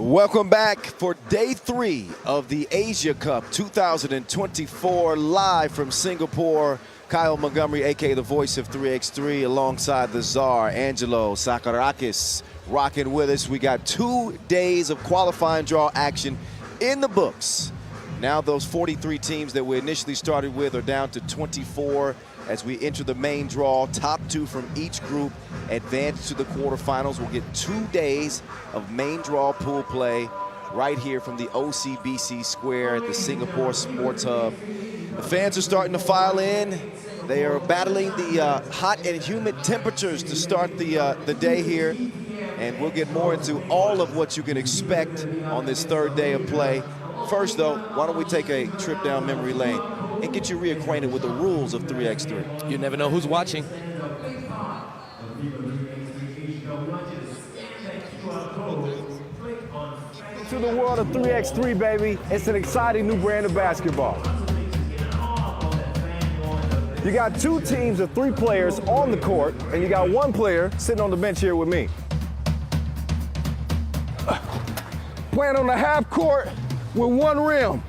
Welcome back for day 3 of the Asia Cup 2024, live from Singapore. Kyle Montgomery, aka the voice of 3x3, alongside the czar, Angelo Sakarakis, rocking with us. We got 2 days of qualifying draw action in the books. Now those 43 teams that we initially started with are down to 24 as we enter the main draw. Top 2 from each group advance to the quarterfinals. We'll get 2 days of main draw pool play right here from the OCBC Square at the Singapore Sports Hub. The fans are starting to file in. They are battling the hot and humid temperatures to start the day here. And we'll get more into all of what you can expect on this 3rd day of play. First, though, why don't we take a trip down memory lane and get you reacquainted with the rules of 3x3. You never know who's watching. To the world of 3x3, baby. It's an exciting new brand of basketball. You got 2 teams of 3 players on the court, and you got 1 player sitting on the bench here with me. Playing on the half court with 1 rim.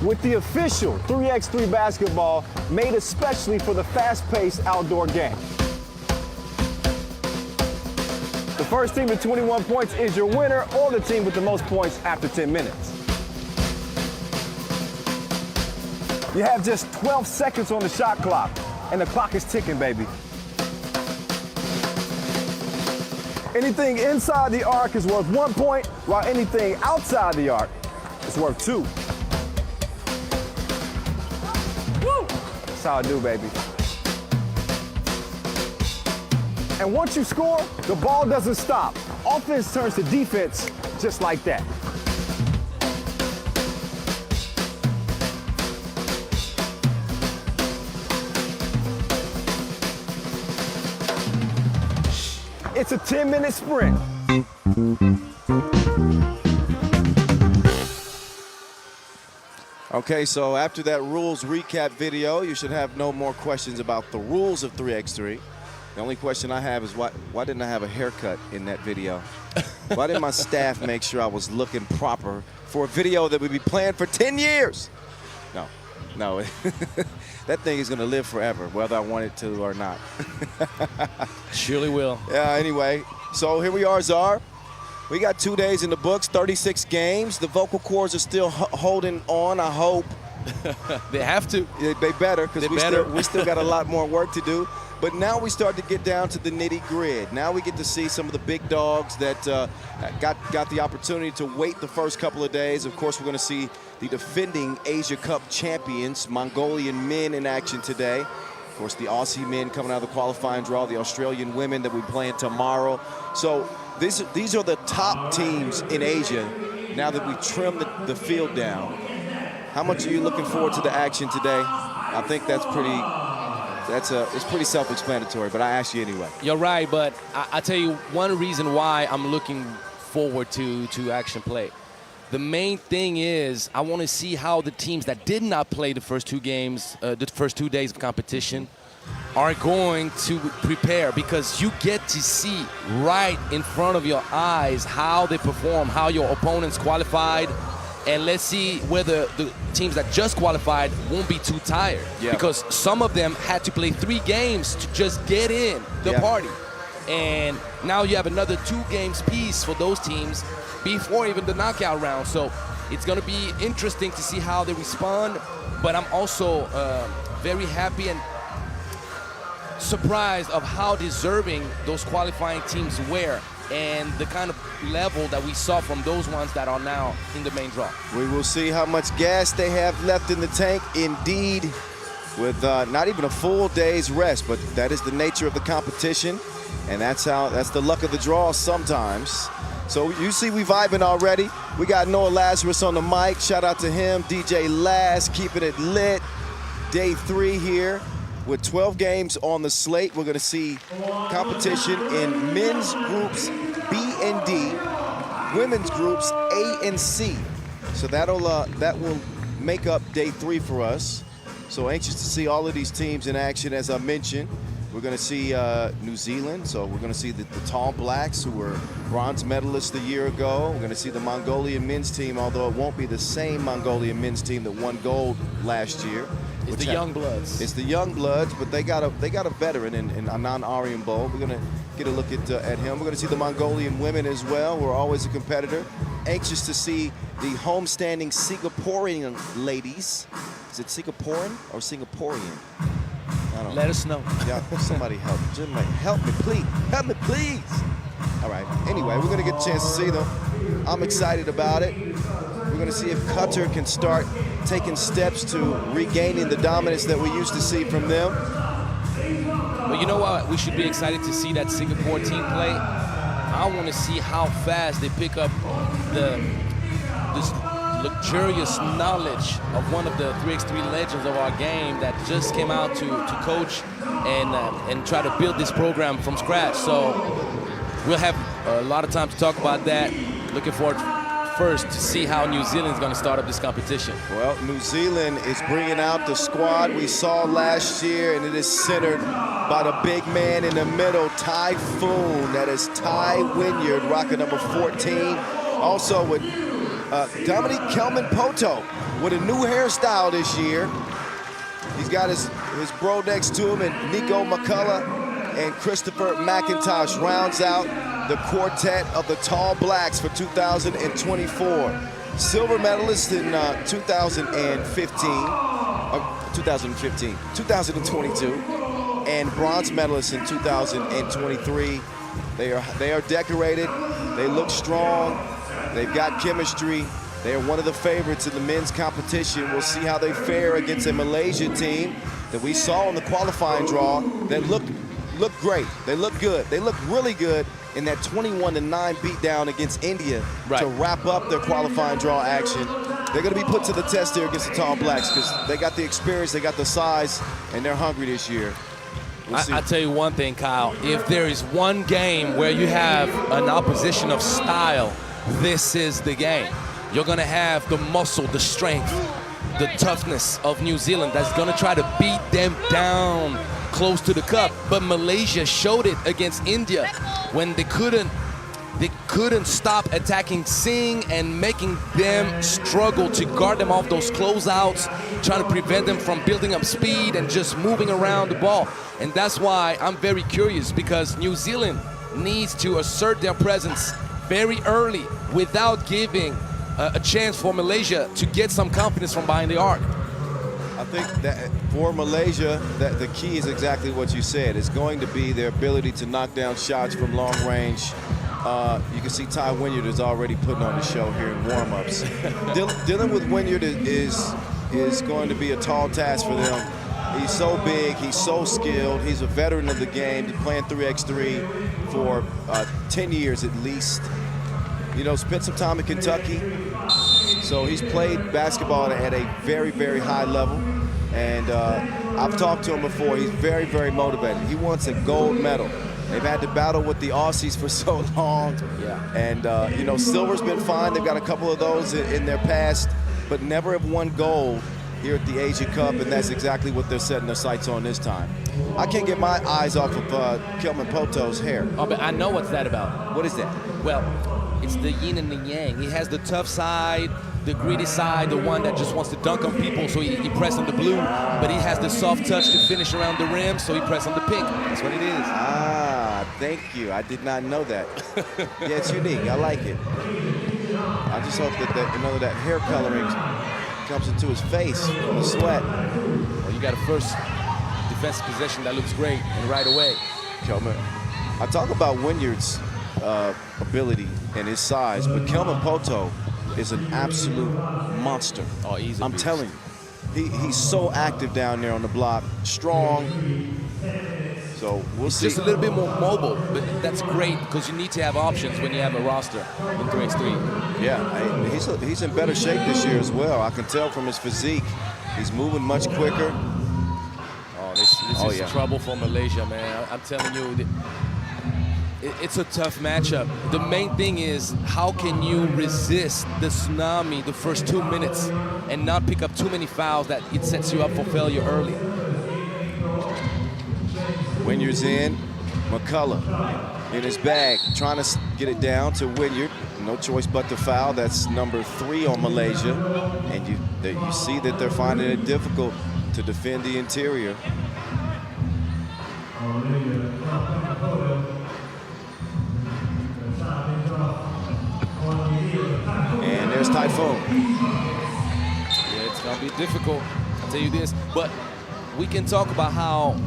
With the official 3x3 basketball made especially for the fast-paced outdoor game. The first team with 21 points is your winner, or the team with the most points after 10 minutes. You have just 12 seconds on the shot clock, and the clock is ticking, baby. Anything inside the arc is worth 1 point, while anything outside the arc is worth 2. Woo! That's how I do, baby. And once you score, the ball doesn't stop. Offense turns to defense just like that. It's a 10-minute sprint. Okay, so after that rules recap video, you should have no more questions about the rules of 3x3. The only question I have is why didn't I have a haircut in that video? Why didn't my staff make sure I was looking proper for a video that would be planned for 10 years? No, that thing is gonna live forever, whether I want it to or not. Surely will. Yeah, anyway, so here we are, Czar. We got 2 days in the books, 36 games. The vocal cords are still holding on, I hope. They have to. They better, because we still got a lot more work to do. But now we start to get down to the nitty-gritty. Now we get to see some of the big dogs that got the opportunity to wait the first couple of days. Of course, we're going to see the defending Asia Cup champions, Mongolian men, in action today. Of course, the Aussie men coming out of the qualifying draw, the Australian women that we're playing tomorrow. So these are the top teams in Asia now that we trim the field down. How much are you looking forward to the action today? I think that's it's pretty self-explanatory, but I ask you anyway. You're right, but I tell you one reason why I'm looking forward to action play. The main thing is I want to see how the teams that did not play the first 2 games, the first 2 days of competition, are going to prepare, because you get to see right in front of your eyes how they perform, how your opponents qualified. And let's see whether the teams that just qualified won't be too tired. Yeah. Because some of them had to play 3 games to just get in the party. And now you have another 2 games piece for those teams before even the knockout round. So it's going to be interesting to see how they respond. But I'm also very happy and surprised of how deserving those qualifying teams were, and the kind of level that we saw from those ones that are now in the main draw. We will see how much gas they have left in the tank, indeed, with not even a full day's rest, but that is the nature of the competition, and that's the luck of the draw sometimes. So you see we vibing already. We got Noah Lazarus on the mic. Shout out to him, DJ Laz, keeping it lit. Day 3 here. With 12 games on the slate, we're going to see competition in men's groups B and D, women's groups A and C. So that will make up day 3 for us. So anxious to see all of these teams in action, as I mentioned. We're going to see New Zealand, so we're going to see the Tall Blacks, who were bronze medalists a year ago. We're going to see the Mongolian men's team, although it won't be the same Mongolian men's team that won gold last year. It's the young bloods. It's the young bloods, but they got a veteran in Anand Aryambol. We're going to get a look at him. We're going to see the Mongolian women as well, who are always a competitor. Anxious to see the homestanding Singaporean ladies. Is it Singaporean or Singaporean? Let us know. Yeah, somebody help. Jim, help me, please. Help me, please. All right. Anyway, we're going to get a chance to see them. I'm excited about it. We're going to see if Qatar can start taking steps to regaining the dominance that we used to see from them. But you know what? We should be excited to see that Singapore team play. I want to see how fast they pick up this luxurious knowledge of one of the 3x3 legends of our game that just came out to coach and try to build this program from scratch. So we'll have a lot of time to talk about that. Looking forward first to see how New Zealand's going to start up this competition. Well, New Zealand is bringing out the squad we saw last year, and it is centered by the big man in the middle, Typhoon. That is Ty Wynyard, rocking number 14. Also with Dominic Kelman-Poto with a new hairstyle this year. He's got his bro next to him, and Nico McCullough and Christopher McIntosh rounds out the quartet of the Tall Blacks for 2024. Silver medalist in 2022, and bronze medalist in 2023. They are decorated. They look strong. They've got chemistry. They are one of the favorites in the men's competition. We'll see how they fare against a Malaysia team that we saw in the qualifying draw that looked great. They look good. They look really good in that 21-9 beatdown against India to wrap up their qualifying draw action. They're going to be put to the test here against the Tall Blacks because they got the experience, they got the size, and they're hungry this year. I'll tell you one thing, Kyle. If there is one game where you have an opposition of style, this is the game. You're going to have the muscle, the strength, the toughness of New Zealand that's going to try to beat them down close to the cup. But Malaysia showed it against India when they couldn't stop attacking Singh and making them struggle to guard them off those closeouts, trying to prevent them from building up speed and just moving around the ball. And that's why I'm very curious, because New Zealand needs to assert their presence very early without giving a chance for Malaysia to get some confidence from behind the arc. I think that for Malaysia, that the key is exactly what you said. It's going to be their ability to knock down shots from long range. You can see Ty Wynyard is already putting on the show here in warm-ups. Dealing with Wynyard is going to be a tall task for them. He's so big, he's so skilled, he's a veteran of the game, he's playing 3x3 for 10 years at least. You know, spent some time in Kentucky, so he's played basketball at a very, very high level. And I've talked to him before. He's very, very motivated. He wants a gold medal. They've had to battle with the Aussies for so long. Yeah. And, you know, silver's been fine. They've got a couple of those in their past, but never have won gold here at the Asia Cup, and that's exactly what they're setting their sights on this time. I can't get my eyes off of Kelman-Poto's hair. Oh, but I know what's that about. What is that? Well, it's the yin and the yang. He has the tough side, the greedy side, the one that just wants to dunk on people, so he press on the blue. But he has the soft touch to finish around the rim, so he press on the pink. That's what it is. Ah, thank you. I did not know that. Yeah, it's unique. I like it. I just hope that that hair coloring comes into his face from the sweat. Well, you got a first defensive possession that looks great, and right away. Kelman. I talk about Wynyard's ability and his size, but Kelman-Poto is an absolute monster. Oh, he's a I'm beast. telling you. He's so active down there on the block, strong. So we'll see. Just a little bit more mobile, but that's great because you need to have options when you have a roster in 3x3. Yeah, he's in better shape this year as well. I can tell from his physique. He's moving much quicker. Oh, this is trouble for Malaysia, man. I'm telling you, it's a tough matchup. The main thing is, how can you resist the tsunami the first 2 minutes and not pick up too many fouls that it sets you up for failure early? Wynyard's in. McCullough in his bag, trying to get it down to Wynyard. No choice but to foul. That's number 3 on Malaysia. And you see that they're finding it difficult to defend the interior. And there's Typhoon. Yeah, it's going to be difficult, I'll tell you this. But we can talk about how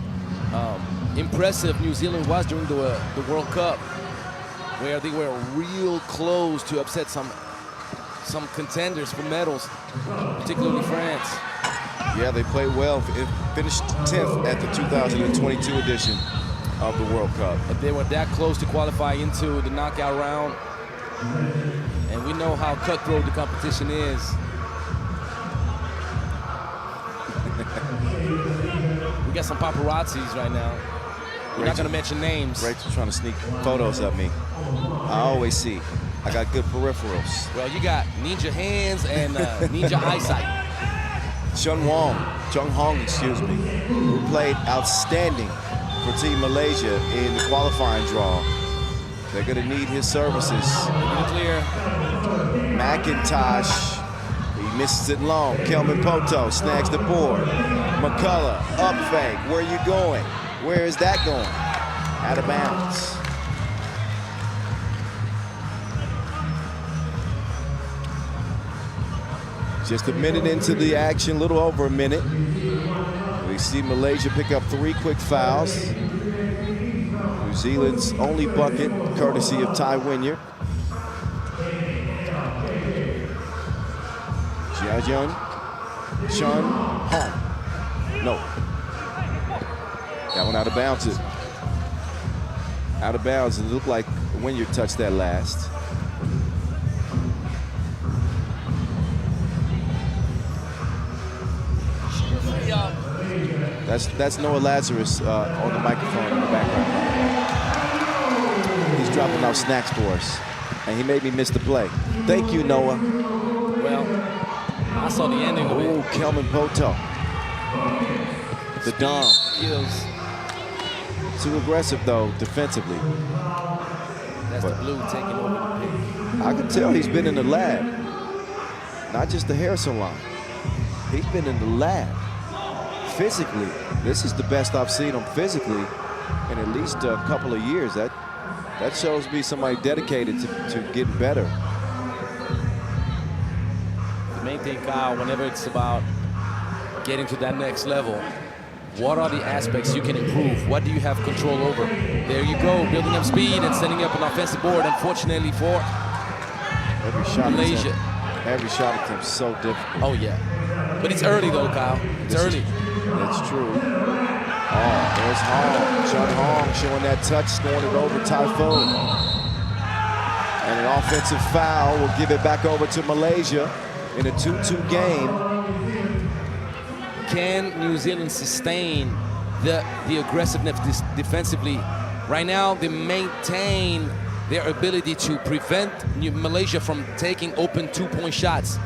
impressive New Zealand was during the World Cup, where they were real close to upset some contenders for medals, particularly France. Yeah, they played well. It finished 10th at the 2022 edition of the World Cup. But they were that close to qualify into the knockout round. And we know how cutthroat the competition is. We got some paparazzis right now. We're not going to mention names. Rachel's trying to sneak photos of me. I always see. I got good peripherals. Well, you got ninja hands and ninja eyesight. Chung Hong, excuse me, who played outstanding for Team Malaysia in the qualifying draw. They're going to need his services. Clear. McIntosh, he misses it long. Kelvin Poto snags the board. McCullough, up fake. Where are you going? Where is that going? Out of bounds. Just a minute into the action, a little over a minute. We see Malaysia pick up 3 quick fouls. New Zealand's only bucket, courtesy of Ty Wynyard. Jiajun, Chun Hong. No. That one out of bounds. Out of bounds. It looked like Wynyard touched that last. That's Noah Lazarus on the microphone in the background. He's dropping out snacks for us, and he made me miss the play. Thank you, Noah. Well, I saw the ending of it. Oh, Kelvin Poto. The Dom. Skills. Too aggressive, though, defensively. That's the blue taking over the pick. I can tell he's been in the lab. Not just the hair salon. He's been in the lab. Physically, this is the best I've seen him physically in at least a couple of years. That shows me somebody dedicated to getting better. The main thing, Kyle, whenever it's about getting to that next level, what are the aspects you can improve? What do you have control over? There you go, building up speed and setting up an offensive board. Unfortunately for Malaysia. Every shot attempt is so difficult. Oh, yeah. But it's early, though, Kyle. It's early. That's true. Oh, there's Hong. Chun Hong showing that touch, scoring it over Typhoon. And an offensive foul will give it back over to Malaysia in a 2-2 game. Can New Zealand sustain the aggressiveness defensively? Right now, they maintain their ability to prevent Malaysia from taking open 2-point shots.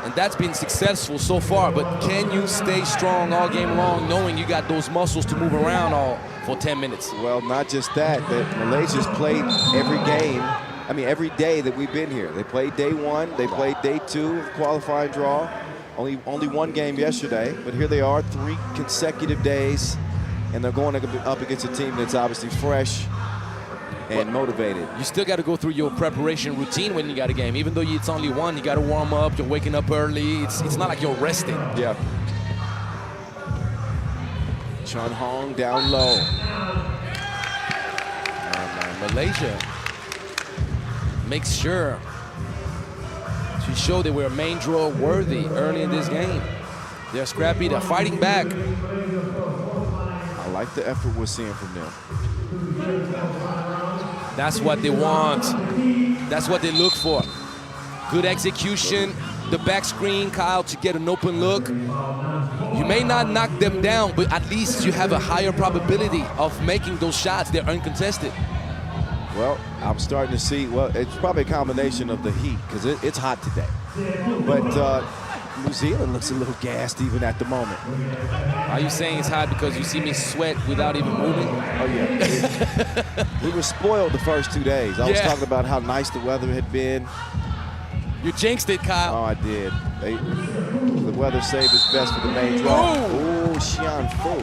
And that's been successful so far, but can you stay strong all game long knowing you got those muscles to move around all for 10 minutes? Well, not just that, Malaysia's played every game, every day that we've been here. They played day 1, they played day 2 of qualifying draw. Only one game yesterday, but here they are, 3 consecutive days, and they're going up against a team that's obviously fresh and motivated. You still got to go through your preparation routine when you got a game. Even though it's only one, you got to warm up, you're waking up early. It's not like you're resting. Yeah. Chun Hong down low. And Malaysia makes sure to show they were main draw worthy early in this game. They're scrappy, they're fighting back. I like the effort we're seeing from them. That's what they want. That's what they look for. Good execution, the back screen, Kyle, to get an open look. You may not knock them down, but at least you have a higher probability of making those shots. They're uncontested. Well, I'm starting to see, it's probably a combination of the heat, because it's hot today. But New Zealand looks a little gassed even at the moment. Are you saying it's hot because you see me sweat without even moving? Oh, yeah. We were spoiled the first 2 days. I was talking about how nice the weather had been. You jinxed it, Kyle. Oh, I did. The weather saved us best for the main draw. Oh, Xian Fu.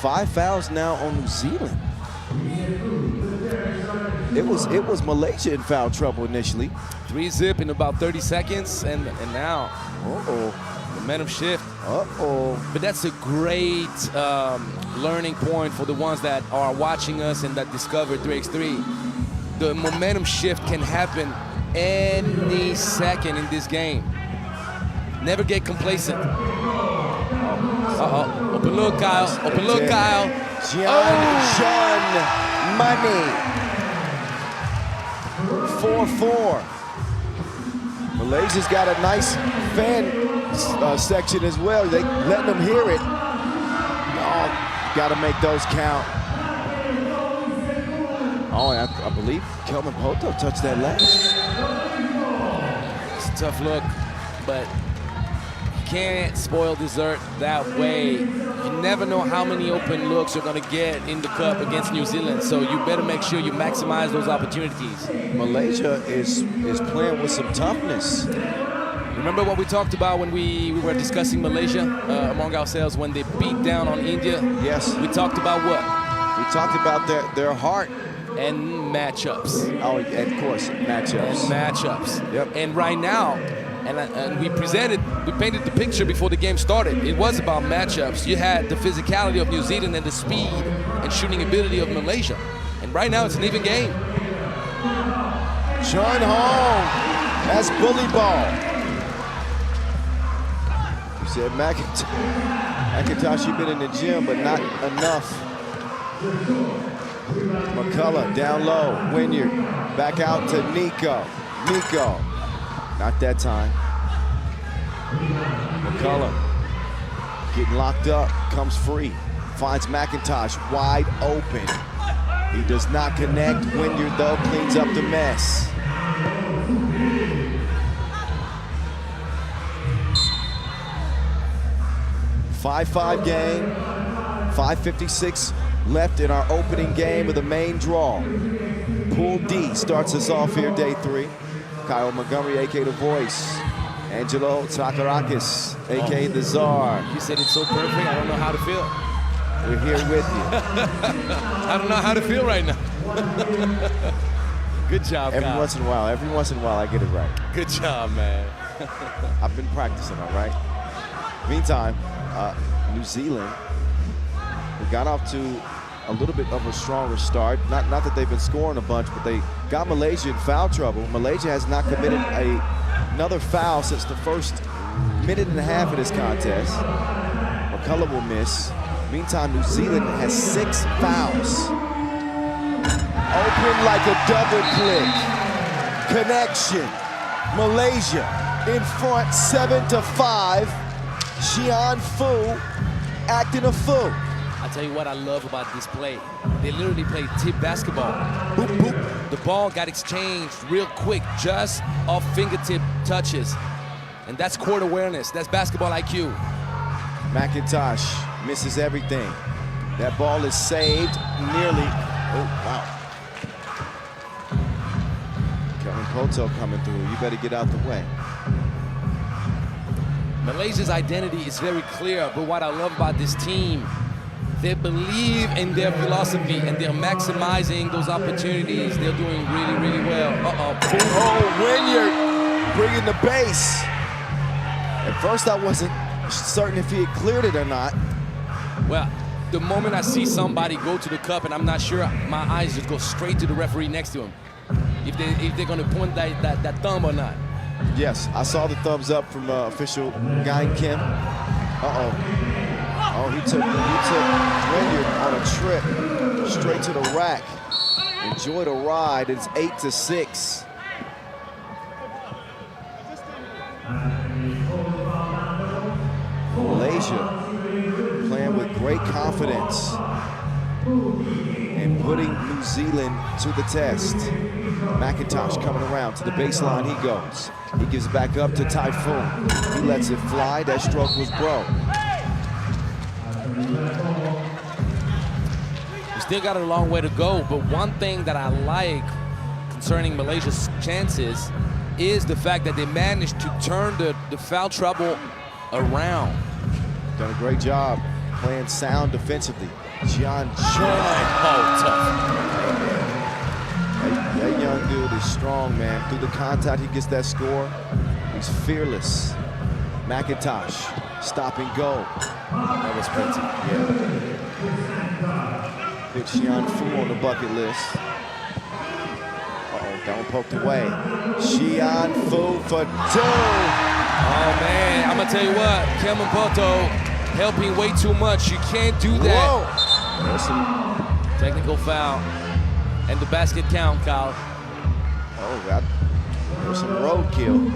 Five fouls now on New Zealand. It was Malaysia in foul trouble initially. 3-zip in about 30 seconds, and now, momentum shift. But that's a great learning point for the ones that are watching us and that discovered 3x3. The momentum shift can happen any second in this game. Never get complacent. Open look, Kyle. Open look, Kyle. John Money. 4-4. Malaysia's got a nice fan section as well. They letting them hear it. Oh, got to make those count. Oh, I believe Kelvin Poto touched that last. It's a tough look, but can't spoil dessert that way. You never know how many open looks you're going to get in the cup against New Zealand, so you better make sure you maximize those opportunities. Malaysia is playing with some toughness. Remember what we talked about when we were discussing Malaysia among ourselves when they beat down on India? Yes. We talked about what? We talked about their heart. And matchups. Oh, and of course, matchups. And matchups. Yep. And right now, and we painted the picture before the game started. It was about matchups. You had the physicality of New Zealand and the speed and shooting ability of Malaysia. And right now, it's an even game. Chun Hong, that's bully ball. You said McIntosh, you've been in the gym, but not enough. McCullough down low, Wynyard, back out to Nico. Not that time. McCullough getting locked up, comes free, finds McIntosh wide open. He does not connect. Wynyard, though, cleans up the mess. Five game, 5:56 left in our opening game of the main draw. Pool D starts us off here, day 3. Kyle Montgomery, a.k.a. The Voice. Angelo Tsakarakis, a.k.a. The Czar. You said it so perfect, I don't know how to feel. We're here with you. I don't know how to feel right now. Good job, Every Kyle. once in a while, I get it right. Good job, man. I've been practicing, all right? Meantime, New Zealand, we got off to a little bit of a stronger start. Not that they've been scoring a bunch, but they got Malaysia in foul trouble. Malaysia has not committed another foul since the first minute and a half of this contest. McCullough will miss. Meantime, New Zealand has 6 fouls. Open like a double click. Connection. Malaysia in front 7-5. Xian Fu acting a fool. I tell you what I love about this play. They literally play tip basketball. Boop, boop. The ball got exchanged real quick, just off fingertip touches. And that's court awareness. That's basketball IQ. McIntosh misses everything. That ball is saved nearly. Oh, wow. Kelvin Poto coming through. You better get out the way. Malaysia's identity is very clear, but what I love about this team, they believe in their philosophy and they're maximizing those opportunities. They're doing really, really well. Oh, Wynyard bringing the base. At first I wasn't certain if he had cleared it or not. Well, the moment I see somebody go to the cup and I'm not sure, my eyes just go straight to the referee next to him. If they're gonna point that thumb or not. Yes, I saw the thumbs up from official Guy Kim. Oh, he took Wynyard on a trip straight to the rack. Enjoy the ride. It's 8-6. Malaysia playing with great confidence and putting New Zealand to the test. McIntosh coming around to the baseline, he goes. He gives it back up to Typhoon. He lets it fly, that stroke was broke. We still got a long way to go, but one thing that I like concerning Malaysia's chances is the fact that they managed to turn the foul trouble around. Done a great job playing sound defensively. Jian Chun. Oh, tough. That young dude is strong, man. Through the contact, he gets that score. He's fearless. McIntosh, stop and go. That was pretty. Yeah. Put Xian Fu on the bucket list. Uh-oh, that one poked away. Xian Fu for two. Oh, man, I'm going to tell you what. Kelvin Poto helping way too much. You can't do that. Whoa. There's some technical foul. And the basket count, Kyle. Oh, there's some roadkill.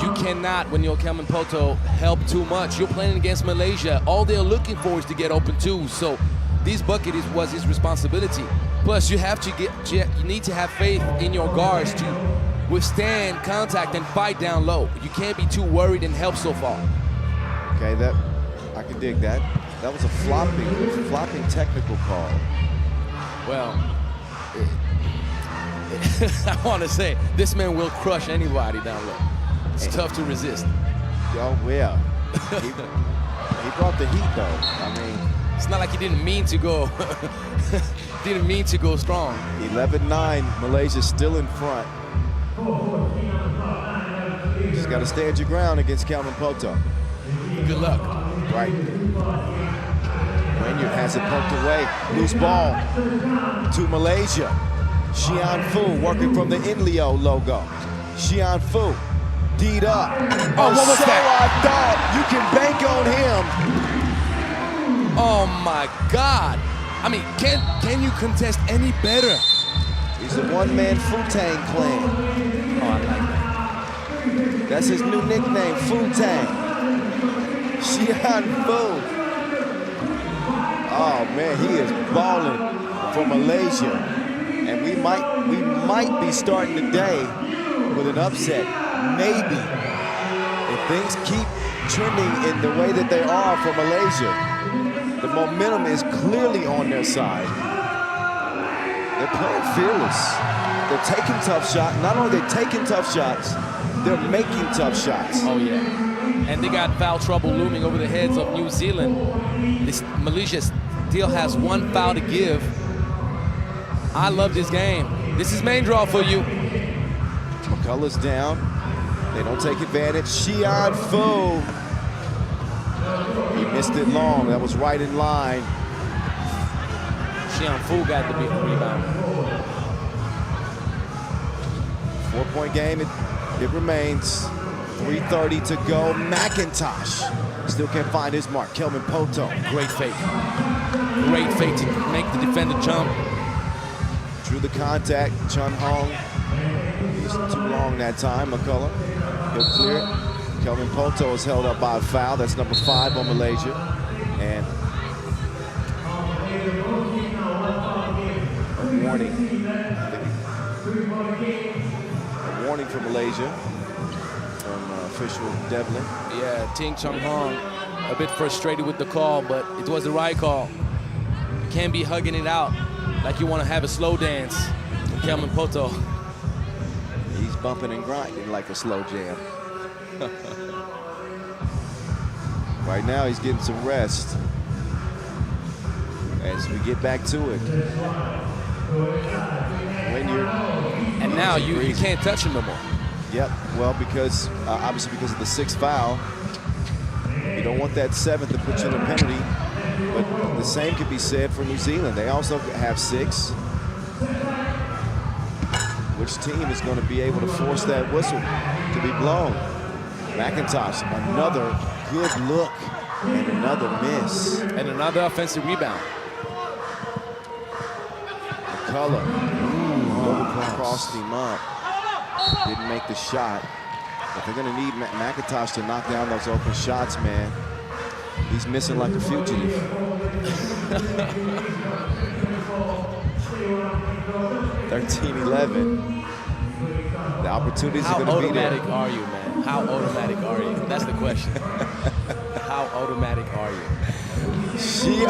You cannot, when you're Kelvin Poto, help too much. You're playing against Malaysia. All they're looking for is to get open too. So this bucket was his responsibility. Plus, you need to have faith in your guards to withstand contact and fight down low. You can't be too worried and help so far. Okay, I can dig that. That was a flopping technical call. Well, I want to say this man will crush anybody down low. It's tough to resist. Oh, yeah. He brought the heat, though. I mean, it's not like he didn't mean to go. Didn't mean to go strong. 11-9, Malaysia's still in front. Just got to stand your ground against Kelvin Poto. Good luck. Right. Wynyard has it poked away. Loose ball to Malaysia. Xian Fu working from the Inleo logo. Xian Fu, D'd up. Oh, what was that? I thought. You can bank on him. Oh my God. I mean, can you contest any better? He's the one-man Fu-Tang clan. Oh, I like that. That's his new nickname, Fu-Tang. Xian Fu. Oh man, he is balling for Malaysia. And we might be starting the day with an upset. Maybe. If things keep trending in the way that they are for Malaysia, the momentum is clearly on their side. They're playing fearless. They're taking tough shots. Not only are they taking tough shots, they're making tough shots. Oh yeah. And they got foul trouble looming over the heads of New Zealand. Malaysia still has one foul to give. I love this game. This is main draw for you. McCullough's down. They don't take advantage. Xian Fu. He missed it long. That was right in line. Xian Fu got the big rebound. 4-point game. It remains. 3:30 to go. McIntosh still can't find his mark. Kelvin Poto. Great fake. Great fake to make the defender jump. Drew the contact. Chun Hong. He's too long that time. McCullough. He'll clear it. Kelvin Poto is held up by a foul. That's number 5 on Malaysia. And a warning. A warning for Malaysia from official Devlin. Yeah, Ting Chung Hong a bit frustrated with the call, but it was the right call. You can't be hugging it out like you want to have a slow dance. Kelvin Poto. He's bumping and grinding like a slow jam. Right now, he's getting some rest as we get back to it. Wynyard. And now you can't touch him no more. Yep, well, because obviously because of the 6th foul. You don't want that 7th to put you in a penalty, but the same could be said for New Zealand. They also have 6. Which team is going to be able to force that whistle to be blown? McIntosh, another good look and another miss. And another offensive rebound. McCullough, crossed him up. Didn't make the shot. But they're going to need McIntosh to knock down those open shots, man. He's missing like a fugitive. 13-11. The opportunities How are going to be there. automatic are you, man? How automatic are you? That's the question. How automatic are you? Fu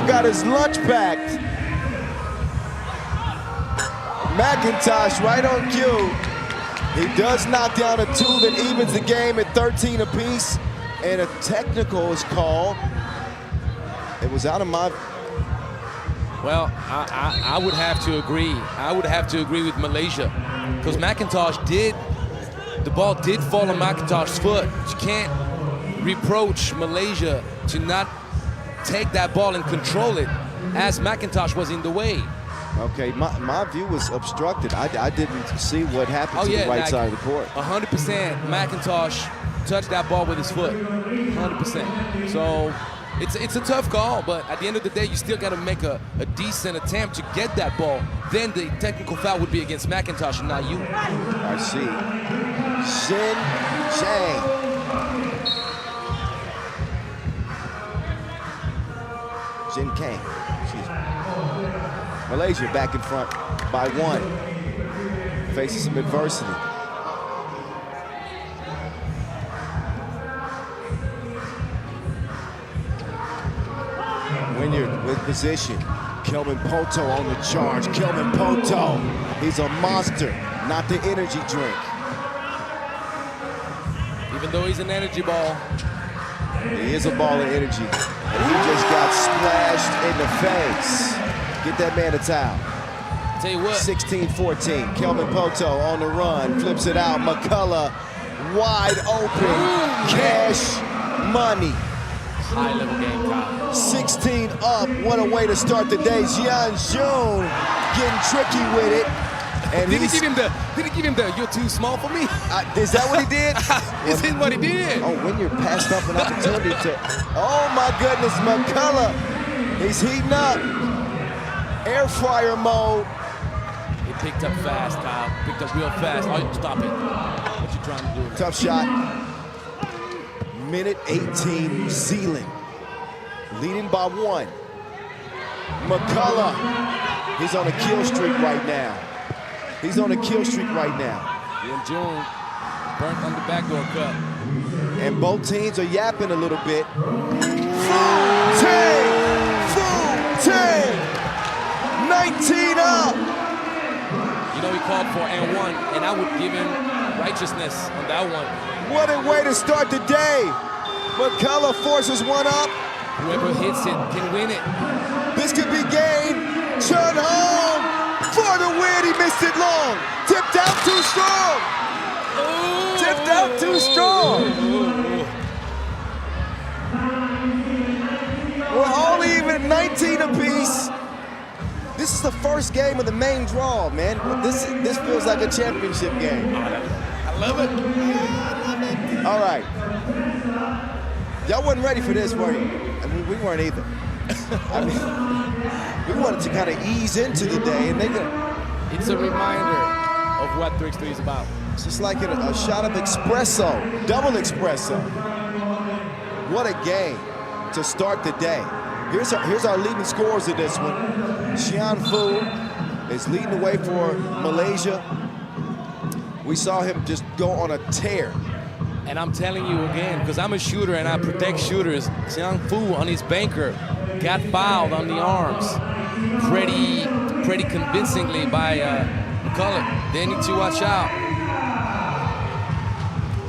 got his lunch packed. McIntosh right on cue. He does knock down a 2 that evens the game at 13 apiece, and a technical is called. It was out of my... Well, I would have to agree. I would have to agree with Malaysia, because the ball did fall on McIntosh's foot. You can't reproach Malaysia to not take that ball and control it, as McIntosh was in the way. Okay, my view was obstructed. I didn't see what happened to the right side of the court. 100% McIntosh touched that ball with his foot. 100%. So it's a tough call, but at the end of the day, you still got to make a decent attempt to get that ball. Then the technical foul would be against McIntosh and not you. I see. Shin Chang. Jin Kang. Excuse me. Malaysia back in front by 1. Faces some adversity. Wynyard with position. Kelvin Poto on the charge. Kelvin Poto. He's a monster, not the energy drink. Even though he's an energy ball. He is a ball of energy. And he just got splashed in the face. Get that man a towel. Tell you what. 16-14. Kelvin Poto on the run. Flips it out. McCullough wide open. Cash money. High-level game, Kyle. 16 up. What a way to start the day. Jian Jun getting tricky with it. And did he give him the "you're too small for me"? Is that what he did? Is it what he did? Oh, Wynyard passed up an opportunity to... Oh, my goodness, McCullough. He's heating up. Air fryer mode. He picked up fast, Kyle. Picked up real fast. Oh, stop it. What you trying to do? Tough shot. Minute 18, New Zealand leading by 1. McCullough, he's on a kill streak right now. He's on a kill streak right now. And June burnt on the backdoor cut. And both teams are yapping a little bit. Fu-Tang! 19 up! You know, he called for and 1, and I would give him righteousness on that one. What a way to start the day. McCullough forces one up. Whoever hits it can win it. This could be game. Chun home for the win. He missed it long. Tipped out too strong. Tipped out too strong. We're all even 19 apiece. This is the first game of the main draw, man. This feels like a championship game. I love it. All right. Y'all wasn't ready for this, were you? I mean, we weren't either. I mean, we wanted to kind of ease into the day, and it's a reminder of what 3x3 is about. It's just like a shot of espresso, double espresso. What a game to start the day. Here's our leading scorers of this one. Xian Fu is leading the way for Malaysia. We saw him just go on a tear. And I'm telling you again, because I'm a shooter and I protect shooters, Xiang Fu on his banker got fouled on the arms pretty convincingly by McCullough. They need to watch out.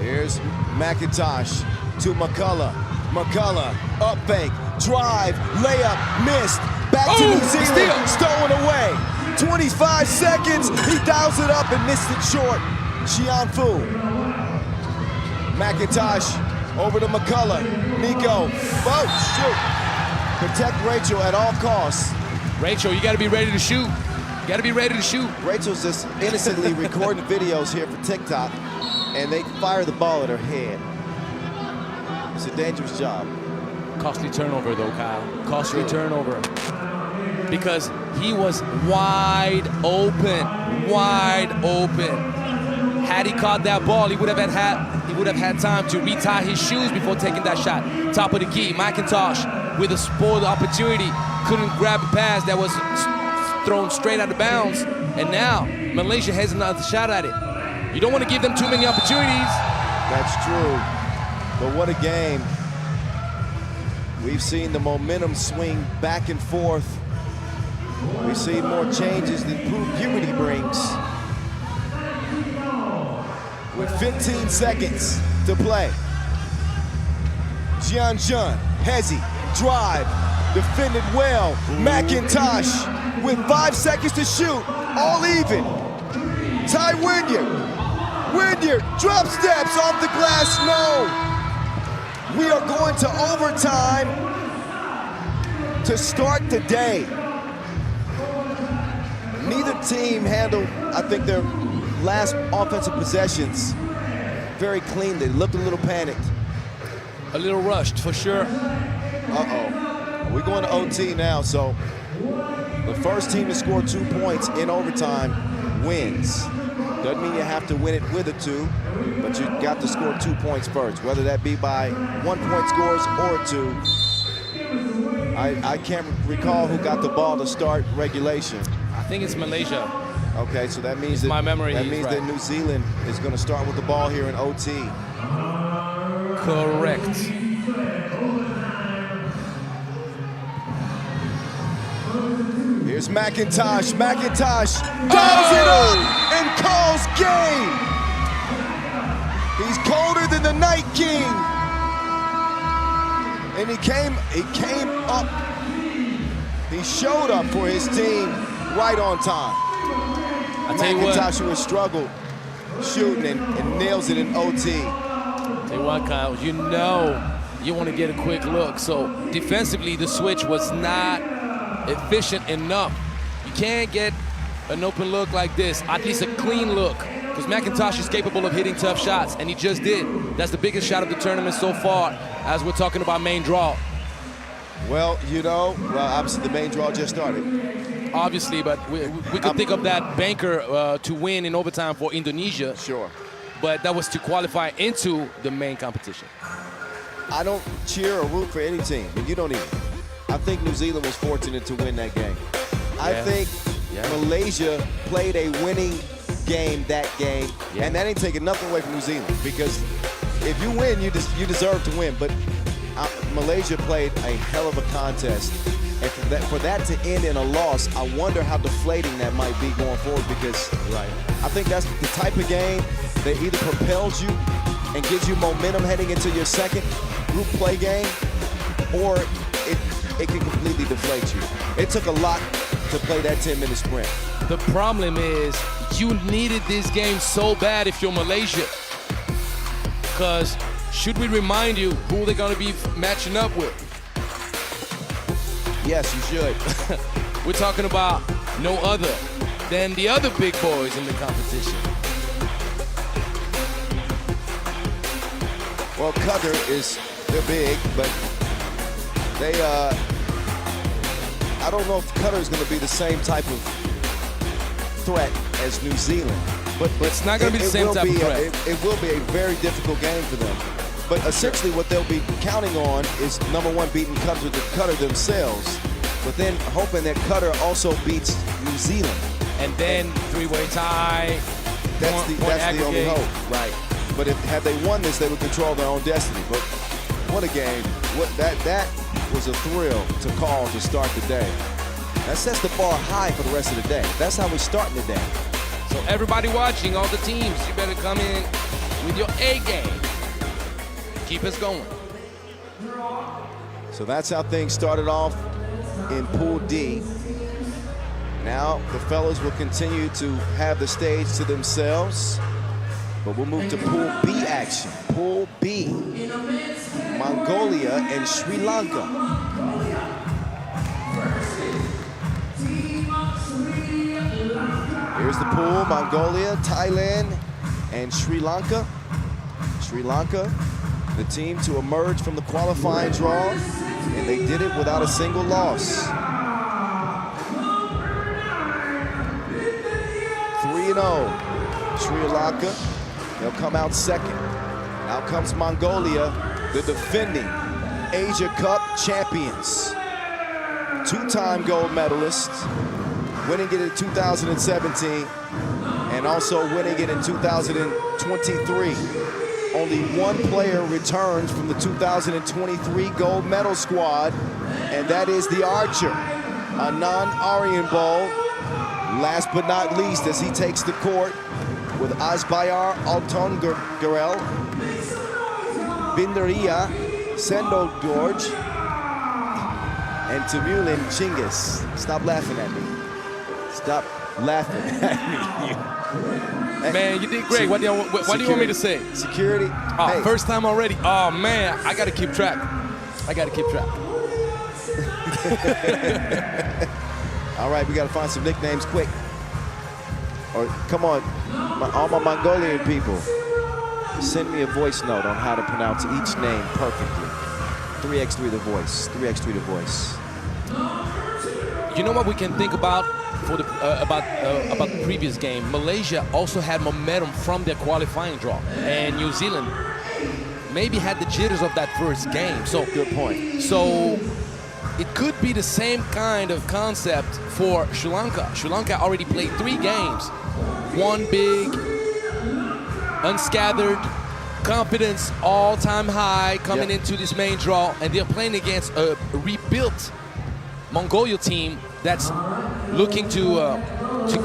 Here's McIntosh to McCullough. McCullough, up fake, drive, layup, missed. Back to New Zealand, stolen away. 25 seconds, he dials it up and missed it short. Xian Fu. McIntosh over to McCullough. Nico, shoot. Protect Rachel at all costs. Rachel, you got to be ready to shoot. You got to be ready to shoot. Rachel's just innocently recording videos here for TikTok, and they fire the ball at her head. It's a dangerous job. Costly turnover, though, Kyle. Costly turnover. Because he was wide open. Had he caught that ball, he would have had time to retie his shoes before taking that shot. Top of the key, McIntosh with a spoiled opportunity, couldn't grab a pass that was thrown straight out of bounds. And now Malaysia has another shot at it. You don't want to give them too many opportunities. That's true. But what a game. We've seen the momentum swing back and forth. We've seen more changes than puberty brings. With 15 seconds to play. Jianjun, Hezi, drive, defended well. McIntosh with 5 seconds to shoot, all even. Ty Wynyard, drop steps off the glass, no. We are going to overtime to start the day. Neither team handled, I think, their last offensive possessions very clean. They looked a little panicked. A little rushed, for sure. Uh-oh. We're going to OT now, so the first team to score 2 points in overtime wins. Doesn't mean you have to win it with a 2, but you got to score 2 points first, whether that be by 1 point scores or 2. I can't recall who got the ball to start regulation. I think it's Malaysia. Okay, so that means my memory that is means right. that New Zealand is going to start with the ball here in OT. Correct. Here's McIntosh. McIntosh dials it up and calls game. He's colder than the Night King. And he came up. He showed up for his team right on time. I tell you what, McIntosh, who has struggled shooting and nails it in OT. tell you what, Kyle, you know you want to get a quick look. So defensively, the switch was not efficient enough. You can't get an open look like this, at least a clean look, because McIntosh is capable of hitting tough shots, and he just did. That's the biggest shot of the tournament so far, as we're talking about main draw. Well, obviously the main draw just started. Obviously, but we could think of that banker to win in overtime for Indonesia. Sure. But that was to qualify into the main competition. I don't cheer or root for any team, and you don't either. I think New Zealand was fortunate to win that game. I think Malaysia played a winning game that game, and that ain't taking nothing away from New Zealand, because if you win, you deserve to win. But Malaysia played a hell of a contest, and for that to end in a loss, I wonder how deflating that might be going forward, because I think that's the type of game that either propels you and gives you momentum heading into your second group play game, or it can completely deflate you. It took a lot to play that 10-minute sprint. The problem is you needed this game so bad if you're Malaysia, because should we remind you who they're going to be matching up with? Yes, you should. We're talking about no other than the other big boys in the competition. Well, Qatar they're big, but they, I don't know if Qatar is going to be the same type of threat as New Zealand. But it's not going to be the same type of threat. It will be a very difficult game for them. But essentially what they'll be counting on is, number one, beating Qatar themselves, but then hoping that Qatar also beats New Zealand. And then three-way tie. That's the only hope. Right. But had they won this, they would control their own destiny. But what a game. That was a thrill to call to start the day. That sets the bar high for the rest of the day. That's how we're starting the day. So everybody watching, all the teams, you better come in with your A game. Keep us going. So that's how things started off in Pool D. Now the fellas will continue to have the stage to themselves, but we'll move to Pool B action. Pool B, Mongolia and Sri Lanka. Here's the pool, Mongolia, Thailand, and Sri Lanka. Sri Lanka, the team to emerge from the qualifying draw, and they did it without a single loss. 3-0, Sri Lanka. They'll come out second. Out comes Mongolia, the defending Asia Cup champions. Two-time gold medalists. winning it in 2017, and also winning it in 2023. Only one player returns from the 2023 gold medal squad, and that is the archer, Anand Arianbol. Last but not least, as he takes the court with Azbayar Altongirel, Bindaria Sendo George, and Tamulin Chinggis. Stop laughing at me. Stop laughing at me. Man, you did great. What do you want me to say? Security. Oh, hey. First time already. Oh, man, I got to keep track. I got to keep track. All right, we got to find some nicknames quick. Or come on, all my Mongolian people, send me a voice note on how to pronounce each name perfectly. 3x3 the voice. 3x3 the voice. You know what we can think about for the about the previous game? Malaysia also had momentum from their qualifying draw, and New Zealand maybe had the jitters of that first game. So good point. So it could be the same kind of concept for Sri Lanka. Sri Lanka already played 3 games. One big, unscattered, confidence all-time high coming into this main draw, and they're playing against a rebuilt Mongolia team that's looking to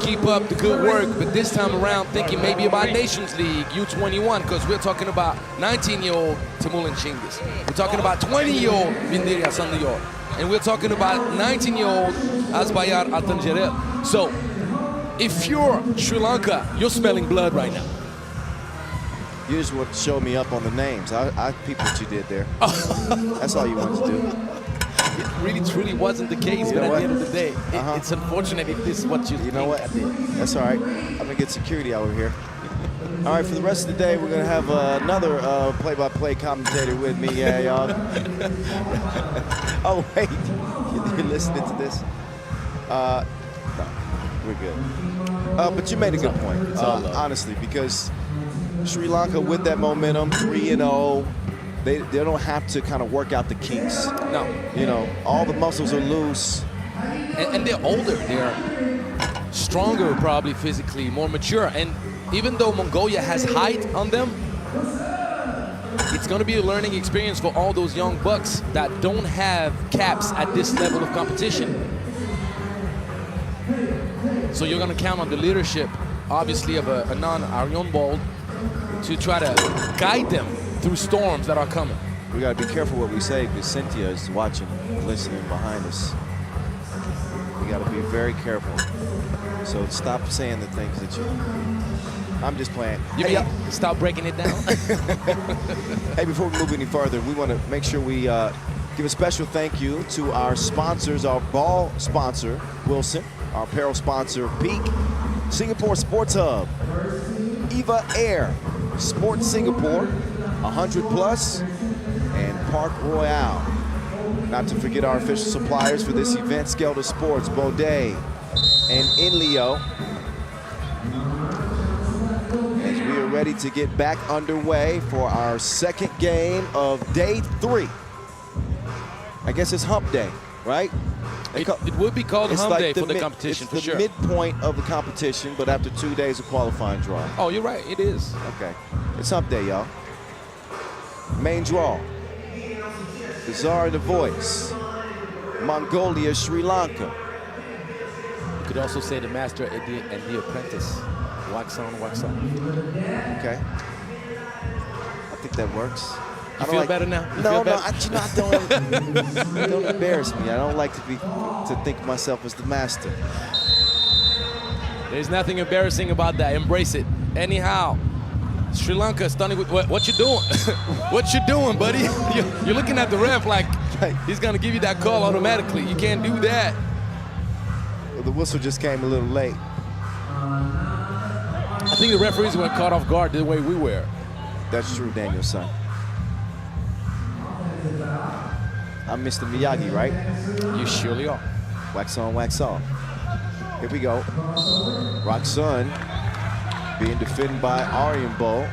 keep up the good work, but this time around thinking maybe about Nations League, U21, because we're talking about 19-year-old Tamulin Chinggis. We're talking about 20-year-old Bindiria Sandayor. And we're talking about 19-year-old Azbayar Altongirel. So, if you're Sri Lanka, you're smelling blood right now. You just want to show me up on the names. I peeped what you did there. That's all you wanted to do. It really, truly wasn't the case, but at the end of the day, it's unfortunate if this is what you know what? That's all right. I'm going to get security over here. All right, for the rest of the day, we're going to have another play-by-play commentator with me. Yeah, y'all. Oh, wait. You're listening to this? No, we're good. But you made a good point, honestly, because Sri Lanka, with that momentum, 3-0, they don't have to kind of work out the kinks. No. You know, all the muscles are loose. And they're older. They're stronger, probably physically, more mature. And even though Mongolia has height on them, it's going to be a learning experience for all those young bucks that don't have caps at this level of competition. So you're going to count on the leadership, obviously, of Anand Arianbol to try to guide them through storms that are coming. We got to be careful what we say because Cynthia is watching, listening behind us. We got to be very careful. So stop saying the things that you... I'm just playing. Stop breaking it down. Hey, before we move any further, we want to make sure we give a special thank you to our sponsors, our ball sponsor, Wilson, our apparel sponsor, Peak, Singapore Sports Hub, Eva Air, Sports Singapore, 100 Plus, and Park Royale. Not to forget our official suppliers for this event, Skelter Sports, Baudet, and Inleo. As we are ready to get back underway for our second game of day 3. I guess it's hump day, right? It would be called hump day for the competition, for sure. It's the midpoint of the competition, but after 2 days of qualifying draw. Oh, you're right, it is. Okay, it's hump day, y'all. Main draw. The Czar and the Voice. Mongolia, Sri Lanka. You could also say the master and the apprentice. Wax on, wax off. Okay. I think that works. You feel better now? No, don't embarrass me. I don't like to think of myself as the master. There's nothing embarrassing about that. Embrace it. Anyhow, Sri Lanka stunning with what you doing? What you doing, buddy? You're looking at the ref like he's gonna give you that call automatically. You can't do that. Well, the whistle just came a little late. I think the referees were caught off guard the way we were. That's true, Daniel's son. I'm Mr. Miyagi, right? You surely are. Wax on, wax off. Here we go. Roxon being defended by Arianbol.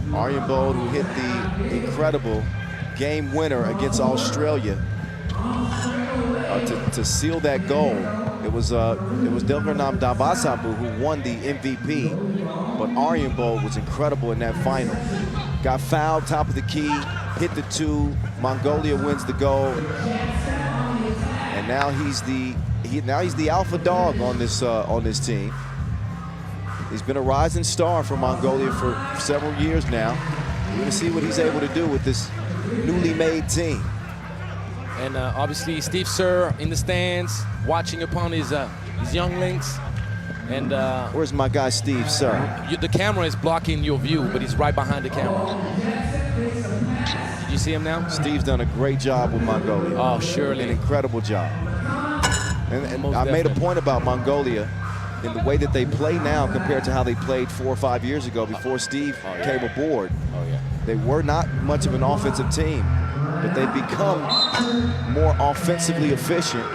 Arianbol, who hit the incredible game winner against Australia to seal that goal It was Delgernam Dabasambu who won the MVP, but Aryambo was incredible in that final. Got fouled, top of the key, hit the 2. Mongolia wins the gold, and now he's the alpha dog on this team. He's been a rising star for Mongolia for several years now. We're going to see what he's able to do with this newly made team. And obviously Steve Sir in the stands, watching upon his younglings. And where's my guy Steve Sir? The camera is blocking your view, but he's right behind the camera. Did you see him now? Steve's done a great job with Mongolia. Oh, surely. An incredible job. And I Most made a definitely. point about Mongolia in the way that they play now compared to how they played 4 or 5 years ago before Steve came aboard. Oh, yeah. They were not much of an offensive team, but they've become more offensively efficient,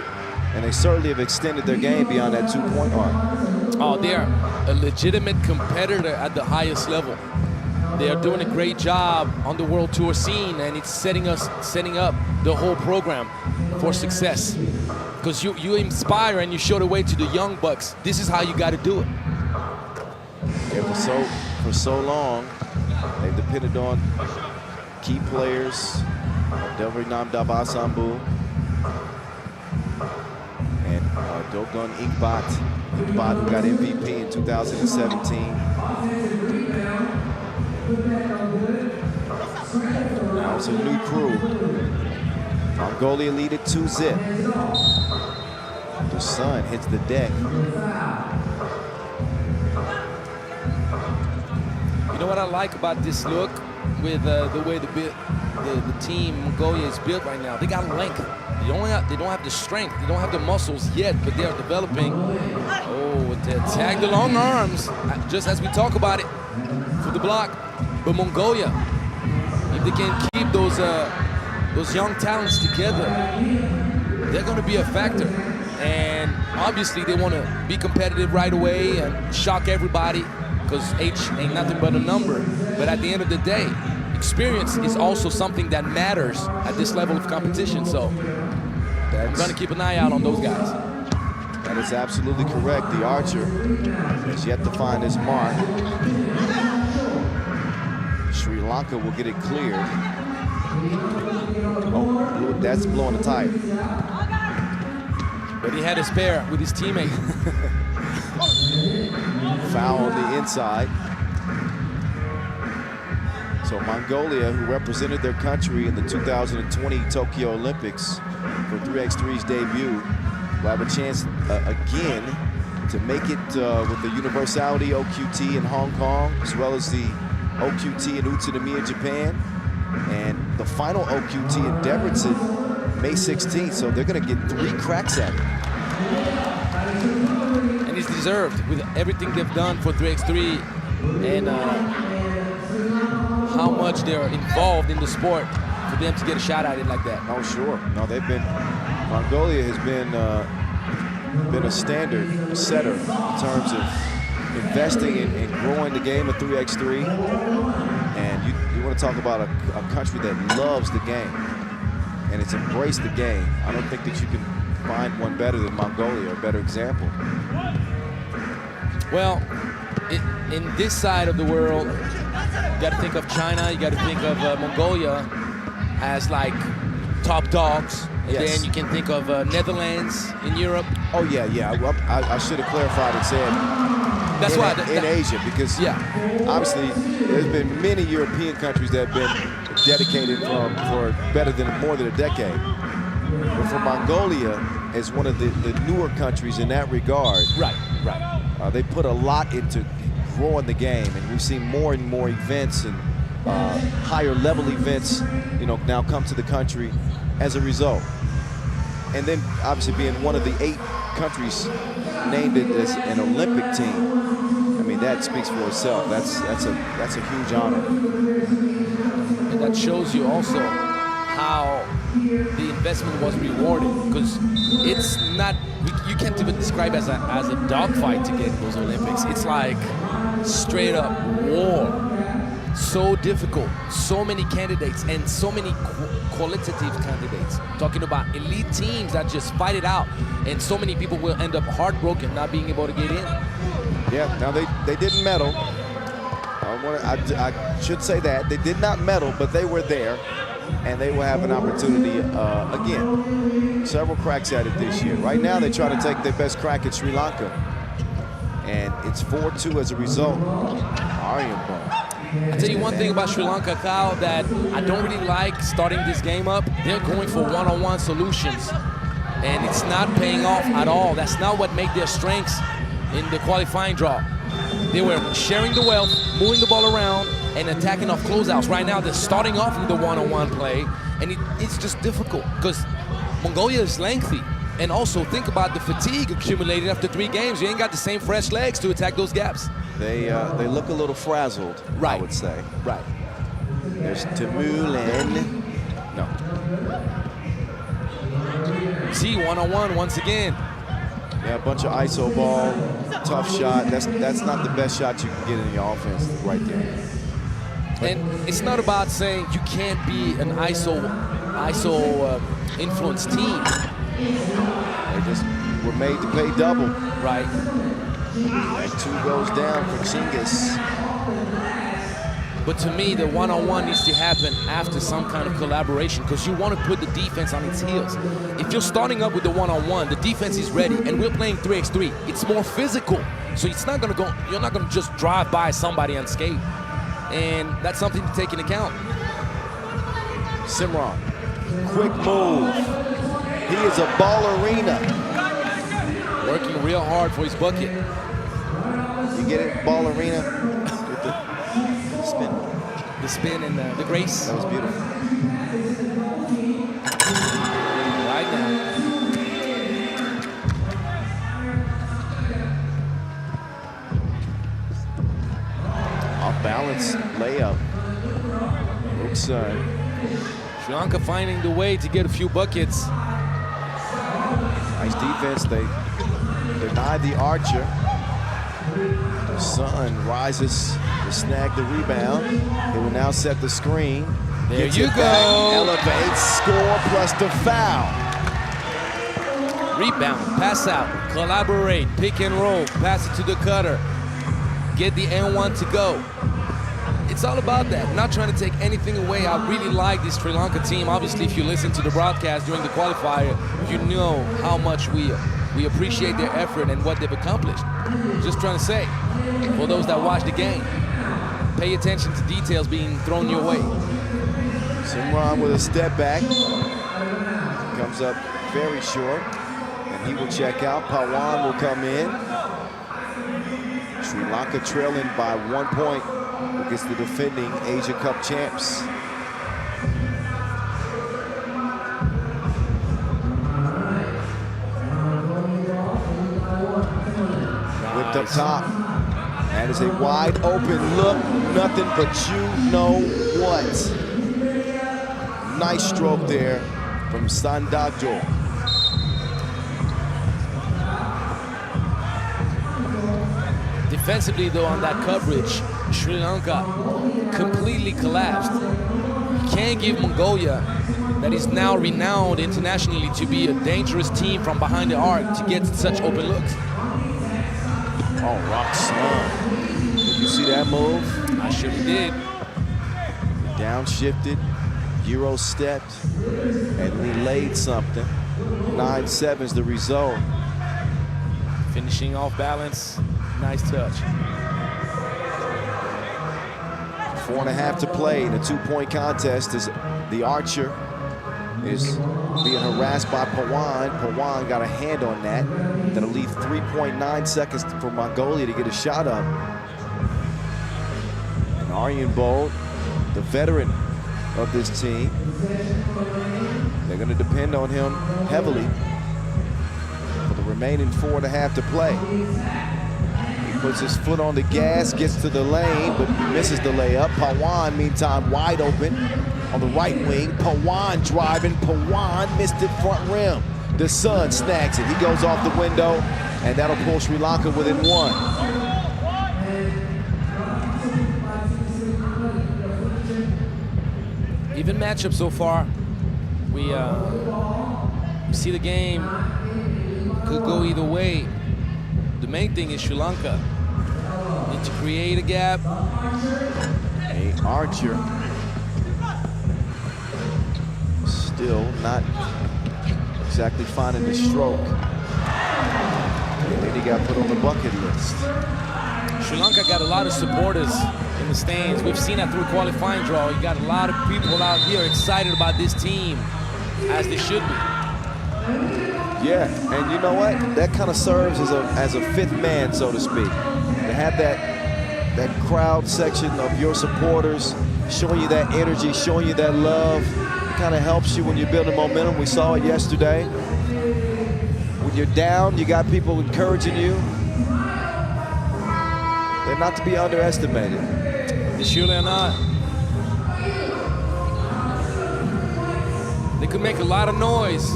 and they certainly have extended their game beyond that 2-point arc. Oh, they're a legitimate competitor at the highest level. They are doing a great job on the World Tour scene, and it's setting up the whole program for success. Because you inspire and you show the way to the young bucks. This is how you got to do it. Yeah, for so long, they've depended on key players, Delgernam Dabasambu and Dogun Inkbat, who got MVP in 2017. Now it's a new crew. Mongolia lead it 2-0. The sun hits the deck. You know what I like about this look with the way the team Mongolia is built right now? They got length. They don't have the strength. They don't have the muscles yet, but they are developing. Oh, they tag the long arms, just as we talk about it for the block. But Mongolia, if they can keep those young talents together, they're going to be a factor. And obviously, they want to be competitive right away and shock everybody, because age ain't nothing but a number. But at the end of the day, experience is also something that matters at this level of competition. So I'm going to keep an eye out on those guys. That is absolutely correct. The archer has yet to find his mark. Sri Lanka will get it cleared. Oh, that's blowing a tire. But he had a spare with his teammate. Foul on the inside. So Mongolia, who represented their country in the 2020 Tokyo Olympics for 3x3's debut, will have a chance again to make it with the Universality OQT in Hong Kong, as well as the OQT in Utsunomiya, Japan, and the final OQT in Debrecen, May 16th. So they're going to get 3 cracks at it. And it's deserved with everything they've done for 3x3 and how much they're involved in the sport for them to get a shot at it like that. Oh, sure. No, Mongolia has been a standard setter in terms of investing and growing the game of 3x3. And you want to talk about a country that loves the game and it's embraced the game. I don't think that you can find one better than Mongolia, a better example. Well, in this side of the world, you got to think of China, you got to think of Mongolia as like top dogs. And Yes. then you can think of Netherlands in Europe. Oh, yeah. I should have clarified and said That's in, why in Asia, because obviously there's been many European countries that have been dedicated for more than a decade. But for Mongolia, as one of the newer countries in that regard, Right. they put a lot into growing the game, and we've seen more and more events and higher level events, now come to the country as a result. And then obviously being one of the 8 countries named it as an Olympic team, I mean, that speaks for itself. That's a huge honor. And that shows you also how the investment was rewarded, because it's not, you can't even describe it as a dogfight to get those Olympics. It's like straight up war. so difficult. So many candidates and so many qualitative candidates. Talking about elite teams that just fight it out, and so many people will end up heartbroken not being able to get in. Yeah, now they didn't medal. I should say that. They did not medal, but they were there, and they will have an opportunity again. Several cracks at it this year. Right now, they try to take their best crack at Sri Lanka, and it's 4-2 as a result. I'll tell you one thing about Sri Lanka, Kyle, that I don't really like starting this game up. They're going for one-on-one solutions, and it's not paying off at all. That's not what made their strengths in the qualifying draw. They were sharing the wealth, moving the ball around, and attacking off closeouts. Right now, they're starting off with the one-on-one play, and it's just difficult because Mongolia is lengthy. And also, think about the fatigue accumulated after 3 games. You ain't got the same fresh legs to attack those gaps. They look a little frazzled, right. I would say. Right. There's Tamulin. No. See, one-on-one once again. Yeah, a bunch of ISO ball, tough shot. That's not the best shot you can get in your offense right there. But and it's not about saying you can't be an ISO influenced team. They just were made to play double. Right. And 2 goes down for Chinggis. But to me, the one-on-one needs to happen after some kind of collaboration because you want to put the defense on its heels. If you're starting up with the one-on-one, the defense is ready, and we're playing 3x3. It's more physical, so it's not going to go. You're not going to just drive by somebody unscathed, and that's something to take into account. Simran, quick move. He is a ballerina. Working real hard for his bucket. You get it, ballerina, with the spin. The spin and the grace. That was beautiful. Right now. Off balance layup. Rookson. Sri Lanka finding the way to get a few buckets. Nice defense. They denied the archer. The Sun rises to snag the rebound. They will now set the screen. There Gets you it go. Back, elevates, score plus the foul. Rebound, pass out, collaborate, pick and roll, pass it to the cutter, get the N1 to go. It's all about that, not trying to take anything away. I really like this Sri Lanka team. Obviously, if you listen to the broadcast during the qualifier, you know how much we appreciate their effort and what they've accomplished. Just trying to say, for those that watch the game, pay attention to details being thrown your way. Simran with a step back. Comes up very short, and he will check out. Pawan will come in. Sri Lanka trailing by 1 point against the defending Asia Cup champs. Whipped up top. That is a wide open look. Nothing but you know what. Nice stroke there from Sandajo. Defensively, though, on that coverage, Sri Lanka completely collapsed. You can't give Mongolia, that is now renowned internationally to be a dangerous team from behind the arc, to get such open looks. Oh, Roxanne. Did you see that move? I surely did. Downshifted, Euro stepped, and he laid something. 9-7 is the result. Finishing off balance. Nice touch. 4.5 to play in a 2-point contest as the archer is being harassed by Pawan. Pawan got a hand on that. That'll leave 3.9 seconds for Mongolia to get a shot up. And Aryan Bold, the veteran of this team, they're going to depend on him heavily for the remaining 4.5 to play. Puts his foot on the gas, gets to the lane, but misses the layup. Pawan, meantime, wide open on the right wing. Pawan driving. Pawan missed it front rim. The Sun snags it. He goes off the window, and that'll pull Sri Lanka within 1. Even matchup so far. We see the game could go either way. The main thing is Sri Lanka need to create a gap. Hey, Archer still not exactly finding the stroke. And then he got put on the bucket list. Sri Lanka got a lot of supporters in the stands. We've seen that through qualifying draw. You got a lot of people out here excited about this team, as they should be. Yeah, and you know what? That kind of serves as a fifth man, so to speak. To have that crowd section of your supporters showing you that energy, showing you that love, kind of helps you when you're building momentum. We saw it yesterday. When you're down, you got people encouraging you. They're not to be underestimated. They surely are not. They could make a lot of noise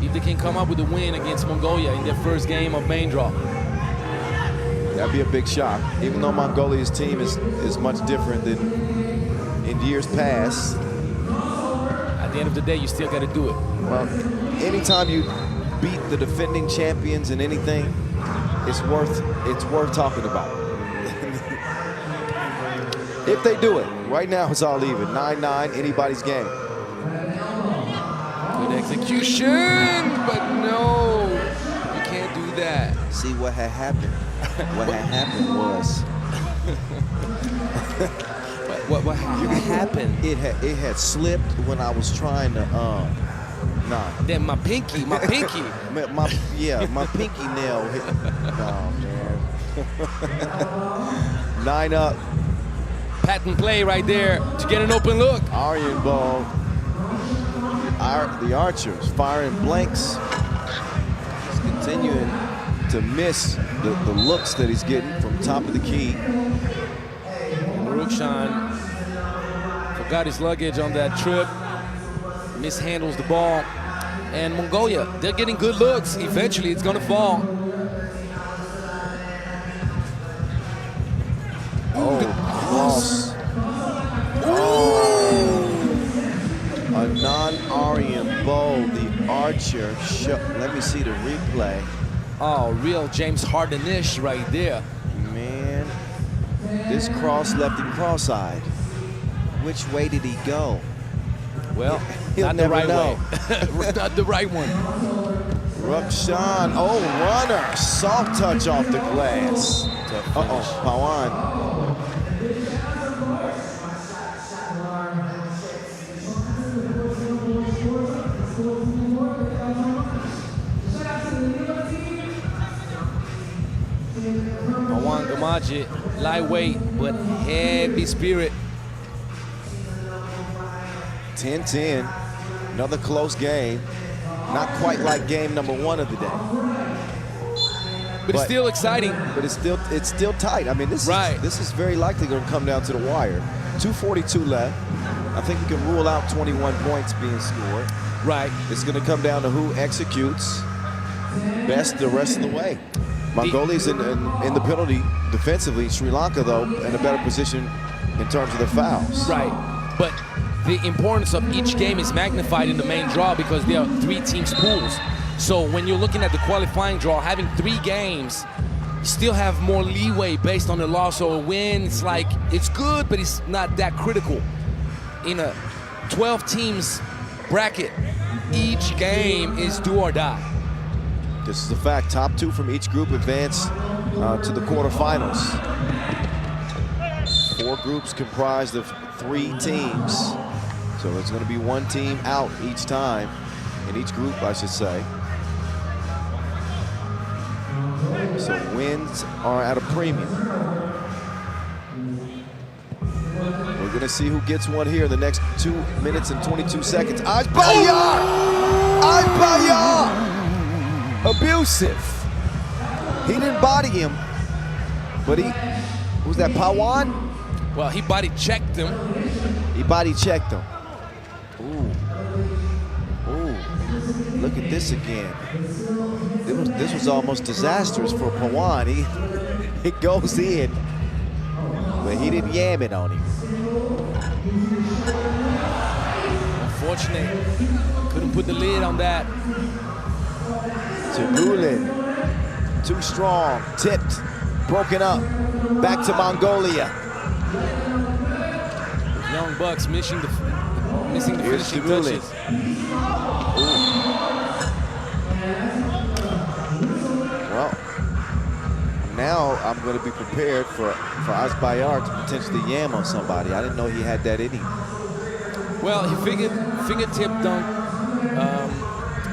if they can come up with a win against Mongolia in their first game of main draw. That'd be a big shock. Even though Mongolia's team is much different than in years past. At the end of the day, you still got to do it. Well, anytime you beat the defending champions in anything, it's worth talking about. If they do it, right now it's all even. 9-9, anybody's game. Good execution, but no, you can't do that. See what had happened. What had happened was what happened? It had slipped when I was trying to Then my pinky. my pinky nail hit. Oh man. 9 up. Patent play right there to get an open look. Aryan ball. The Archers firing blanks. He's continuing to miss the looks that he's getting from top of the key. Rukshan forgot his luggage on that trip. Mishandles the ball. And Mongolia, they're getting good looks. Eventually, it's going to fall. Oh, cross. A non-Aryan bowl, the Archer. Let me see the replay. Oh, real James Harden-ish right there. Man, this cross left him cross-eyed. Which way did he go? Well, He'll not the never right know. way. Not the right one. Rukshan, oh, runner. Soft touch off the glass. Uh-oh, Pawan. Pawan Gamaji, lightweight, but heavy spirit. 10-10, another close game. Not quite like game number 1 of the day. But it's still exciting. But it's still tight. I mean, this is very likely going to come down to the wire. 2:42 left. I think we can rule out 21 points being scored. Right. It's going to come down to who executes best the rest of the way. Mongolia's in the penalty defensively. Sri Lanka, though, in a better position in terms of the fouls. Right. But the importance of each game is magnified in the main draw because there are 3 teams pools. So when you're looking at the qualifying draw, having 3 games, you still have more leeway based on a loss or a win. It's like, it's good, but it's not that critical. In a 12 teams bracket, each game is do or die. This is a fact. Top 2 from each group advance to the quarterfinals. 4 groups comprised of 3 teams. So it's going to be 1 team out each time, in each group, I should say. So wins are at a premium. We're going to see who gets one here in the next 2 minutes and 22 seconds. Ajbayar! Ajbayar! Abusive. He didn't body him, but was that Pawan? Well, he body checked him. He body checked him. Ooh. Ooh. Look at this again. This was almost disastrous for Pawan. He goes in, but he didn't yam it on him. unfortunate. Couldn't put the lid on that. Tabulin, too strong, tipped, broken up. Back to Mongolia. Young Bucks missing the Here's finishing Tabulin. touches. Well, now I'm going to be prepared for Asbayar to potentially yam on somebody. I didn't know he had that in him. Well, he fingertip dunked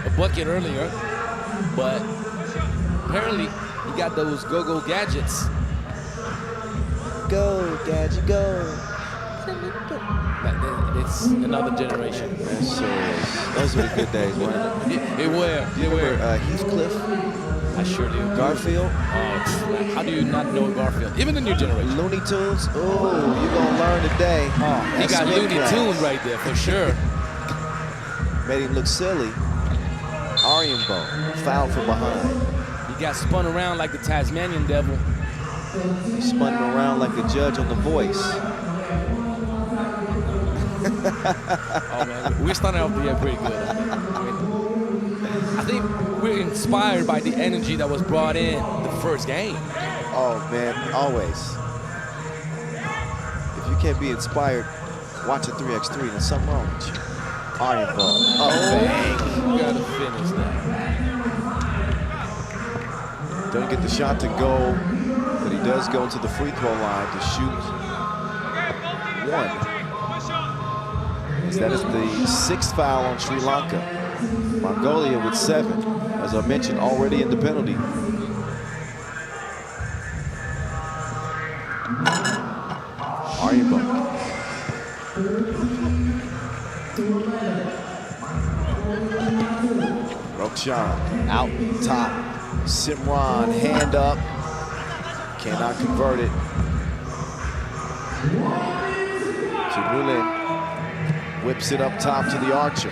a bucket earlier, but apparently he got those go-go gadgets. Go, Gadget, go. It's another generation. Yes, sir. Those were the good days, weren't They were. They were. Heathcliff, I sure do. Garfield, How do you not know Garfield? Even the new generation. Looney Tunes. Oh, you're going to learn today. He That's got spin Looney class. Tune right there for sure. Made him look silly. Arianbo, fouled from behind. He got spun around like the Tasmanian devil. He spun him around like a judge on The Voice. Oh man, we're starting off the year pretty good. I think we're inspired by the energy that was brought in the first game. Oh man, always. If you can't be inspired, watch a 3x3. There's something wrong with you. Arianbo. Oh, bang. You gotta finish that. Doesn't get the shot to go, but he does go to the free throw line to shoot one. That is the 6th foul on Sri Lanka. Mongolia with 7, as I mentioned, already in the penalty. Arianbo. Rokshan out top. Simran, hand up. Cannot convert it. Tabulin whips it up top to the Archer.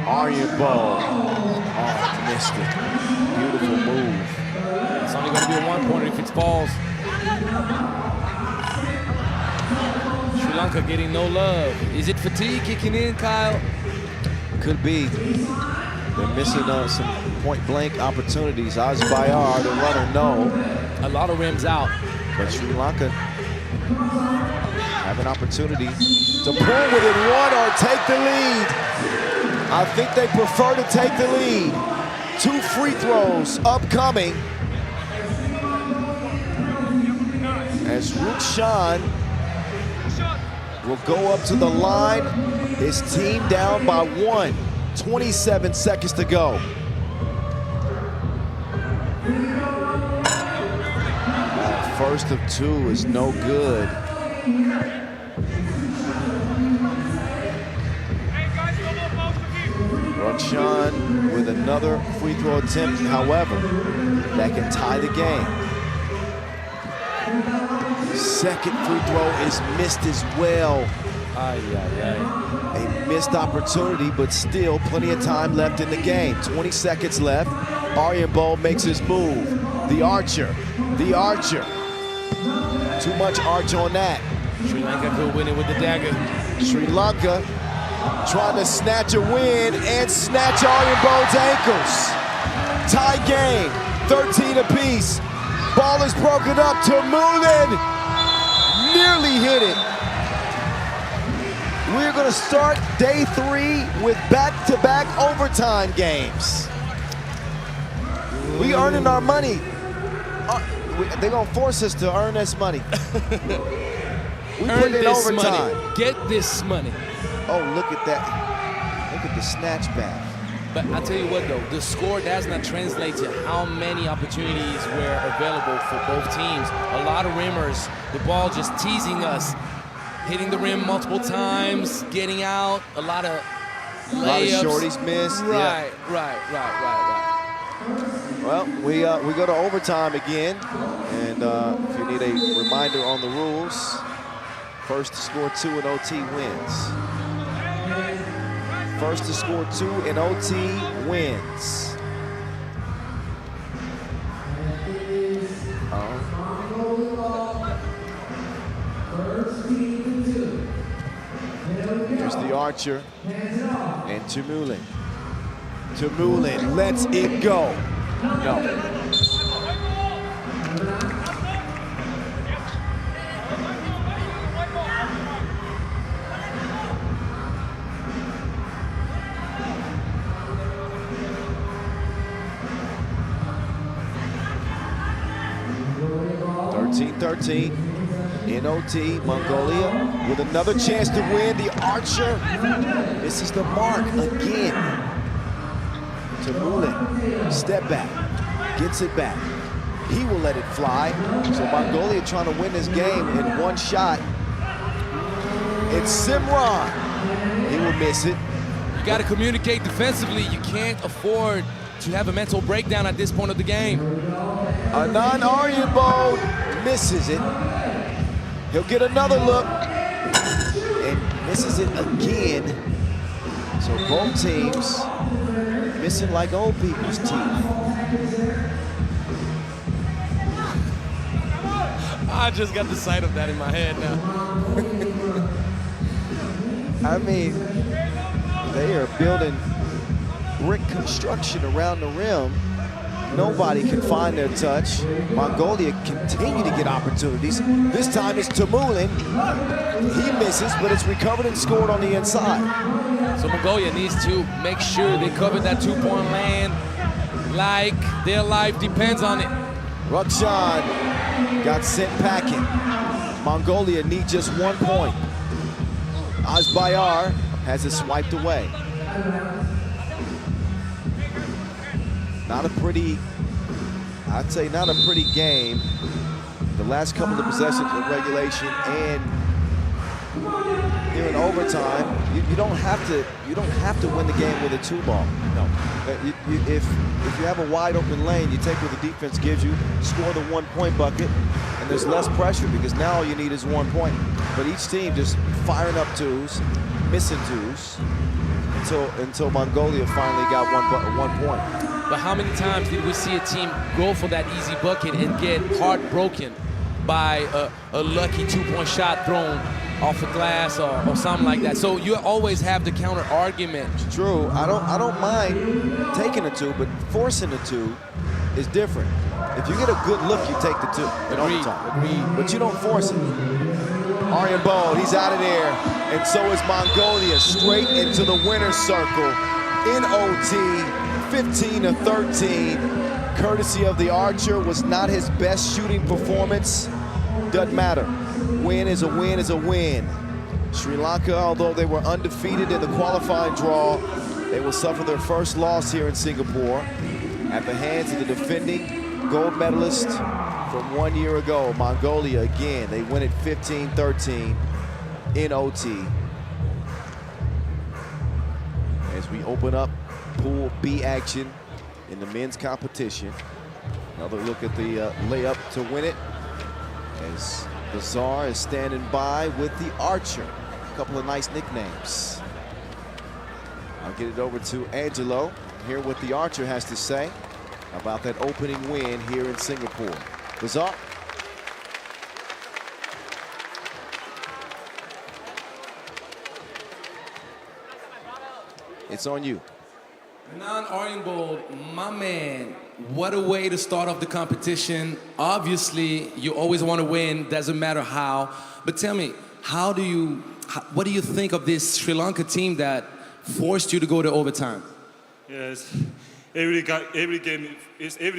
Arianbo. Oh, missed it. Beautiful move. It's only going to be a one-pointer if it falls. Sri Lanka getting no love. Is it fatigue kicking in, Kyle? Could be. They're missing some point-blank opportunities. Asbayar, the runner, no. A lot of rims out. But Sri Lanka have an opportunity to pull within one or take the lead. I think they prefer to take the lead. 2 free throws upcoming. As Rukshan will go up to the line. His team down by 1. 27 seconds to go. First of 2 is no good. Rukshan with another free throw attempt, however, that can tie the game. Second free throw is missed as well. A missed opportunity, but still plenty of time left in the game. 20 seconds left. Arianbo makes his move. The Archer. Too much arch on that. Sri Lanka could win it with the dagger. Sri Lanka trying to snatch a win and snatch Arianbo's ankles. Tie game, 13 apiece. Ball is broken up. Tabulin nearly hit it. We're going to start day 3 with back-to-back overtime games. We earning our money. They're going to force us to earn this money. We put in overtime. Money. Get this money. Oh, look at that. Look at the snatch back. But I tell you what, though, the score does not translate to how many opportunities were available for both teams. A lot of rimmers, the ball just teasing us, hitting the rim multiple times, getting out, a lot of layups. A lot of shorties missed. Right. Well, we go to overtime again, and if you need a reminder on the rules, first to score 2 in OT wins. First to score 2 in OT wins. Here's the the Archer and Tumulin. Tumulin lets it go. No. In OT, Mongolia with another chance to win. The Archer misses the mark again. Tumulin, step back, gets it back. He will let it fly. So Mongolia trying to win this game in one shot. It's Simran. He will miss it. You got to communicate defensively. You can't afford to have a mental breakdown at this point of the game. Anand Aryabol misses it. He'll get another look and misses it again. So both teams missing like old people's teeth. I just got the sight of that in my head now. I mean, they are building brick construction around the rim. Nobody can find their touch. Mongolia continue to get opportunities. This time it's Tumulin. He misses, but it's recovered and scored on the inside. So Mongolia needs to make sure they cover that two-point land like their life depends on it. Rukshan got sent packing. Mongolia need just 1 point. Azbayar has it swiped away. Not a pretty, I'd say not a pretty game. The last couple of possessions of regulation and here in overtime, you don't have to win the game with a 2-ball. No. If you have a wide open lane, you take what the defense gives you, score the 1-point bucket, and there's less pressure because now all you need is 1 point. But each team just firing up twos, missing twos, until Mongolia finally got one point. But how many times did we see a team go for that easy bucket and get heartbroken by a lucky 2-point shot thrown off a glass or something like that? So you always have the counter argument. It's true. I don't mind taking a 2, but forcing a 2 is different. If you get a good look, you take the 2. Agreed. But you don't force it. Aryabol, he's out of there, and so is Mongolia, straight into the winner's circle in OT. 15-13, courtesy of the Archer. Was not his best shooting performance. Doesn't matter. Win is a win is a win. Sri Lanka, although they were undefeated in the qualifying draw, they will suffer their first loss here in Singapore at the hands of the defending gold medalist from 1 year ago. Mongolia, again, they win it 15-13 in OT. As we open up Pool B action in the men's competition. Another look at the layup to win it as the Czar is standing by with the Archer. A couple of nice nicknames. I'll get it over to Angelo, hear what the Archer has to say about that opening win here in Singapore. The Czar. It's on you. Anand Aryabol, my man, what a way to start off the competition. Obviously, you always want to win, doesn't matter how. But tell me, what do you think of this Sri Lanka team that forced you to go to overtime? Yes, every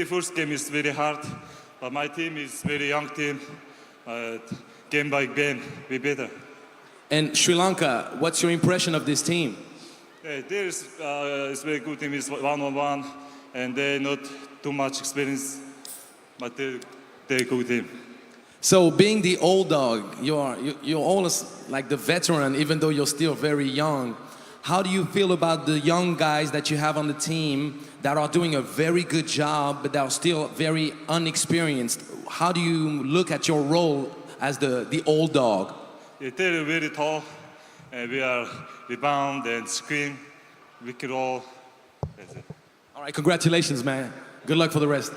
first game is very hard, but my team is very young team. Game by game, we better. And Sri Lanka, what's your impression of this team? There's it's very good team. It's 1-on-1, and they're not too much experience, but they're a good team. So being the old dog, you're almost like the veteran, even though you're still very young. How do you feel about the young guys that you have on the team that are doing a very good job, but that are still very unexperienced? How do you look at your role as the old dog? They're very tall, and we are rebound and screen. We can all. That's it. All right, congratulations, man. Good luck for the rest.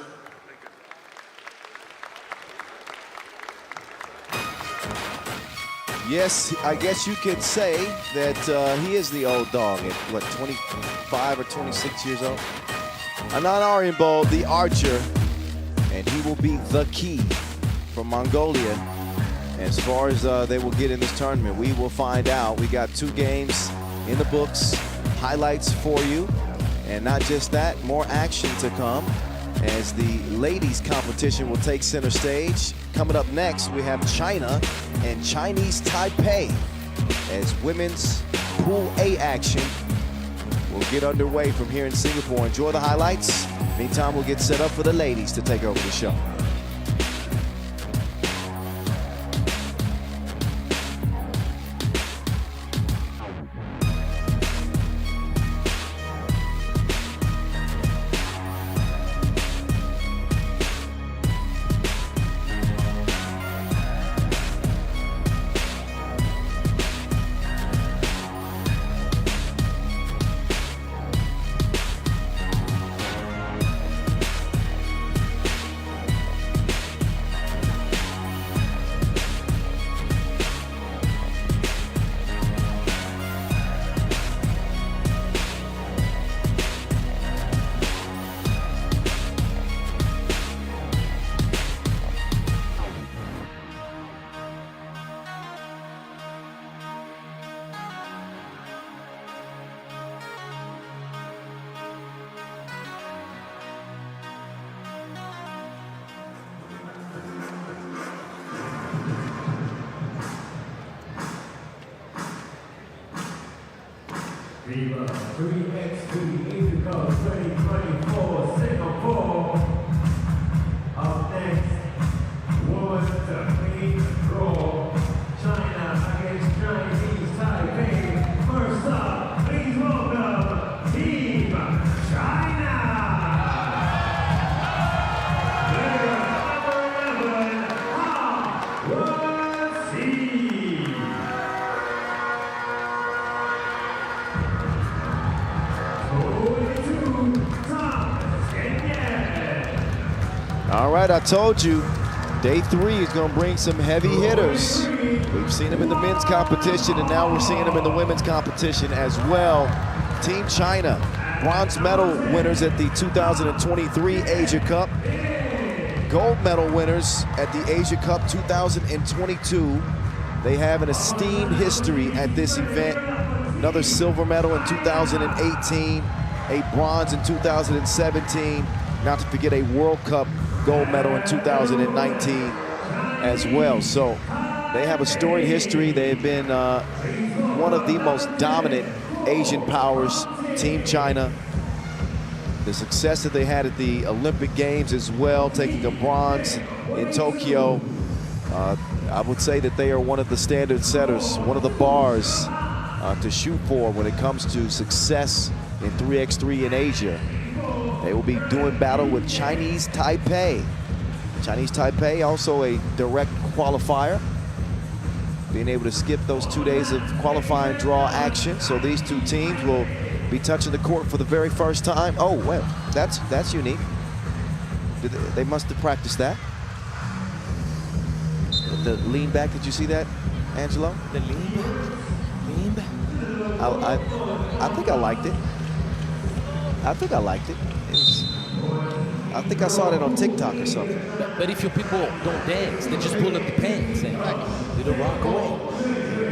Yes, I guess you could say that he is the old dog at, what, 25 or 26 years old? Anand Arianbold, the archer, and he will be the key from Mongolia. As far as they will get in this tournament, we will find out. We got 2 games in the books, highlights for you. And not just that, more action to come as the ladies competition will take center stage. Coming up next, we have China and Chinese Taipei as women's Pool A action will get underway from here in Singapore. Enjoy the highlights. Meantime, we'll get set up for the ladies to take over the show. FIBA 3x3 Asia Cup 2024 Singapore. Up next, women's main draw. China against Chinese Taipei. First up, please welcome Team China. Player number 11, Ha Wen-si. All right, I told you, day 3 is going to bring some heavy hitters. We've seen them in the men's competition, and now we're seeing them in the women's competition as well. Team China, bronze medal winners at the 2023 Asia Cup. Gold medal winners at the Asia Cup 2022. They have an esteemed history at this event. Another silver medal in 2018, a bronze in 2017, not to forget a World Cup gold medal in 2019 as well. So they have a storied history. They have been one of the most dominant Asian powers, Team China. The success that they had at the Olympic Games as well, taking a bronze in Tokyo. I would say that they are one of the standard setters, one of the bars to shoot for when it comes to success in 3x3 in Asia. They will be doing battle with Chinese Taipei. Chinese Taipei, also a direct qualifier, being able to skip those 2 days of qualifying draw action. So these 2 teams will be touching the court for the very first time. Oh, well, that's unique. They must have practiced that. The lean back, did you see that, Angelo? The lean back. I think I liked it. I think I liked it. I think I saw that on TikTok or something. But if your people don't dance, they just pull up the pants and do the rock away.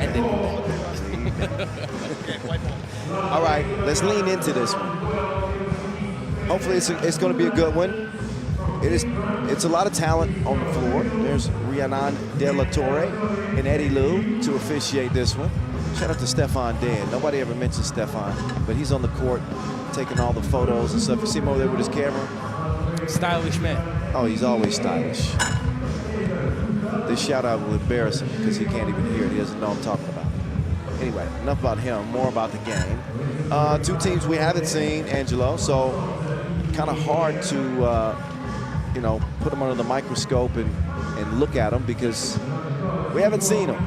And then all right, let's lean into this one. Hopefully it's going to be a good one. It's a lot of talent on the floor. There's Rhiannon De La Torre and Eddie Liu to officiate this one. Shout out to Stefan Dan. Nobody ever mentions Stefan, but he's on the court taking all the photos and stuff. You see him over there with his camera? stylish man. Oh, he's always stylish. This shout out will embarrass him because he can't even hear it. He doesn't know what I'm talking about. Anyway, enough about him, more about the game. 2 teams we haven't seen, Angelo, so kind of hard to, you know, put them under the microscope and look at them because we haven't seen them.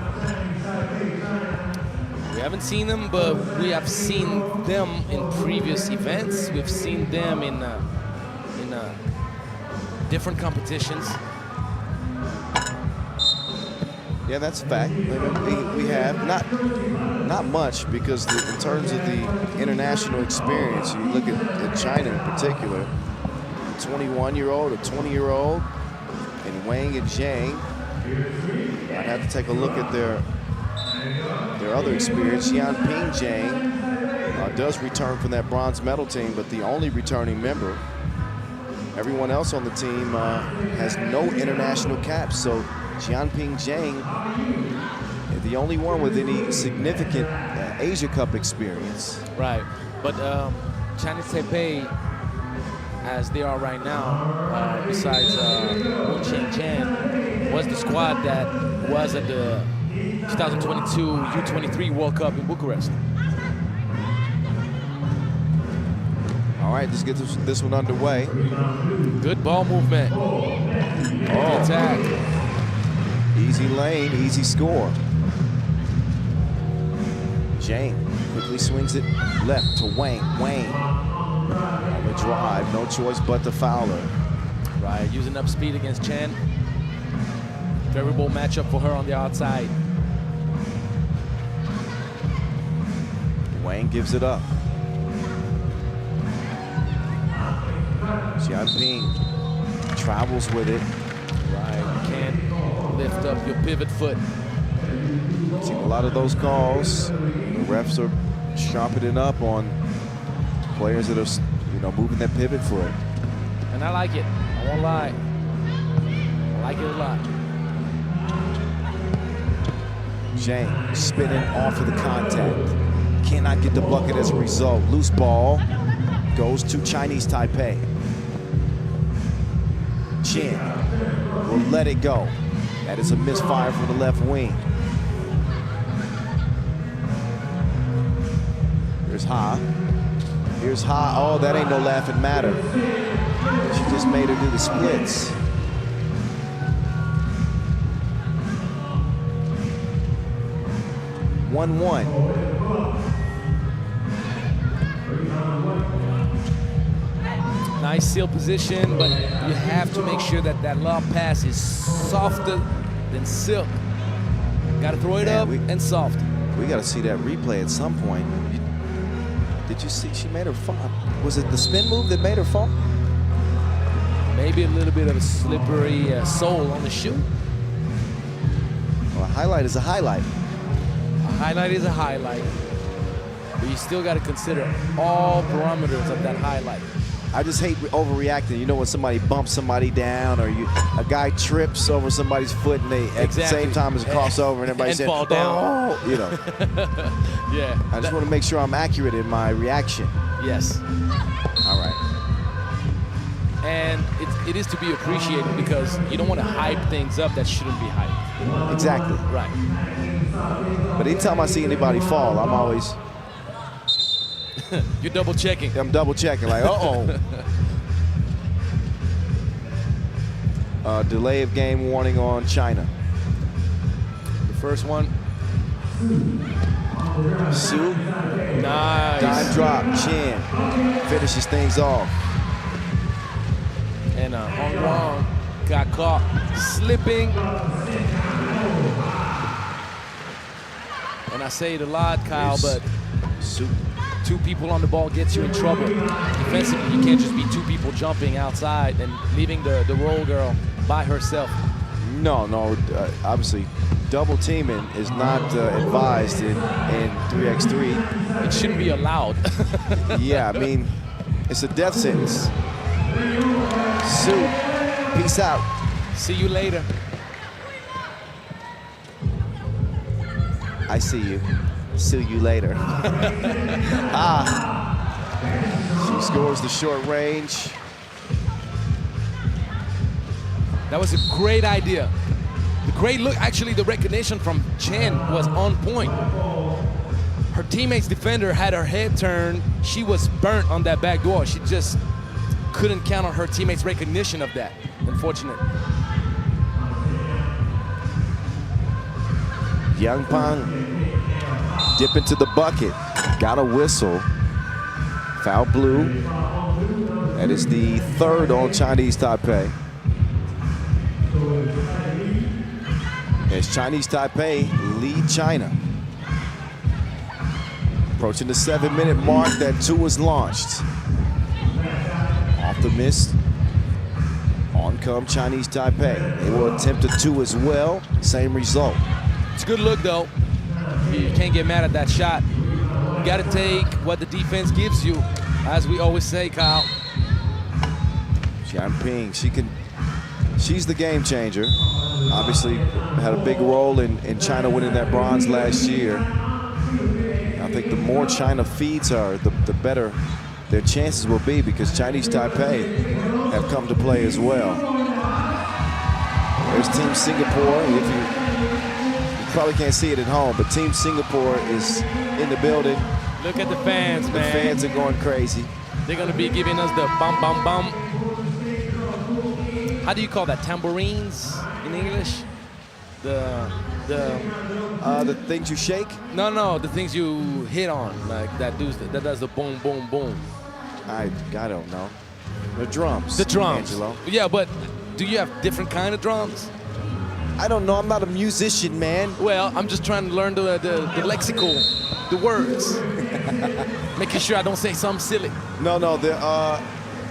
We haven't seen them, but we have seen them in previous events. We've seen them in different competitions. Yeah, that's a fact. We have not much because in terms of the international experience, you look at China in particular, a 21-year-old, a 20-year-old, and Wang and Zhang. I'd have to take a look at their other experience. Xianping Zhang does return from that bronze medal team, but the only returning member. Everyone else on the team has no international caps, so Xianping Zhang is the only one with any significant Asia Cup experience. Right, but Chinese Taipei, as they are right now, besides Wu Qingqian, was the squad that was at the 2022 U23 World Cup in Bucharest. All right, let's get this one underway. Good ball movement. Good attack. Easy lane, easy score. Zhang quickly swings it left to Wang. Wang on the drive, no choice but to foul her. Right, using up speed against Chen. Favorable matchup for her on the outside. Wang gives it up. Xianping travels with it. Right, you can't lift up your pivot foot. Seen a lot of those calls. The refs are sharpening up on players that are, moving that pivot foot. And I like it. I won't lie. I like it a lot. Zhang spinning off of the contact. Cannot get the bucket as a result. Loose ball goes to Chinese Taipei. Chen will let it go. That is a misfire from the left wing. Here's Ha. Here's Ha. Oh, that ain't no laughing matter. She just made her do the splits. One. Nice seal position, but you have to make sure that that lob pass is softer than silk. Got to throw it up and soft. We got to see that replay at some point. Did you see she made her fall? Was it the spin move that made her fall? Maybe a little bit of a slippery sole on the shoe. Well, a highlight is a highlight. A highlight is a highlight. But you still got to consider all parameters of that highlight. I just hate overreacting. You know, when somebody bumps somebody down, or a guy trips over somebody's foot, and they at the same time as a crossover, and everybody says, fall down. "Oh," you know. Yeah. I just want to make sure I'm accurate in my reaction. Yes. All right. And it is to be appreciated because you don't want to hype things up that shouldn't be hyped. Exactly. Right. But anytime I see anybody fall, I'm always. You're double checking. I'm double checking, like, delay of game warning on China. The first one. Su. Nice. Dive drop. Chen finishes things off. And Hong Wang got caught slipping. And I say it a lot, Kyle, but Su. two people on the ball gets you in trouble. Defensively, you can't just be two people jumping outside and leaving the roll girl by herself. No, obviously, double teaming is not advised in 3x3. It shouldn't be allowed. Yeah, I mean, it's a death sentence. Su, peace out. See you later. I see you. See you later. She scores the short range. That was a great idea. The great look, actually the recognition from Chen was on point. Her teammate's defender had her head turned. She was burnt on that back door. She just couldn't count on her teammate's recognition of that. Unfortunate. Yang Pang dip into the bucket. Got a whistle. Foul blue. That is the third on Chinese Taipei. as Chinese Taipei lead China. Approaching the 7-minute mark, that 2 is launched. Off the miss. On come Chinese Taipei. They will attempt a 2 as well. Same result. It's a good look, though. You can't get mad at that shot. You got to take what the defense gives you, as we always say, Kyle. Jianping, she's the game changer. Obviously had a big role in China winning that bronze last year. I think the more China feeds her, the better their chances will be, because Chinese Taipei have come to play as well. There's Team Singapore. You probably can't see it at home, but Team Singapore is in the building. Look at the fans, man. The fans are going crazy. They're going to be giving us the bum, bum, bum. How do you call that? Tambourines in English? The things you shake? No, the things you hit on, like that does the boom, boom, boom. I don't know. The drums. The drums. Angelo. Yeah, but do you have different kind of drums? I don't know. I'm not a musician, man. Well, I'm just trying to learn the lexical, the words. Making sure I don't say something silly. No,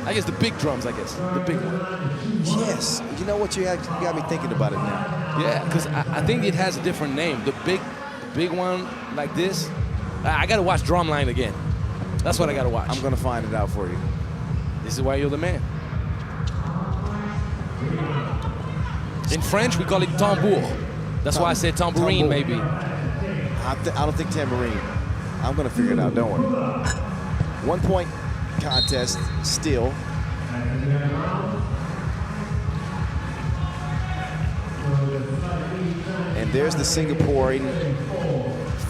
I guess the big drums, the big one. Yes. You know what? You got me thinking about it now. Yeah, because I think it has a different name. The big one like this. I got to watch Drumline again. That's what I got to watch. I'm going to find it out for you. This is why you're the man. In French, we call it tambour. That's why I said tambourine, maybe. I don't think tambourine. I'm going to figure it out. Don't worry. 1 point contest still. And there's the Singaporean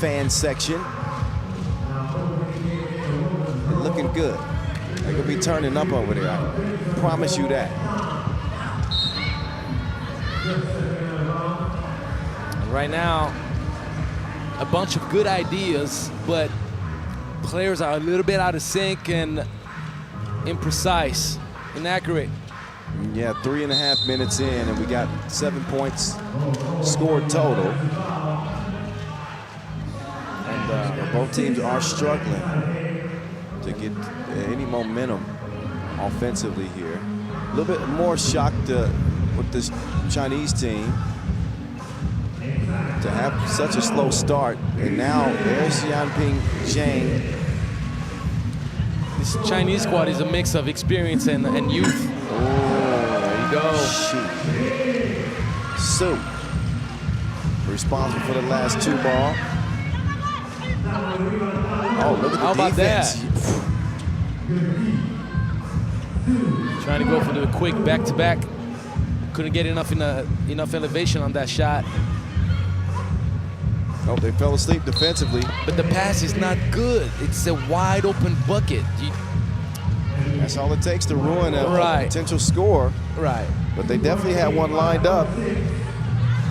fan section. Looking good. They're going to be turning up over there. I promise you that. Right now, a bunch of good ideas, but players are a little bit out of sync and imprecise, inaccurate. Yeah, 3.5 minutes in, and we got 7 points scored total. And both teams are struggling to get any momentum offensively here. A little bit more shocked with this Chinese team to have such a slow start. And now there's Jianping Zhang. This Chinese squad is a mix of experience and youth. Oh, there you go. Shoot. Su, responsible for the last 2 ball. Oh, look at the How about defense. that? Trying to go for the quick back-to-back. Couldn't get enough elevation on that shot. Oh, they fell asleep defensively. But the pass is not good. It's a wide open bucket. That's all it takes to ruin a potential score. Right. But they definitely had one lined up.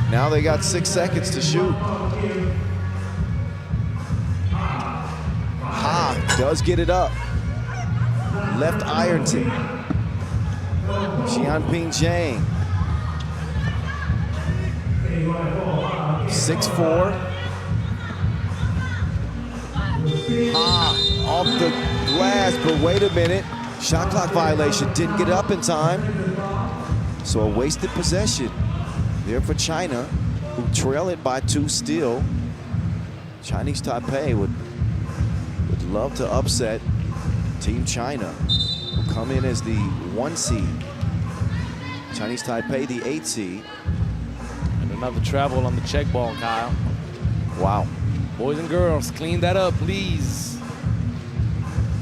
Now they got 6 seconds to shoot. Ha does get it up. Left iron to Jianping Zhang. 6'4". Ha off the glass, but wait a minute. Shot clock violation, didn't get up in time. So a wasted possession there for China, who trail it by 2 still. Chinese Taipei would love to upset Team China, who come in as the 1 seed. Chinese Taipei, the 8 seed. And another travel on the check ball, Kyle. Wow. Boys and girls, clean that up, please.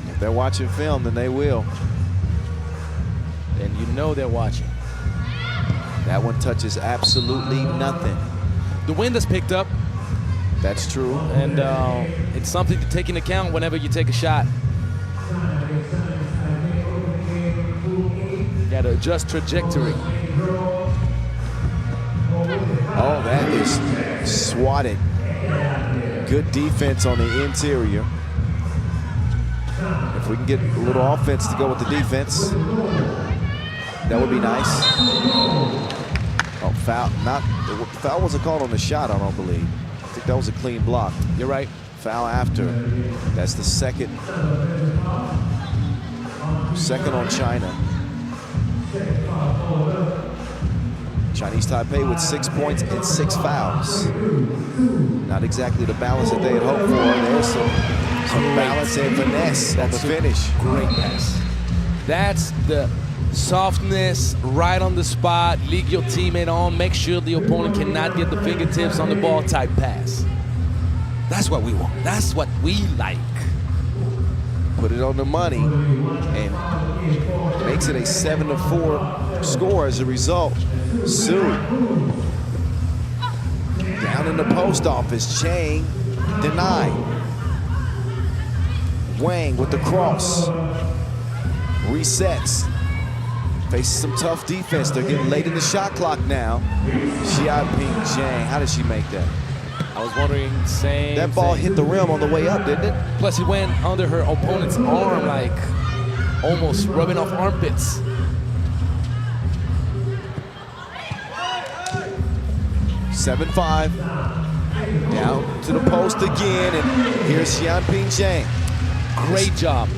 If they're watching film, then they will. And you know they're watching. That one touches absolutely nothing. The wind has picked up. That's true. And it's something to take into account whenever you take a shot. You got to adjust trajectory. Oh, that is swatted. Good defense on the interior. If we can get a little offense to go with the defense, that would be nice. Oh, foul. The foul wasn't called on the shot, I don't believe. I think that was a clean block. You're right. Foul after. That's the second on China. Chinese Taipei with 6 points and 6 fouls. Not exactly the balance that they had hoped for. There's some balance and finesse on the finish. Great pass. That's the softness, right on the spot, lead your teammate on, make sure the opponent cannot get the fingertips on the ball type pass. That's what we want. That's what we like. Put it on the money and makes it a 7-4 score as a result. Su down in the post office. Chang denied. Wang with the cross. Resets. Faces some tough defense. They're getting late in the shot clock now. Xiaoping Zhang, how did she make that? I was wondering, same That ball thing. hit the rim on the way up, didn't it? Plus, he went under her opponent's arm, like almost rubbing off armpits. (7-5). Down to the post again, and here's Xiaoping Zhang. Great job.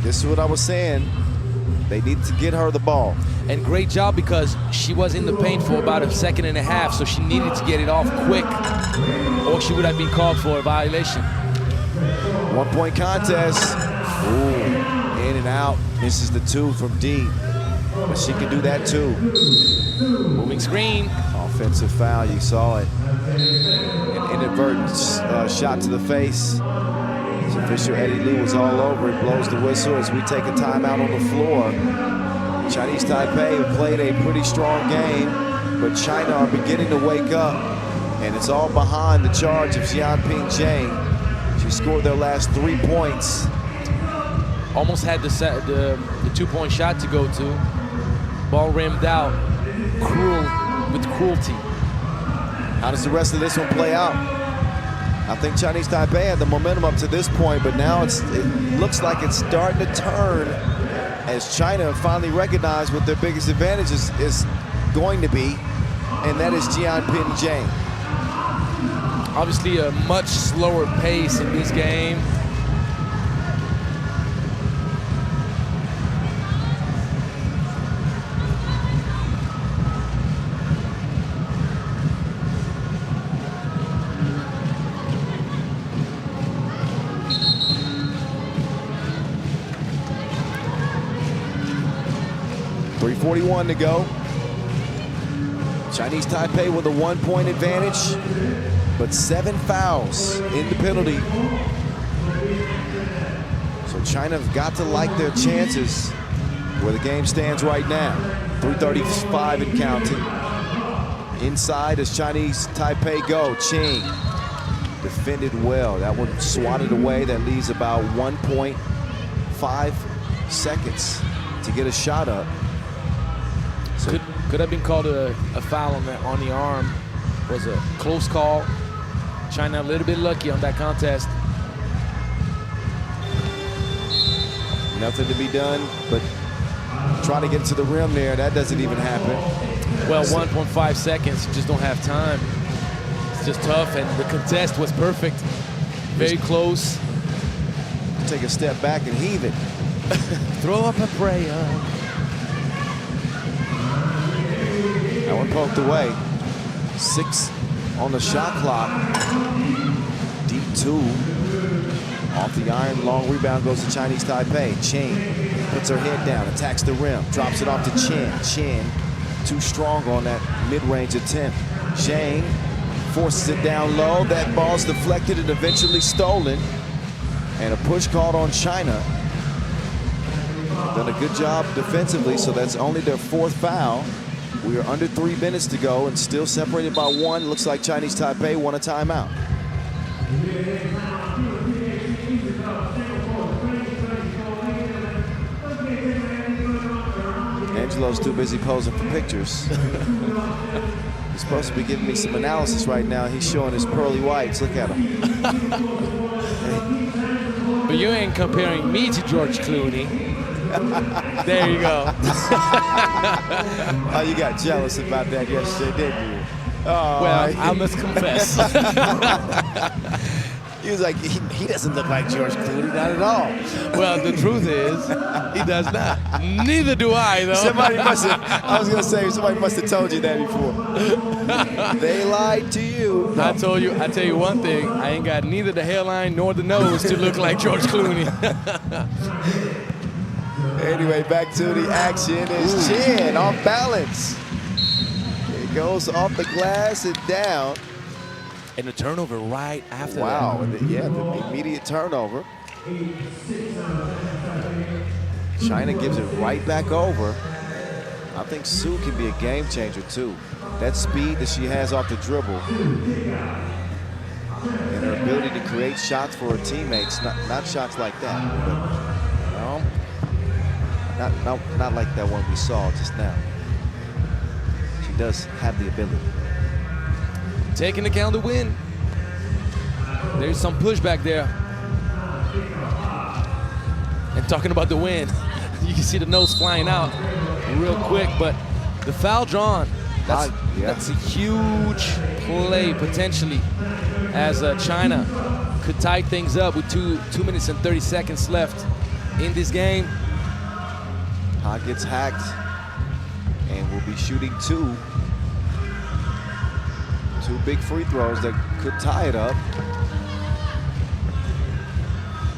This is what I was saying. They need to get her the ball. And great job because she was in the paint for about a second and a half, so she needed to get it off quick, or she would have been called for a violation. 1 point contest. Ooh, in and out. Misses the 2 from D. But she can do that too. Moving screen. Offensive foul, you saw it. An inadvertent shot to the face. His official Eddie Liu was all over it. Blows the whistle as we take a timeout on the floor. Chinese Taipei have played a pretty strong game, but China are beginning to wake up, and it's all behind the charge of Xiaoping Zhang. She scored their last 3 points. Almost had the 2-point shot to go to. Ball rimmed out. With cruelty. How does the rest of this one play out? I think Chinese Taipei had the momentum up to this point, but now it looks like it's starting to turn as China finally recognized what their biggest advantage is going to be, and that is Xiaoping Zhang. Obviously a much slower pace in this game. .341 to go. Chinese Taipei with a 1 point advantage, but 7 fouls in the penalty. So China have got to like their chances where the game stands right now. 3:35 and counting. Inside as Chinese Taipei go. Qing defended well. That one swatted away. That leaves about 1.5 seconds to get a shot up. So Could have been called a foul on the arm. Was a close call. China a little bit lucky on that contest. nothing to be done, but try to get to the rim there. That doesn't even happen. Well, 1.5 seconds, you just don't have time. It's just tough, and the contest was perfect. Very close. Take a step back and heave it. Throw up a prayer. That one poked away. 6 on the shot clock. Deep 2. Off the iron, long rebound goes to Chinese Taipei. Chen puts her head down, attacks the rim, drops it off to Chen. Chen, too strong on that mid-range attempt. Zhang forces it down low. That ball's deflected and eventually stolen. And a push called on China. Done a good job defensively, so that's only their 4th foul. We are under 3 minutes to go and still separated by 1. Looks like Chinese Taipei won a timeout. Angelo's too busy posing for pictures. He's supposed to be giving me some analysis right now. He's showing his pearly whites. Look at him. But you ain't comparing me to George Clooney. There you go. Oh, you got jealous about that yesterday, didn't you? Oh, Well, I must confess. he was like, he doesn't look like George Clooney, not at all. Well, the truth is, he does not. Neither do I, though. Somebody must have, I was going to say, somebody must have told you that before. They lied to you. I tell you one thing. I ain't got neither the hairline nor the nose to look like George Clooney. Anyway, back to the action is Chen off balance. It goes off the glass and down. And the turnover right after Wow, and the immediate turnover. China gives it right back over. I think Su can be a game changer too. That speed that she has off the dribble and her ability to create shots for her teammates, not shots like that, but not like that one we saw just now. She does have the ability. Taking the count to win. There's some pushback there. And talking about the win, you can see the nose flying out real quick, but the foul drawn, that's a huge play potentially, as China could tie things up with 2 minutes and 30 seconds left in this game. Ha gets hacked and will be shooting two big free throws that could tie it up.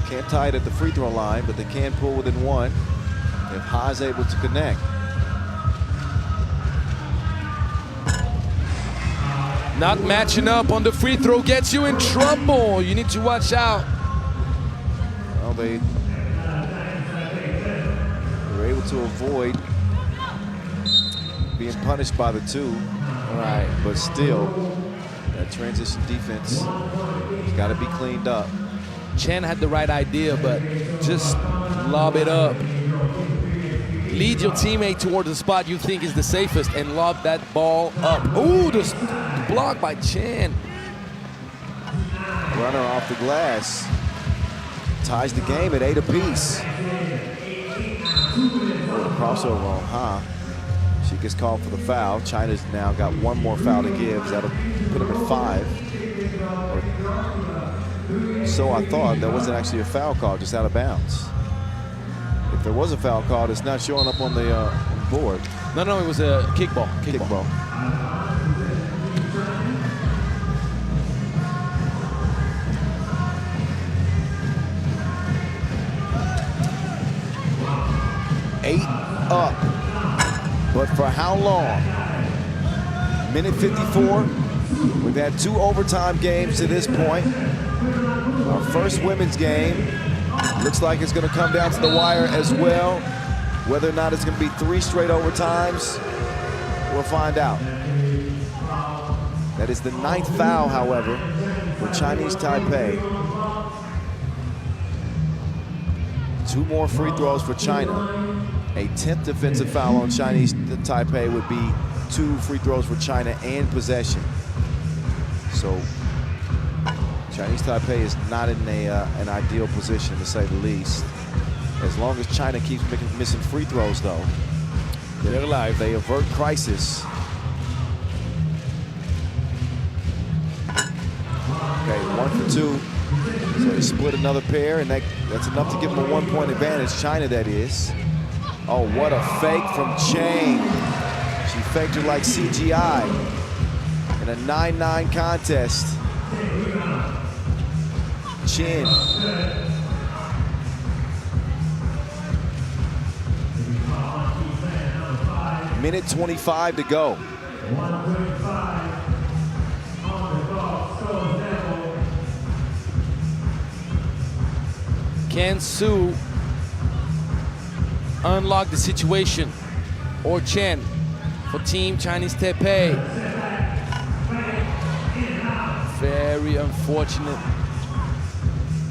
Can't tie it at the free throw line, but they can pull within one if Ha is able to connect. Not matching up on the free throw gets you in trouble. You need to watch out. Well, they were able to avoid being punished by the two. Right. But still, that transition defense has got to be cleaned up. Chen had the right idea, but just lob it up. Lead your teammate towards the spot you think is the safest and lob that ball up. Ooh, the block by Chen. Runner off the glass. Ties the game at 8 apiece. Crossover on Ha. She gets called for the foul. China's now got one more foul to give. That'll put them at 5. So I thought there wasn't actually a foul call, just out of bounds. If there was a foul call, it's not showing up on the board. No, it was a kickball. Kickball. Eight up. But for how long? Minute 54. We've had 2 overtime games to this point. Our first women's game looks like it's going to come down to the wire as well. Whether or not it's going to be 3 straight overtimes, we'll find out. That is the 9th foul, however, for Chinese Taipei. 2 more free throws for China. A 10th defensive foul on Chinese Taipei would be 2 free throws for China and possession. So Chinese Taipei is not in an ideal position, to say the least. As long as China keeps missing free throws, though, they're alive. They avert crisis. Okay, 1 for 2. So they split another pair, and that's enough to give them a 1-point advantage. China, that is. Oh, what a fake from Chang. She faked her like CGI in a 9-9 contest. Chin. Minute 25 to go. Can Su unlock the situation, or Chen for Team Chinese Taipei? Very unfortunate.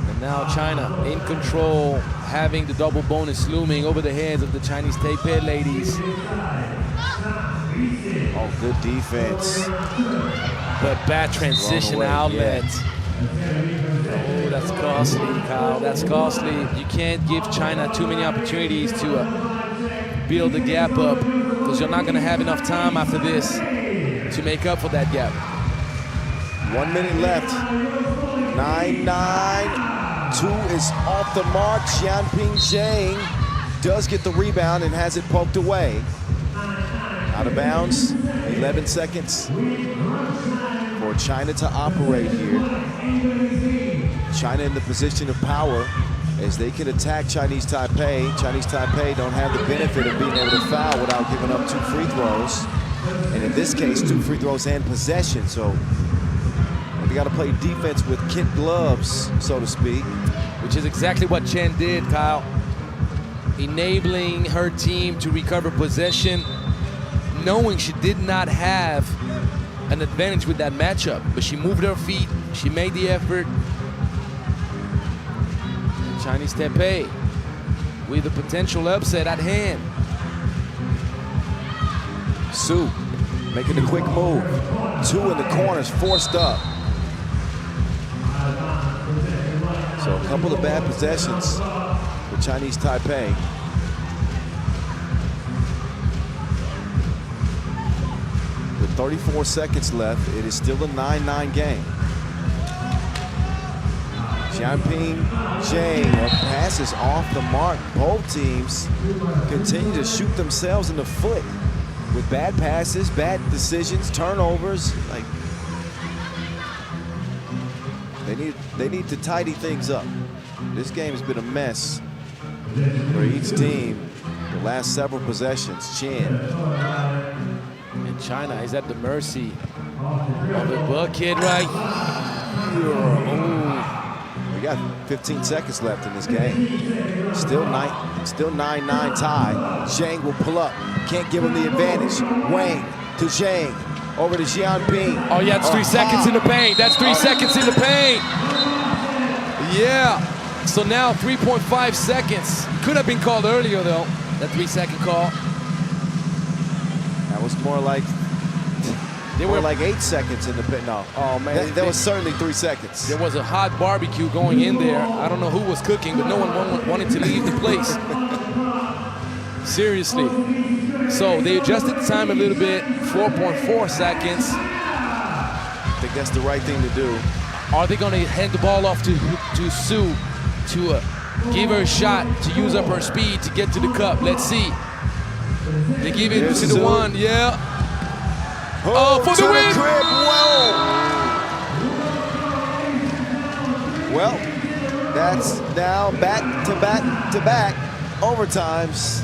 And now China in control, having the double bonus looming over the heads of the Chinese Taipei ladies. Oh, good defense. But bad transition outlet. Oh, That's costly, Kyle. That's costly. You can't give China too many opportunities to build the gap up, because you're not going to have enough time after this to make up for that gap. 1 minute left. 9-9. 2 is off the mark. Xianping Zhang does get the rebound and has it poked away. Out of bounds. 11 seconds for China to operate here. China in the position of power as they can attack Chinese Taipei. Chinese Taipei don't have the benefit of being able to foul without giving up 2 free throws. And in this case, 2 free throws and possession. So they got to play defense with kid gloves, so to speak. Which is exactly what Chen did, Kyle. Enabling her team to recover possession, knowing she did not have an advantage with that matchup, but she moved her feet, she made the effort. And Chinese Taipei with a potential upset at hand. Su making a quick move. 2 in the corners, forced up. So a couple of bad possessions for Chinese Taipei. With 34 seconds left, it is still a 9-9 game. Xianping Zhang, passes off the mark. Both teams continue to shoot themselves in the foot with bad passes, bad decisions, turnovers. Like, they need to tidy things up. This game has been a mess for each team the last several possessions. Chen. And China is at the mercy of the bucket right here. We got 15 seconds left in this game. Still 9-9 tie. Zhang will pull up. Can't give him the advantage. Wang to Zhang. Over to Xianping. Oh yeah, it's 3 seconds in the paint. That's 3 seconds in the paint. Yeah. So now 3.5 seconds. Could have been called earlier though. That 3-second call. That was more like they were like 8 seconds in the paint. No. Oh man. That was certainly 3 seconds. There was a hot barbecue going in there. I don't know who was cooking, but no one wanted to leave the place. Seriously. So they adjusted the time a little bit, 4.4 seconds. I think that's the right thing to do. Are they going to hand the ball off to Su to give her a shot to use up her speed to get to the cup? Let's see. They give it to the one, yeah. Oh, for the win! Whoa! Well, that's now back to back overtimes.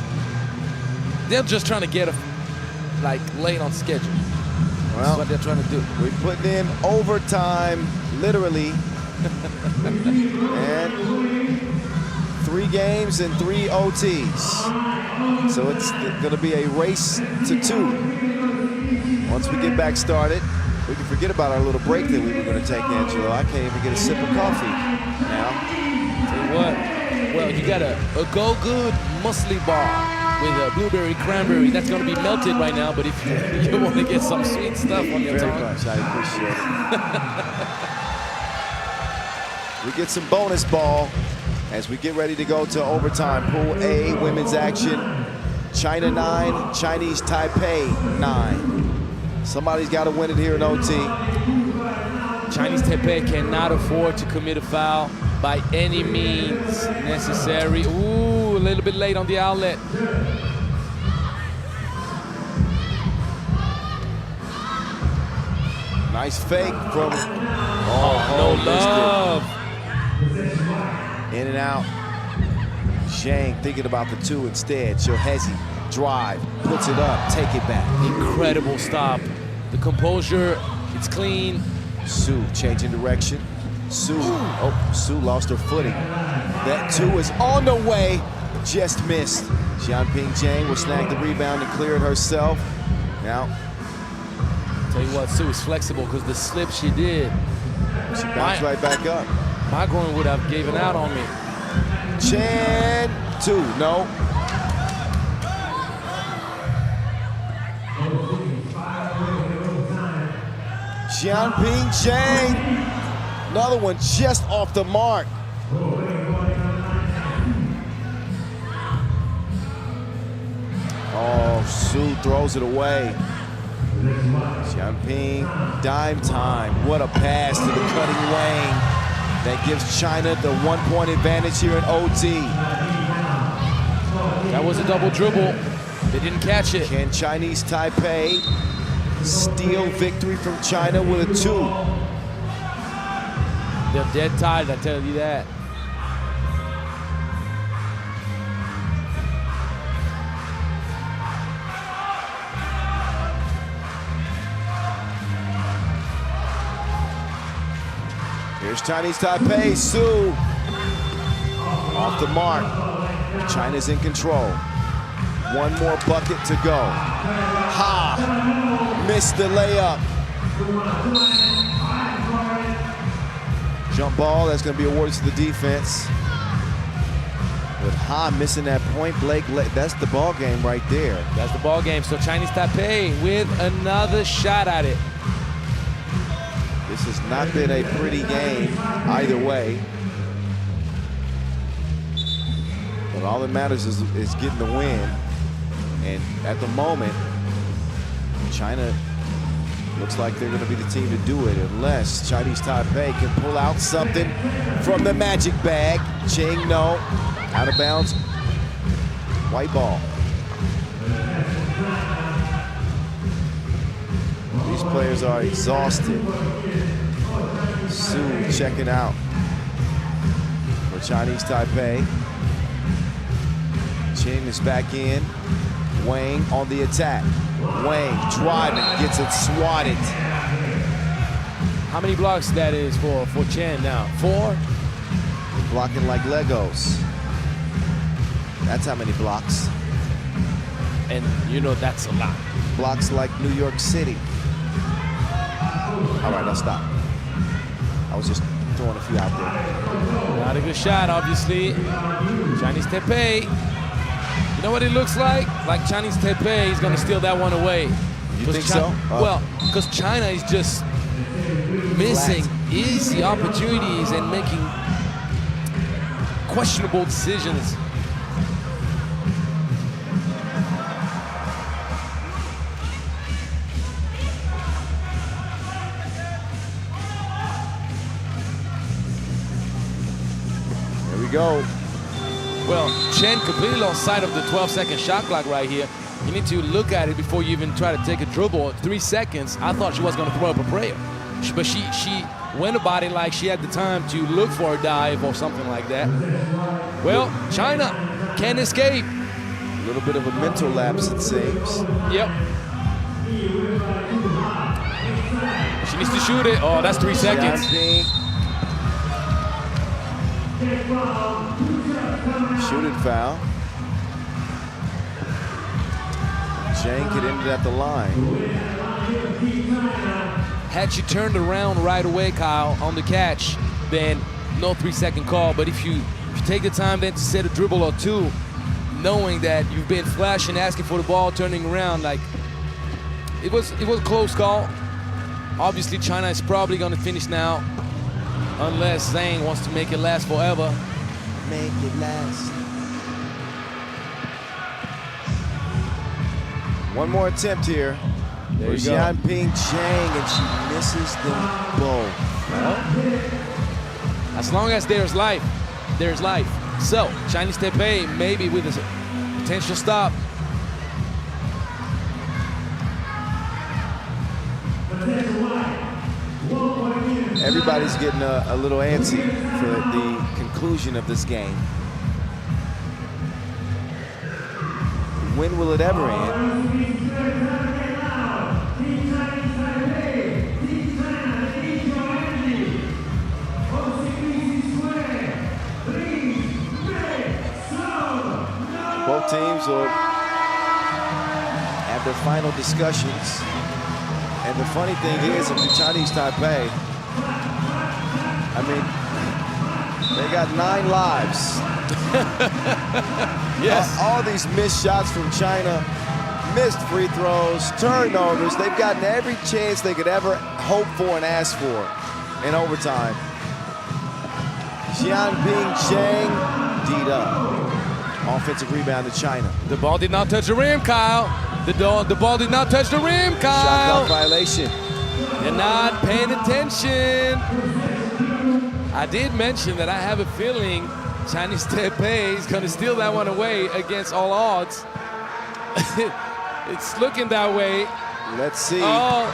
They're just trying to get her like late on schedule. Well, that's what they're trying to do. We're putting in overtime, literally. And 3 games and 3 OTs. So it's going to be a race to 2. Once we get back started, we can forget about our little break that we were going to take, Angelo. I can't even get a sip of coffee now. Tell you what, well, you got a Go Good muesli bar with a blueberry cranberry. That's going to be melted right now, but if you want to get some sweet stuff on your tongue. Very much, I appreciate it. We get some bonus ball as we get ready to go to overtime. Pool A, women's action. China 9, Chinese Taipei 9. Somebody's got to win it here in OT. Chinese Taipei cannot afford to commit a foul by any means necessary. Ooh, a little bit late on the outlet. Nice fake from, no love. In and out. Zhang thinking about the 2 instead. Hezi drive, puts it up, take it back. Incredible stop. The composure, it's clean. Su changing direction. Su lost her footing. That 2 is on the way, just missed. Xianping Zhang will snag the rebound and clear it herself. Now, tell you what, Su is flexible because the slip she did. she bounced right back up. My groin would have given out on me. Chen, 2, no. Xianping Zhang Another one just off the mark. Oh, Su throws it away. Jianping, dime time. What a pass to the cutting Wang. That gives China the 1-point advantage here in OT. That was a double dribble. They didn't catch it. Can Chinese Taipei steal victory from China with a 2? They're dead tired, I tell you that. Here's Chinese Taipei, Su. Off the mark. China's in control. One more bucket to go. Ha! Missed the layup. Jump ball, that's going to be awarded to the defense. With Ha missing that point, Blake, that's the ball game right there. That's the ball game. So Chinese Taipei with another shot at it. This has not been a pretty game either way. But all that matters is getting the win. And at the moment, China looks like they're going to be the team to do it unless Chinese Taipei can pull out something from the magic bag. Ching, no. Out of bounds. White ball. These players are exhausted. Su checking out for Chinese Taipei. Ching is back in. Wang on the attack. Wang driving, gets it swatted. How many blocks that is for Chen now? 4? Blocking like Legos. That's how many blocks. And you know that's a lot. Blocks like New York City. All right, I'll stop. I was just throwing a few out there. Not a good shot, obviously. Chinese Taipei. You know what it looks like? Like Chinese Taipei is going to steal that one away. You think so? Well, because China is just missing easy opportunities and making questionable decisions. Here we go. Well, Chen completely lost sight of the 12-second shot clock right here. You need to look at it before you even try to take a dribble. 3 seconds, I thought she was going to throw up a prayer. But she went about it like she had the time to look for a dive or something like that. Well, China can't escape. A little bit of a mental lapse, it seems. Yep. She needs to shoot it. Oh, that's 3 seconds. Shooting foul. Zhang could end it at the line. Had she turned around right away, Kyle, on the catch, then no 3-second call. But if you take the time then to set a dribble or two, knowing that you've been flashing, asking for the ball, turning around, like it was a close call. Obviously, China is probably going to finish now, unless Zhang wants to make it last forever. Make it last. One more attempt here. There you go. Jianping Chang, and she misses them both. Well, as long as there's life, there's life. So, Chinese Taipei maybe with a potential stop. Everybody's getting a little antsy for the conclusion of this game. When will it ever end? Both teams will have their final discussions. And the funny thing is, if the Chinese Taipei, I mean, they got 9 lives. Yes. All these missed shots from China, missed free throws, turnovers. They've gotten every chance they could ever hope for and ask for in overtime. Jianping Zhang, D'd up. Offensive rebound to China. The ball did not touch the rim, Kyle. The ball did not touch the rim, Shot Kyle. clock violation. You're not paying attention. I did mention that I have a feeling Chinese Taipei is going to steal that one away against all odds. It's looking that way. Let's see. Oh.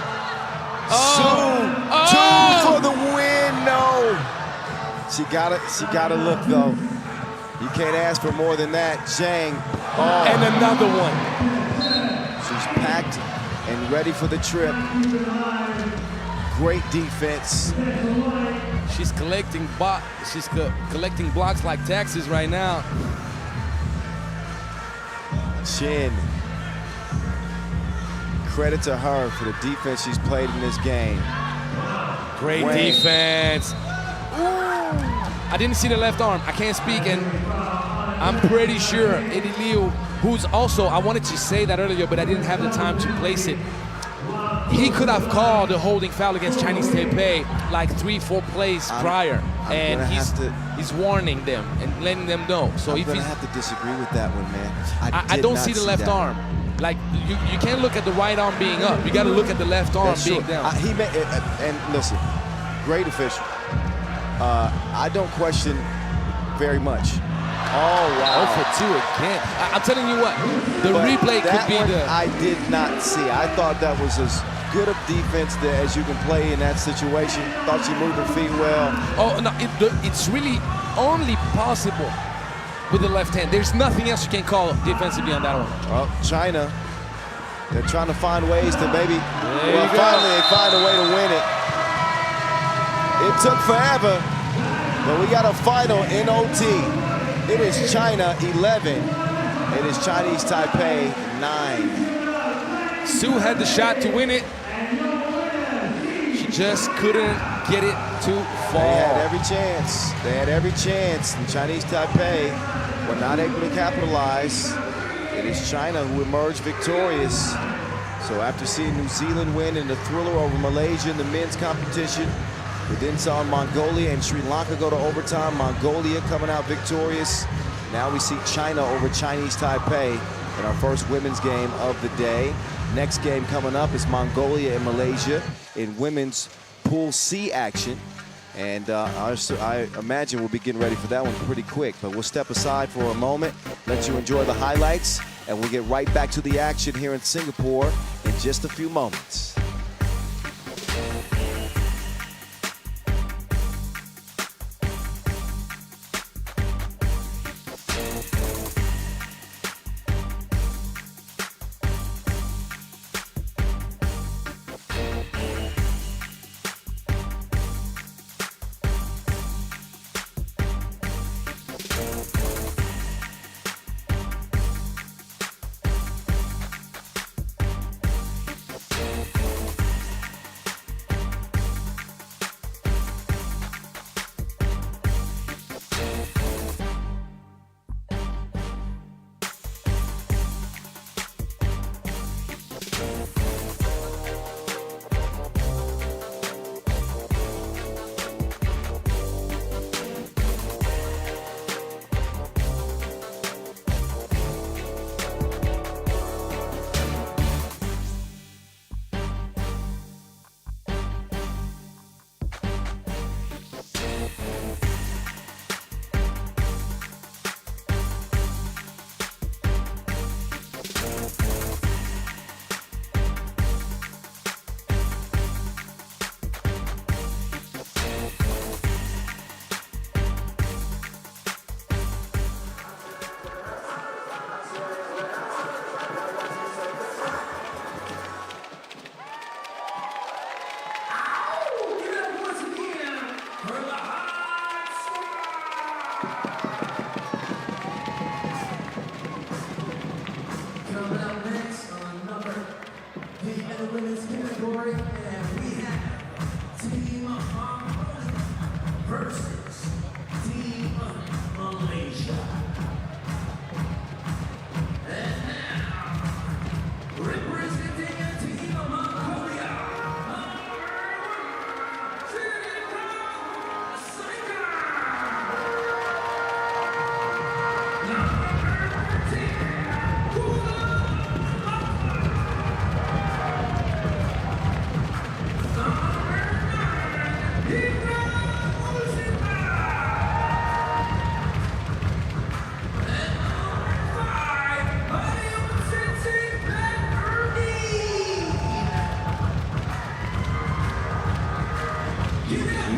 Two for the win. No. She gotta look though. You can't ask for more than that. Zhang. Oh. And another one. She's packed and ready for the trip. Great defense. She's collecting collecting blocks like taxes right now. Chin. Credit to her for the defense she's played in this game. Great Wang. defense. I didn't see the left arm. I can't speak, and I'm pretty sure Eddie Liu, who's also, I wanted to say that earlier, but I didn't have the time to place it. He could have called a holding foul against Chinese Taipei like 3-4 plays prior, and he's warning them and letting them know. So I'm gonna have to disagree with that one, man. I don't see the left arm. Like, you can't look at the right arm being up. You got to look at the left arm being down. And listen, great official. I don't question very much. Oh, wow. 0 for 2 again. I'm telling you what, the replay could be the... I did not see. I thought that was as good of defense there as you can play in that situation. Thought she moved her feet well. Oh, no, it's really only possible with the left hand. There's nothing else you can call defensively on that one. Well, China, they're trying to find ways to maybe... Well, finally they find a way to win it. It took forever, but we got a final in OT. It is China 11. It is Chinese Taipei 9. Sue had the shot to win it. She just couldn't get it to fall. They had every chance. They had every chance. And Chinese Taipei were not able to capitalize. It is China who emerged victorious. So after seeing New Zealand win in the thriller over Malaysia in the men's competition, we then saw Mongolia and Sri Lanka go to overtime. Mongolia coming out victorious. Now we see China over Chinese Taipei in our first women's game of the day. Next game coming up is Mongolia and Malaysia in women's Pool C action. And I imagine we'll be getting ready for that one pretty quick. But we'll step aside for a moment, let you enjoy the highlights, and we'll get right back to the action here in Singapore in just a few moments.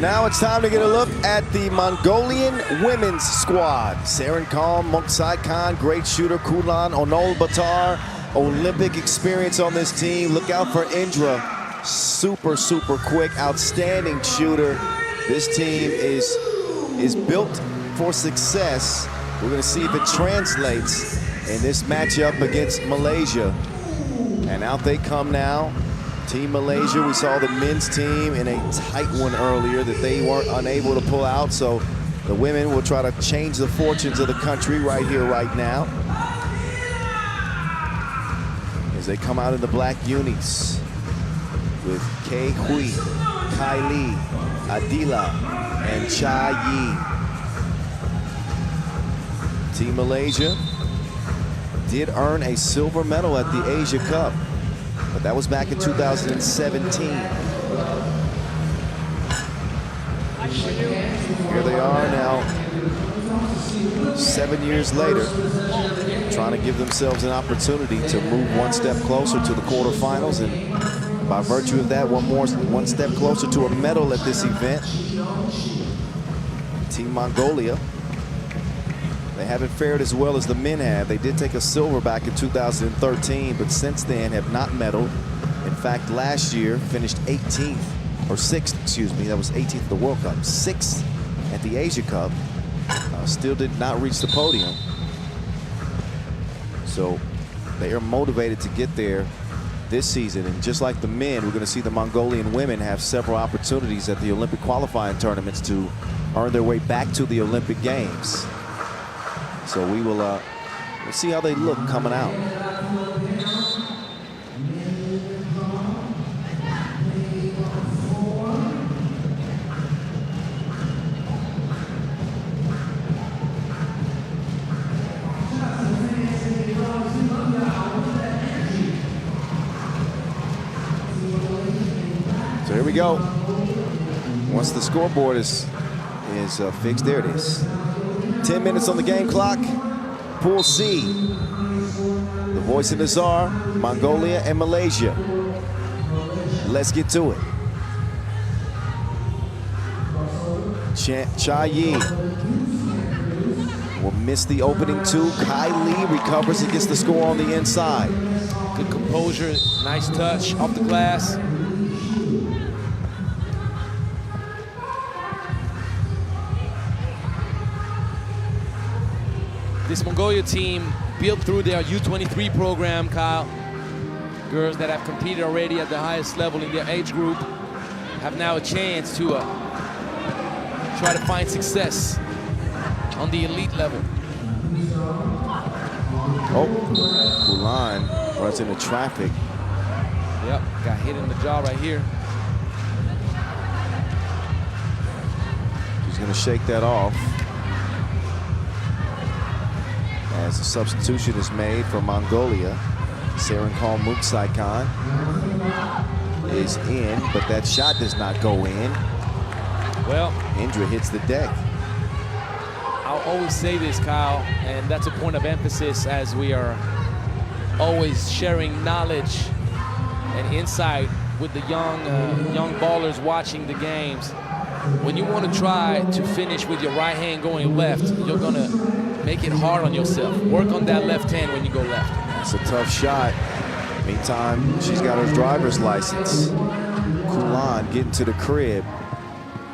Now it's time to get a look at the Mongolian women's squad. Serenkon Moksaikan, great shooter. Kulan Onolbatar, Olympic experience on this team. Look out for Indra, super quick, outstanding shooter. This team is built for success. We're going to see if it translates in this matchup against Malaysia. And out they come now. Team Malaysia, we saw the men's team in a tight one earlier that they weren't unable to pull out. So the women will try to change the fortunes of the country right here, right now. As they come out in the black unis with Kei Hui, Kai Lee, Adila, and Cha Yi. Team Malaysia did earn a silver medal at the Asia Cup, but that was back in 2017. Here they are now, 7 years later, trying to give themselves an opportunity to move one step closer to the quarterfinals, and by virtue of that, one step closer to a medal at this event. Team Mongolia, they haven't fared as well as the men have. They did take a silver back in 2013, but since then have not medaled. In fact, last year finished 18th, or 6th, excuse me, that was 18th at the World Cup, 6th at the Asia Cup. Still did not reach the podium. So they are motivated to get there this season. And just like the men, we're going to see the Mongolian women have several opportunities at the Olympic qualifying tournaments to earn their way back to the Olympic Games. So we will we'll see how they look coming out. So here we go. Once the scoreboard is fixed, there it is. 10 minutes on the game clock. Pool C. The voice of the Tsar, Mongolia and Malaysia. Let's get to it. Cha Yi will miss the opening two. Kai Lee recovers and gets the score on the inside. Good composure, nice touch off the glass. This Mongolia team built through their U23 program, Kyle. Girls that have competed already at the highest level in their age group have now a chance to try to find success on the elite level. Oh, Kulan runs into traffic. Yep, got hit in the jaw right here. She's gonna shake that off. As a substitution is made for Mongolia, Serenkon Moksaikan is in, but that shot does not go in. Well, Indra hits the deck. I'll always say this, Kyle, and that's a point of emphasis as we are always sharing knowledge and insight with the young ballers watching the games. When you want to try to finish with your right hand going left, you're gonna make it hard on yourself. Work on that left hand when you go left. That's a tough shot. Meantime, she's got her driver's license. Kulan getting to the crib.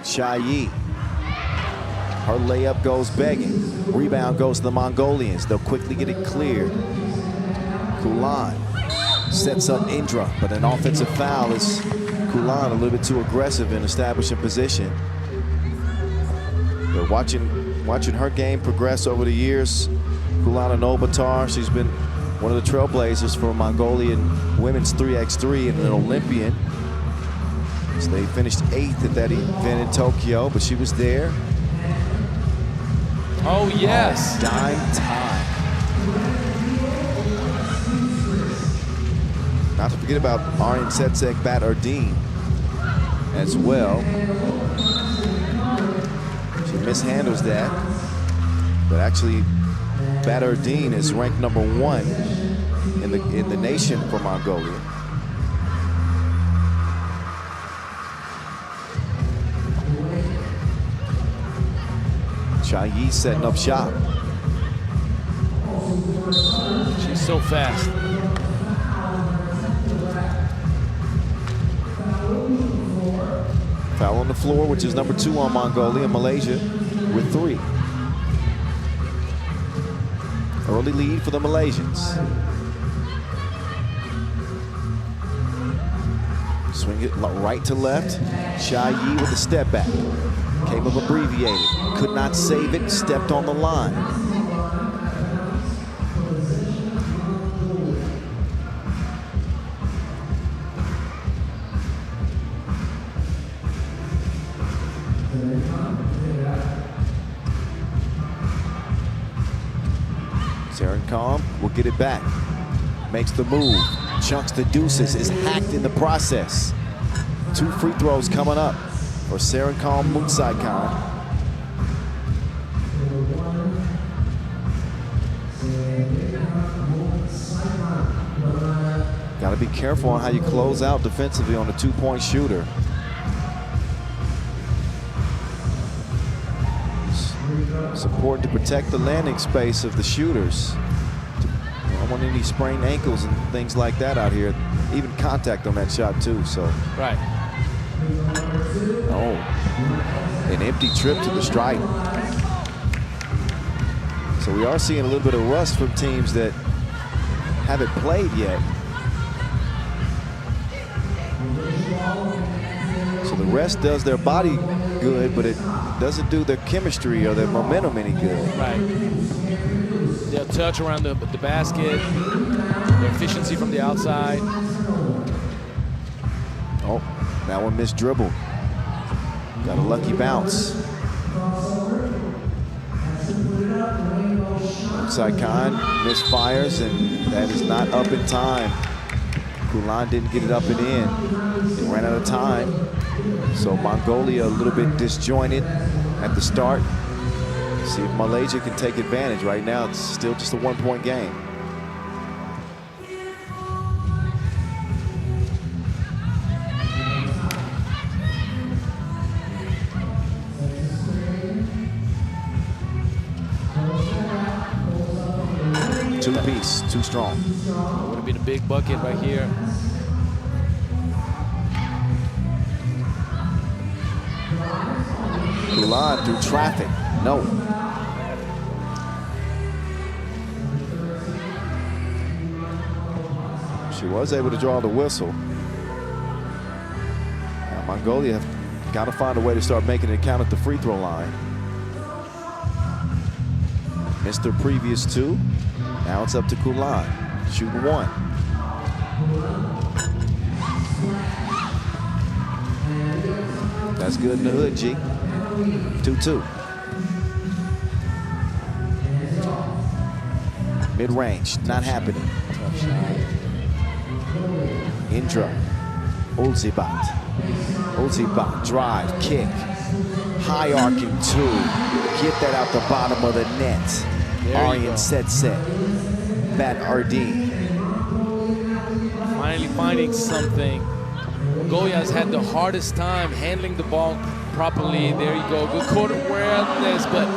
Cha Yi. Her layup goes begging. Rebound goes to the Mongolians. They'll quickly get it cleared. Kulan sets up Indra, but an offensive foul is Kulan a little bit too aggressive in establishing position. But watching her game progress over the years, Kulan Onolbatar, she's been one of the trailblazers for Mongolian women's 3x3 and an Olympian. So they finished 8th at that event in Tokyo, but she was there. Oh, yes. Oh, dime time. Not to forget about Aryan Setsek Bat Erdene as well. She mishandles that, but actually Bat Erdene is ranked #1 in the nation for Mongolia. Yi setting up shop. She's so fast. Foul on the floor, which is number 2 on Mongolia. Malaysia with 3. Early lead for the Malaysians. Swing it right to left. Yi with the step back. Came up abbreviated. Could not save it. Stepped on the line. Calm will get it back. Makes the move. Chunks the deuces. Is hacked in the process. 2 free throws coming up for Serencom Mutsaikan. Got to be careful on how you close out defensively on a 2-point shooter. It's important to protect the landing space of the shooters. I don't want any sprained ankles and things like that out here. Even contact on that shot too, so. Right. Oh, an empty trip to the stripe. So we are seeing a little bit of rust from teams that haven't played yet. So the rest does their body good, but it doesn't do their chemistry or their momentum any good. Right. Their touch around the basket, their efficiency from the outside. Oh, that one missed dribble. Got a lucky bounce. Saikan misfires, and that is not up in time. Kulan didn't get it up and in. They ran out of time. So Mongolia a little bit disjointed at the start. See if Malaysia can take advantage. Right now, it's still just a 1-point game. Two-piece, too strong. Would have been a big bucket right here. Kulan through traffic. No. She was able to draw the whistle. Now Mongolia have got to find a way to start making it count at the free throw line. Missed their previous 2. Now it's up to Kulan. Shooting 1. That's good in the hood, G. 2-2. Mid-range, not happening. Indra, Ulzibat. Ulzibat, drive, kick. High arcing 2. Get that out the bottom of the net. Aryan set. Bat RD. Finally finding something. Mongolia has had the hardest time handling the ball properly. There you go, good court awareness, but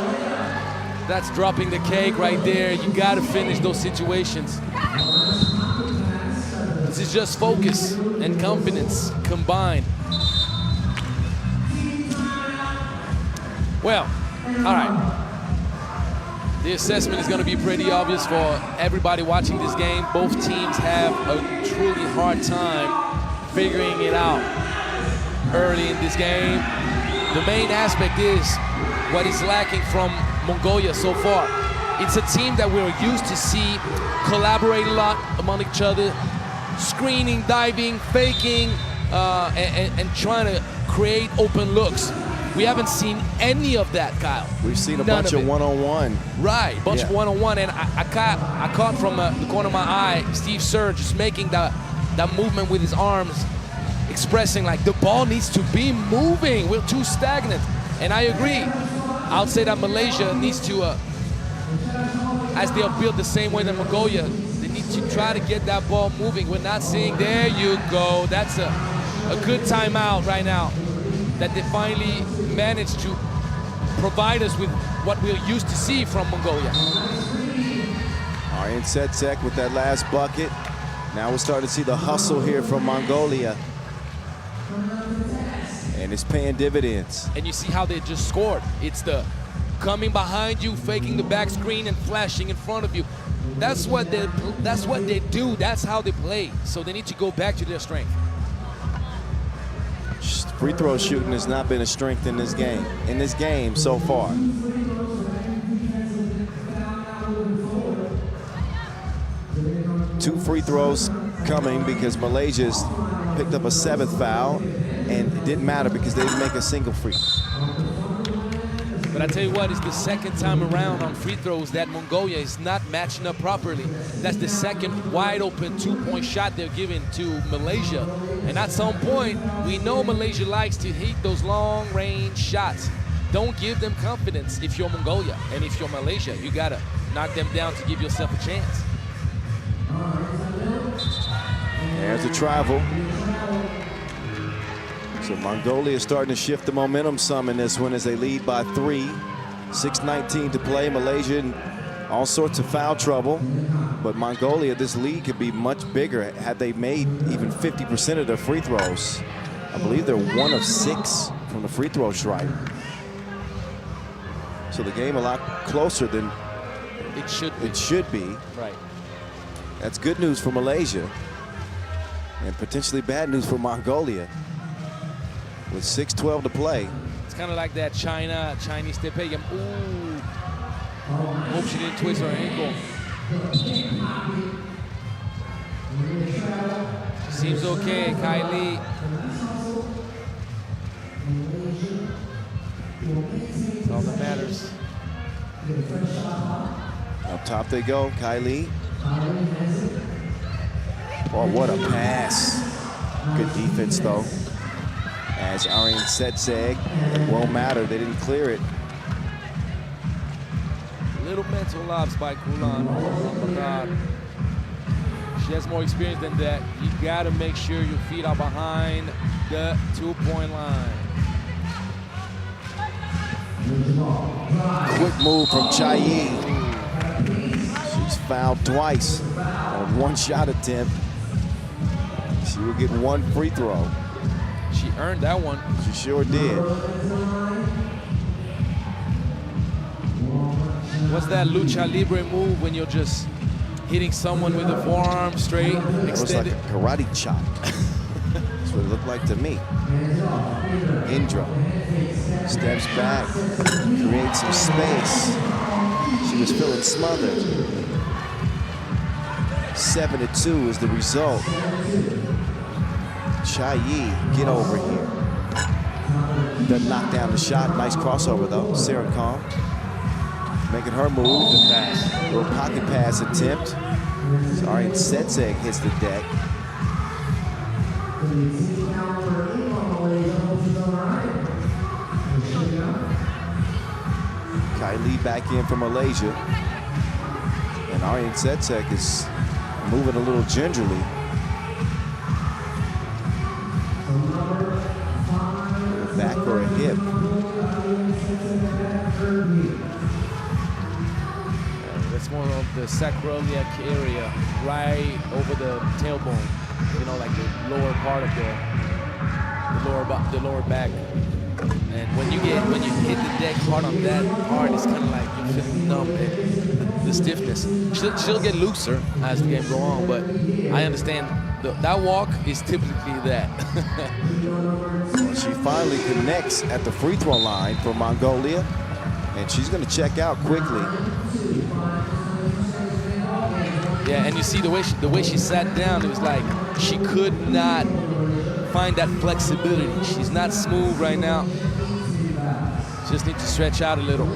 that's dropping the cake right there. You got to finish those situations. This is just focus and confidence combined. Well, all right. The assessment is going to be pretty obvious for everybody watching this game. Both teams have a truly hard time figuring it out early in this game. The main aspect is what is lacking from Mongolia so far. It's a team that we're used to see collaborate a lot among each other, screening, diving, faking, and trying to create open looks. We haven't seen any of that, Kyle. We've seen a bunch of one-on-one. Right, bunch of one-on-one, and I caught from the corner of my eye Steve Serge just making that movement with his arms, expressing like the ball needs to be moving. We're too stagnant, and I agree. I would say that Malaysia needs to, as they are built the same way that Mongolia, they need to try to get that ball moving. We're not seeing, there you go. That's a good timeout right now that they finally managed to provide us with what we're used to see from Mongolia. Aryan Setsek with that last bucket. Now we're starting to see the hustle here from Mongolia. And it's paying dividends. And you see how they just scored. It's the coming behind you, faking the back screen, and flashing in front of you. That's what they do. That's how they play. So they need to go back to their strength. Free throw shooting has not been a strength in this game so far. Two free throws coming because Malaysia's picked up a 7th foul, and it didn't matter because they didn't make a single free. But I tell you what, it's the second time around on free throws that Mongolia is not matching up properly. That's the second wide open 2-point shot they're giving to Malaysia. And at some point, we know Malaysia likes to hit those long range shots. Don't give them confidence if you're Mongolia. And if you're Malaysia, you gotta knock them down to give yourself a chance. There's the travel. So Mongolia is starting to shift the momentum some in this one as they lead by 3. 6:19 to play. Malaysia in all sorts of foul trouble. But Mongolia, this lead could be much bigger had they made even 50% of their free throws. I believe they're 1 of 6 from the free throw stripe. So the game a lot closer than it should be. Right. That's good news for Malaysia and potentially bad news for Mongolia. With 6:12 to play. It's kind of like that Chinese Taipei game. Ooh. Hope she didn't twist her ankle. Seems okay, Kylie. That's all that matters. Up top they go, Kylie. Oh, what a pass. Good defense, though. As Aryan Setsek, it won't matter, they didn't clear it. Little mental lapse by Kulan. Oh my God. She has more experience than that. You gotta make sure your feet are behind the 2-point line. Quick move from Chai. She's fouled twice on 1 shot attempt. She will get 1 free throw. She earned that one. She sure did. What's that lucha libre move when you're just hitting someone with the forearm straight, extended? It looks like a karate chop. That's what it looked like to me. Indra steps back, creates some space. She was feeling smothered. 7-2 is the result. Chai, get over here. Doesn't knock down the shot. Nice crossover though. Sarah Kong making her move. Good pass. Little pocket pass attempt. So Aryan Setsek hits the deck. Kylie back in for Malaysia. And Aryan Setsek is moving a little gingerly. Back or a hip. That's more of the sacroiliac area, right over the tailbone. You know, like the lower part of the lower back. And when you hit the deck hard on that part, it's kind of like you feel numb and the stiffness. She'll get looser as the game goes on, but I understand that walk is typically that. She finally connects at the free throw line for Mongolia, and she's going to check out quickly. Yeah, and you see the way she sat down, it was like she could not find that flexibility. She's not smooth right now. Just need to stretch out a little.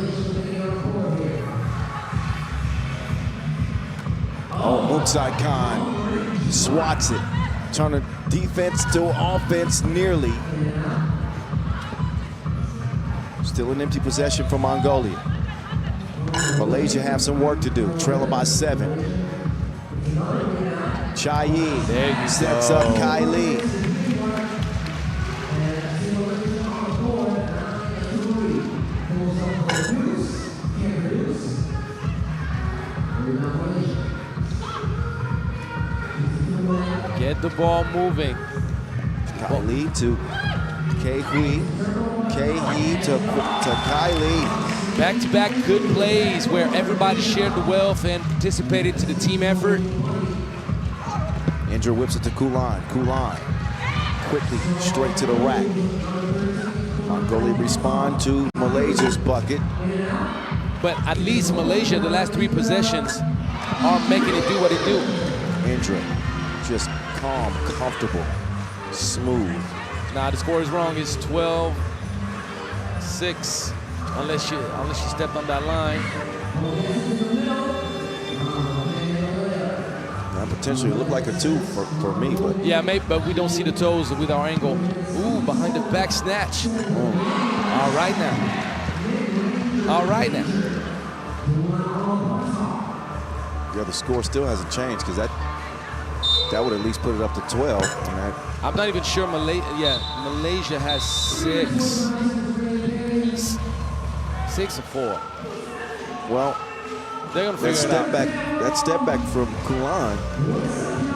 Oh, Muksai Khan swats it. Turning defense to offense nearly. Still an empty possession for Mongolia. Malaysia have some work to do. Trailing by 7. Chai sets up Kylie. Get the ball moving. Kylie to K-Hui. K-Hee to Kylie. Back-to-back good plays where everybody shared the wealth and participated to the team effort. Indra whips it to Kulan. Kulan quickly straight to the rack. Mongolia respond to Malaysia's bucket. But at least Malaysia, the last 3 possessions, are making it do what it do. Indra just calm, comfortable, smooth. Nah, the score is wrong. It's 12-6, unless she stepped on that line. Now potentially it looked like a 2 for me, but Yeah, maybe, but we don't see the toes with our angle. Ooh, behind the back snatch. All right now. All right now. yeah, the score still hasn't changed because that would at least put it up to 12. And I'm not even sure Malaysia has 6 or 4. well, They're gonna that figure it out. step back from Kulan.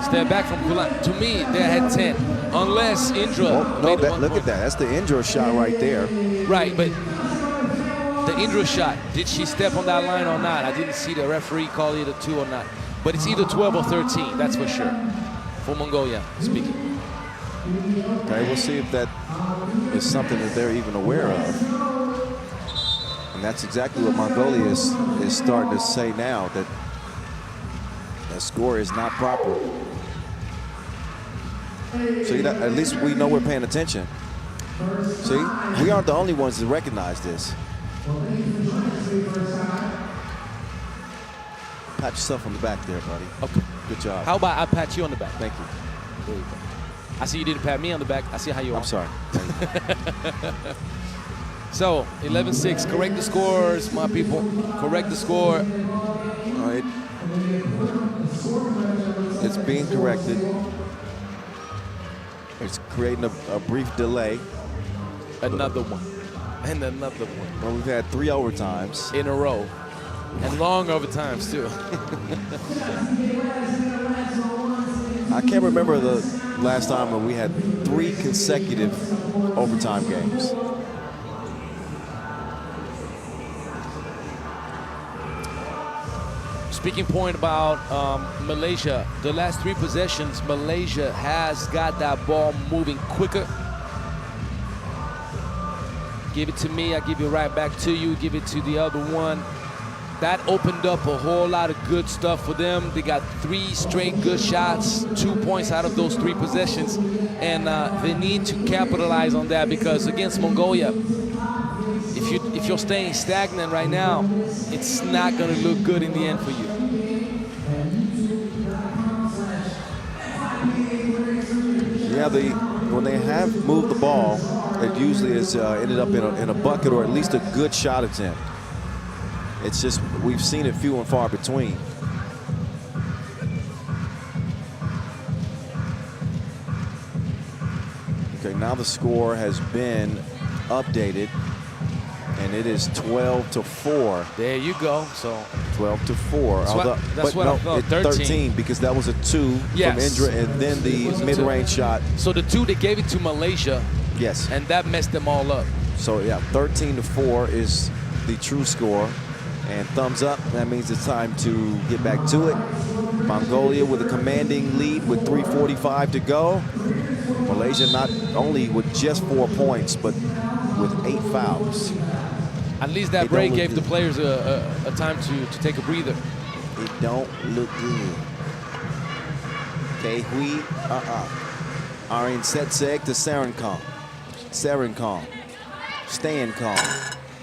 Step back from Kulan. To me, they had 10, unless Indra. Oh, no, made that, one look point. at that. That's the Indra shot right there. Right, but the Indra shot, did she step on that line or not? I didn't see the referee call it a 2 or not. But it's either 12 or 13, that's for sure. For Mongolia speaking. Okay, we'll see if that is something that they're even aware of. And that's exactly what Mongolia is starting to say now, that the score is not proper. So at least we know we're paying attention. See, we aren't the only ones that recognize this. Pat yourself on the back there, buddy. Okay. Good job. How about I pat you on the back? Thank you. There you go. I see you didn't pat me on the back. I see how you are. I'm sorry. So, 11-6. Correct the scores, my people. Correct the score. All right. It's being corrected. It's creating a brief delay. Another one. And another one. Well, we've had 3 overtimes. In a row. And long overtimes, too. I can't remember the last time when we had 3 consecutive overtime games. Speaking point about Malaysia, the last 3 possessions, Malaysia has got that ball moving quicker. Give it to me, I give it right back to you, give it to the other one. That opened up a whole lot of good stuff for them. They got 3 straight good shots, 2 points out of those 3 possessions. And they need to capitalize on that, because against Mongolia, if you're staying stagnant right now, it's not gonna look good in the end for you. Yeah, when they have moved the ball, it usually has ended up in a bucket or at least a good shot attempt. It's just, we've seen it few and far between. Okay, now the score has been updated, and it is 12-4. There you go. So 12-4. That's what I thought. 13, because that was a 2 Yes. from Indra, and then the mid-range shot. So the 2, they gave it to Malaysia, Yes. and that messed them all up. So yeah, 13-4 is the true score. And thumbs up, that means it's time to get back to it. Mongolia with a commanding lead with 3:45 to go. Malaysia not only with just 4 points, but with 8 fouls. At least that It break don't look gave the good. players a time to take a breather. It don't look good. K-Hui, Arin Setseg to Sarankong. Sarankong, staying calm,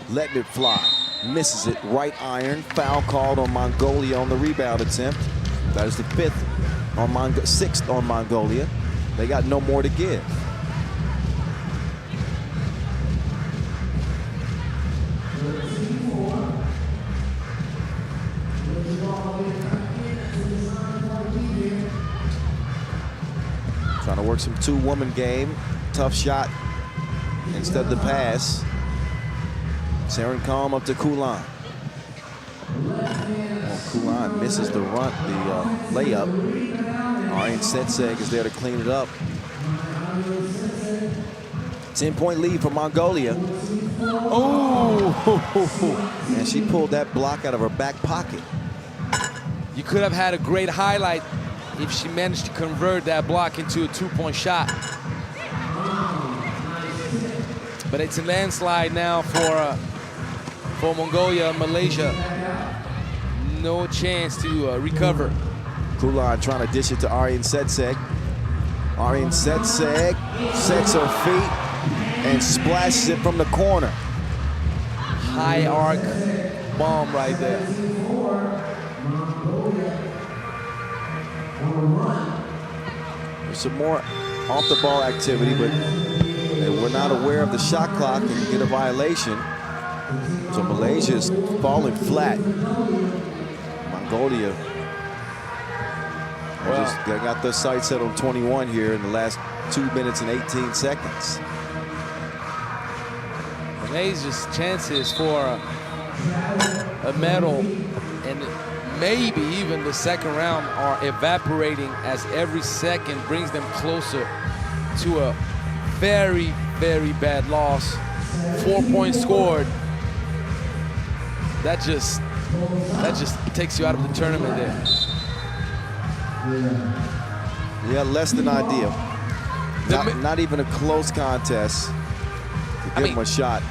letting it fly. Misses it, right iron, foul called on Mongolia on the rebound attempt. That is the 6th on Mongolia. They got no more to give. Trying to work some 2-woman game. Tough shot instead of the pass. Saren Kalm up to Kulan. Kulan misses the run, the layup. Aryan Setseg is there to clean it up. 10-point lead for Mongolia. Oh! And she pulled that block out of her back pocket. You could have had a great highlight if she managed to convert that block into a two-point shot. But it's a landslide now for Mongolia and Malaysia. No chance to recover. Kulan trying to dish it to Aryan Setseg. Aryan Setseg sets her feet and splashes it from the corner. High arc bomb right there. There's some more off the ball activity, but we're not aware of the shot clock and get a violation. So Malaysia is falling flat. Mongolia they got their sights set on 21 here in the last 2 minutes and 18 seconds. Malaysia's chances for a medal and maybe even the second round are evaporating as every second brings them closer to a very, very bad loss. 4 points scored. That just takes you out of the tournament there. Yeah, less than ideal. Not even a close contest to give them a shot.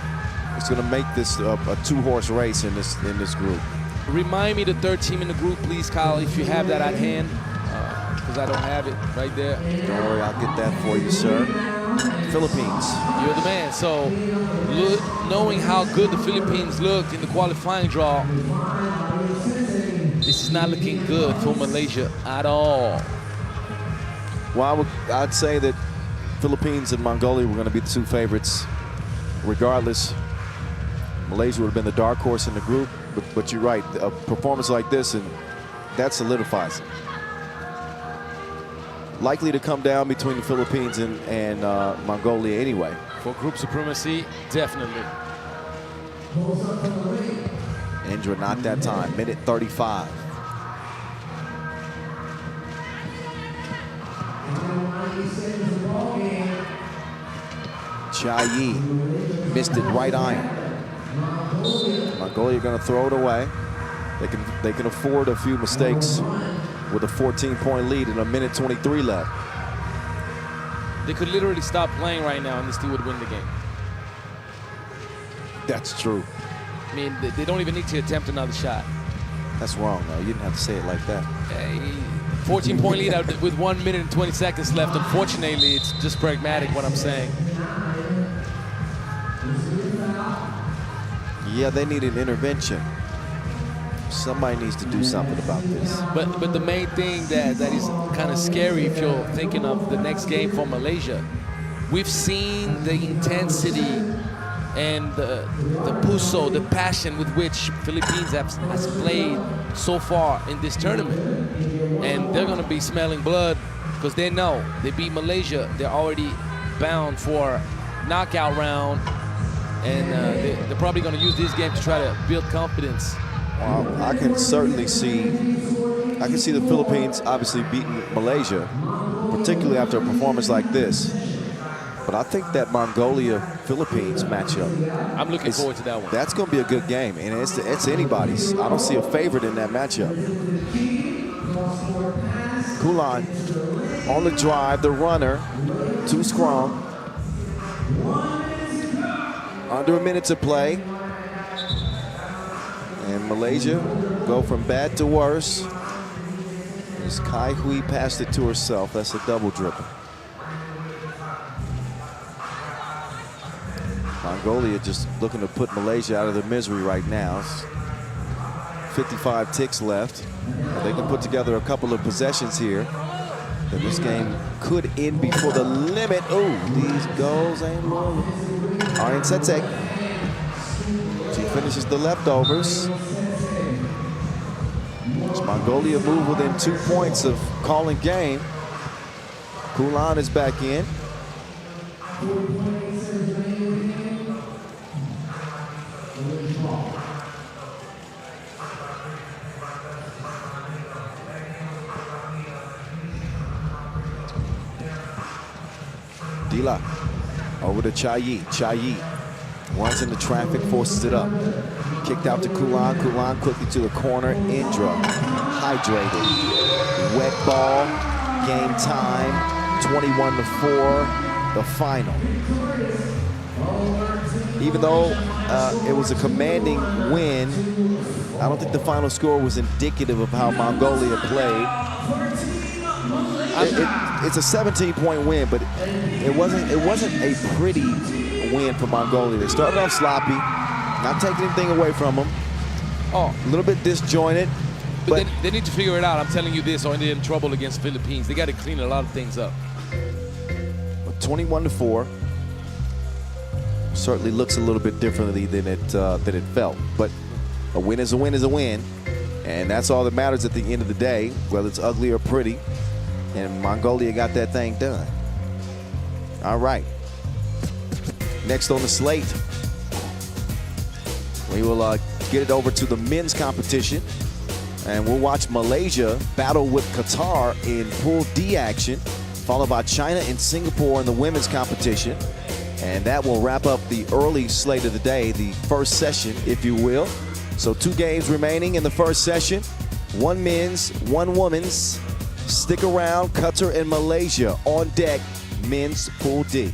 It's going to make this a two-horse race in this group. Remind me the third team in the group, please, Kyle, if you have that at hand, because I don't have it right there. Don't worry, I'll get that for you, sir. Philippines. You're the man. So, knowing how good the Philippines looked in the qualifying draw, this is not looking good for Malaysia at all. Well, I'd say that Philippines and Mongolia were going to be the two favorites. Regardless, Malaysia would have been the dark horse in the group. But you're right, a performance like this, and that solidifies it. Likely to come down between the Philippines and Mongolia anyway. For group supremacy, definitely. Indra not that time, minute 35. Cha-Yi missed it right iron. Mongolia going to throw it away. They can afford a few mistakes with a 14-point lead and a minute 23 left. They could literally stop playing right now and they still would win the game. That's true. I mean, they don't even need to attempt another shot. That's wrong, though. You didn't have to say it like that. 14-point lead out with 1 minute and 20 seconds left. Unfortunately, it's just pragmatic what I'm saying. Yeah, they need an intervention. Somebody needs to do something about this. But the main thing that is kind of scary if you're thinking of the next game for Malaysia, we've seen the intensity and the puso, the passion with which Philippines has played so far in this tournament. And they're going to be smelling blood because they know they beat Malaysia. They're already bound for knockout round. And they're probably going to use this game to try to build confidence. Well, I can certainly see the Philippines obviously beating Malaysia, particularly after a performance like this. But I think that Mongolia-Philippines matchup, I'm looking forward to that one. That's going to be a good game, and it's anybody's. I don't see a favorite in that matchup. Kulan on the drive, the runner, too strong. Under a minute to play. And Malaysia go from bad to worse. As Kai Hui passed it to herself. That's a double dribble. Mongolia just looking to put Malaysia out of their misery right now. 55 ticks left. If they can put together a couple of possessions here, then this game could end before the limit. Oh, these goals ain't low. Aryan Setseg. She finishes the leftovers. As Mongolia move within 2 points of calling game. Kulan is back in. Dila over to Chayi. Chayi runs into traffic, forces it up. Kicked out to Kulan. Kulan quickly to the corner. Indra hydrated. Wet ball. Game time. 21-4. The final. Even though it was a commanding win, I don't think the final score was indicative of how Mongolia played. It's a 17-point win, but it wasn't a pretty win for Mongolia. They started off sloppy, not taking anything away from them. Oh, A little bit disjointed. but they need to figure it out. I'm telling you this, or they're in trouble against Philippines. They got to clean a lot of things up. 21-4. Certainly looks a little bit differently than it felt. But a win is a win is a win. And that's all that matters at the end of the day, whether it's ugly or pretty. And Mongolia got that thing done. All right. Next on the slate, we will get it over to the men's competition. And we'll watch Malaysia battle with Qatar in Pool D action, followed by China and Singapore in the women's competition. And that will wrap up the early slate of the day, the first session, if you will. So 2 games remaining in the first session. 1 men's, 1 women's. Stick around, Qatar and Malaysia on deck, men's Pool D.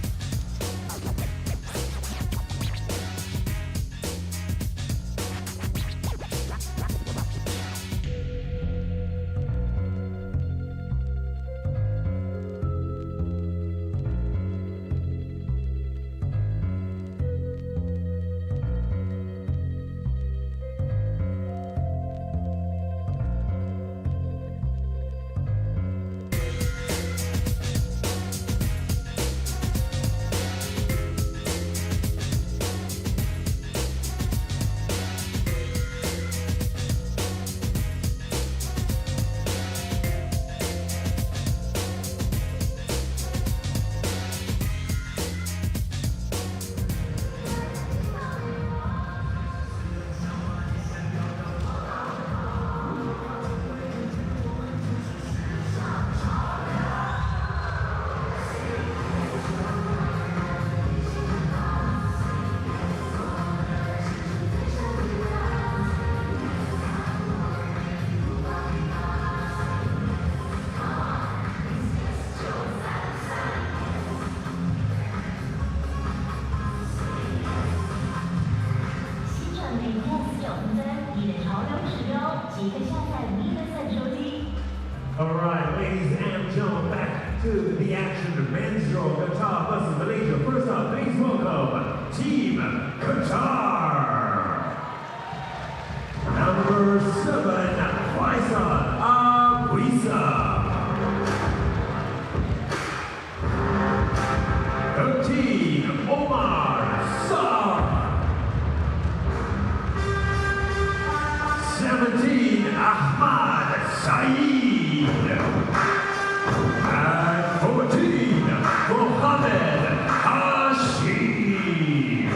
All right, ladies and gentlemen, back to the action. Men's draw, Qatar versus Malaysia. First up, please welcome Team Qatar. Number 7, Faisal Abuisa. 13, Omar Saab. 17, Ahmad Saeed. And 14, Mohammed Hashim.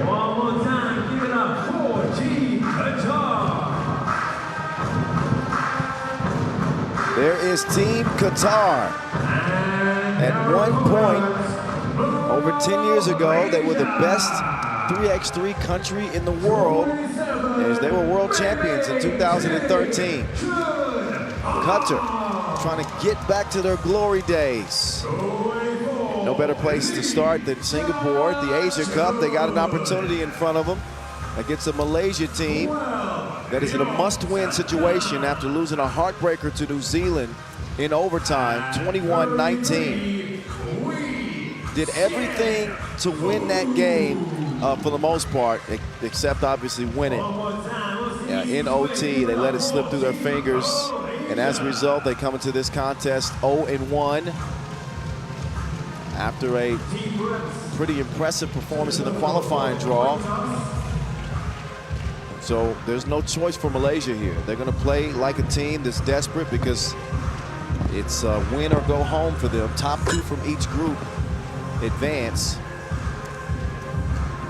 One more time, give it up for Team Qatar. There is Team Qatar. At one point, over 10 years ago, they were the best 3x3 country in the world, as they were world champions in 2013. Qatar trying to get back to their glory days. No better place to start than Singapore at the Asia Cup. They got an opportunity in front of them against a Malaysia team that is in a must-win situation after losing a heartbreaker to New Zealand in overtime, 21-19. Did everything to win that game for the most part, except obviously winning. In OT, they let it slip through their fingers, and as a result, they come into this contest 0-1 after a pretty impressive performance in the qualifying draw. So there's no choice for Malaysia here. They're going to play like a team that's desperate because it's win or go home for them. Top 2 from each group advance.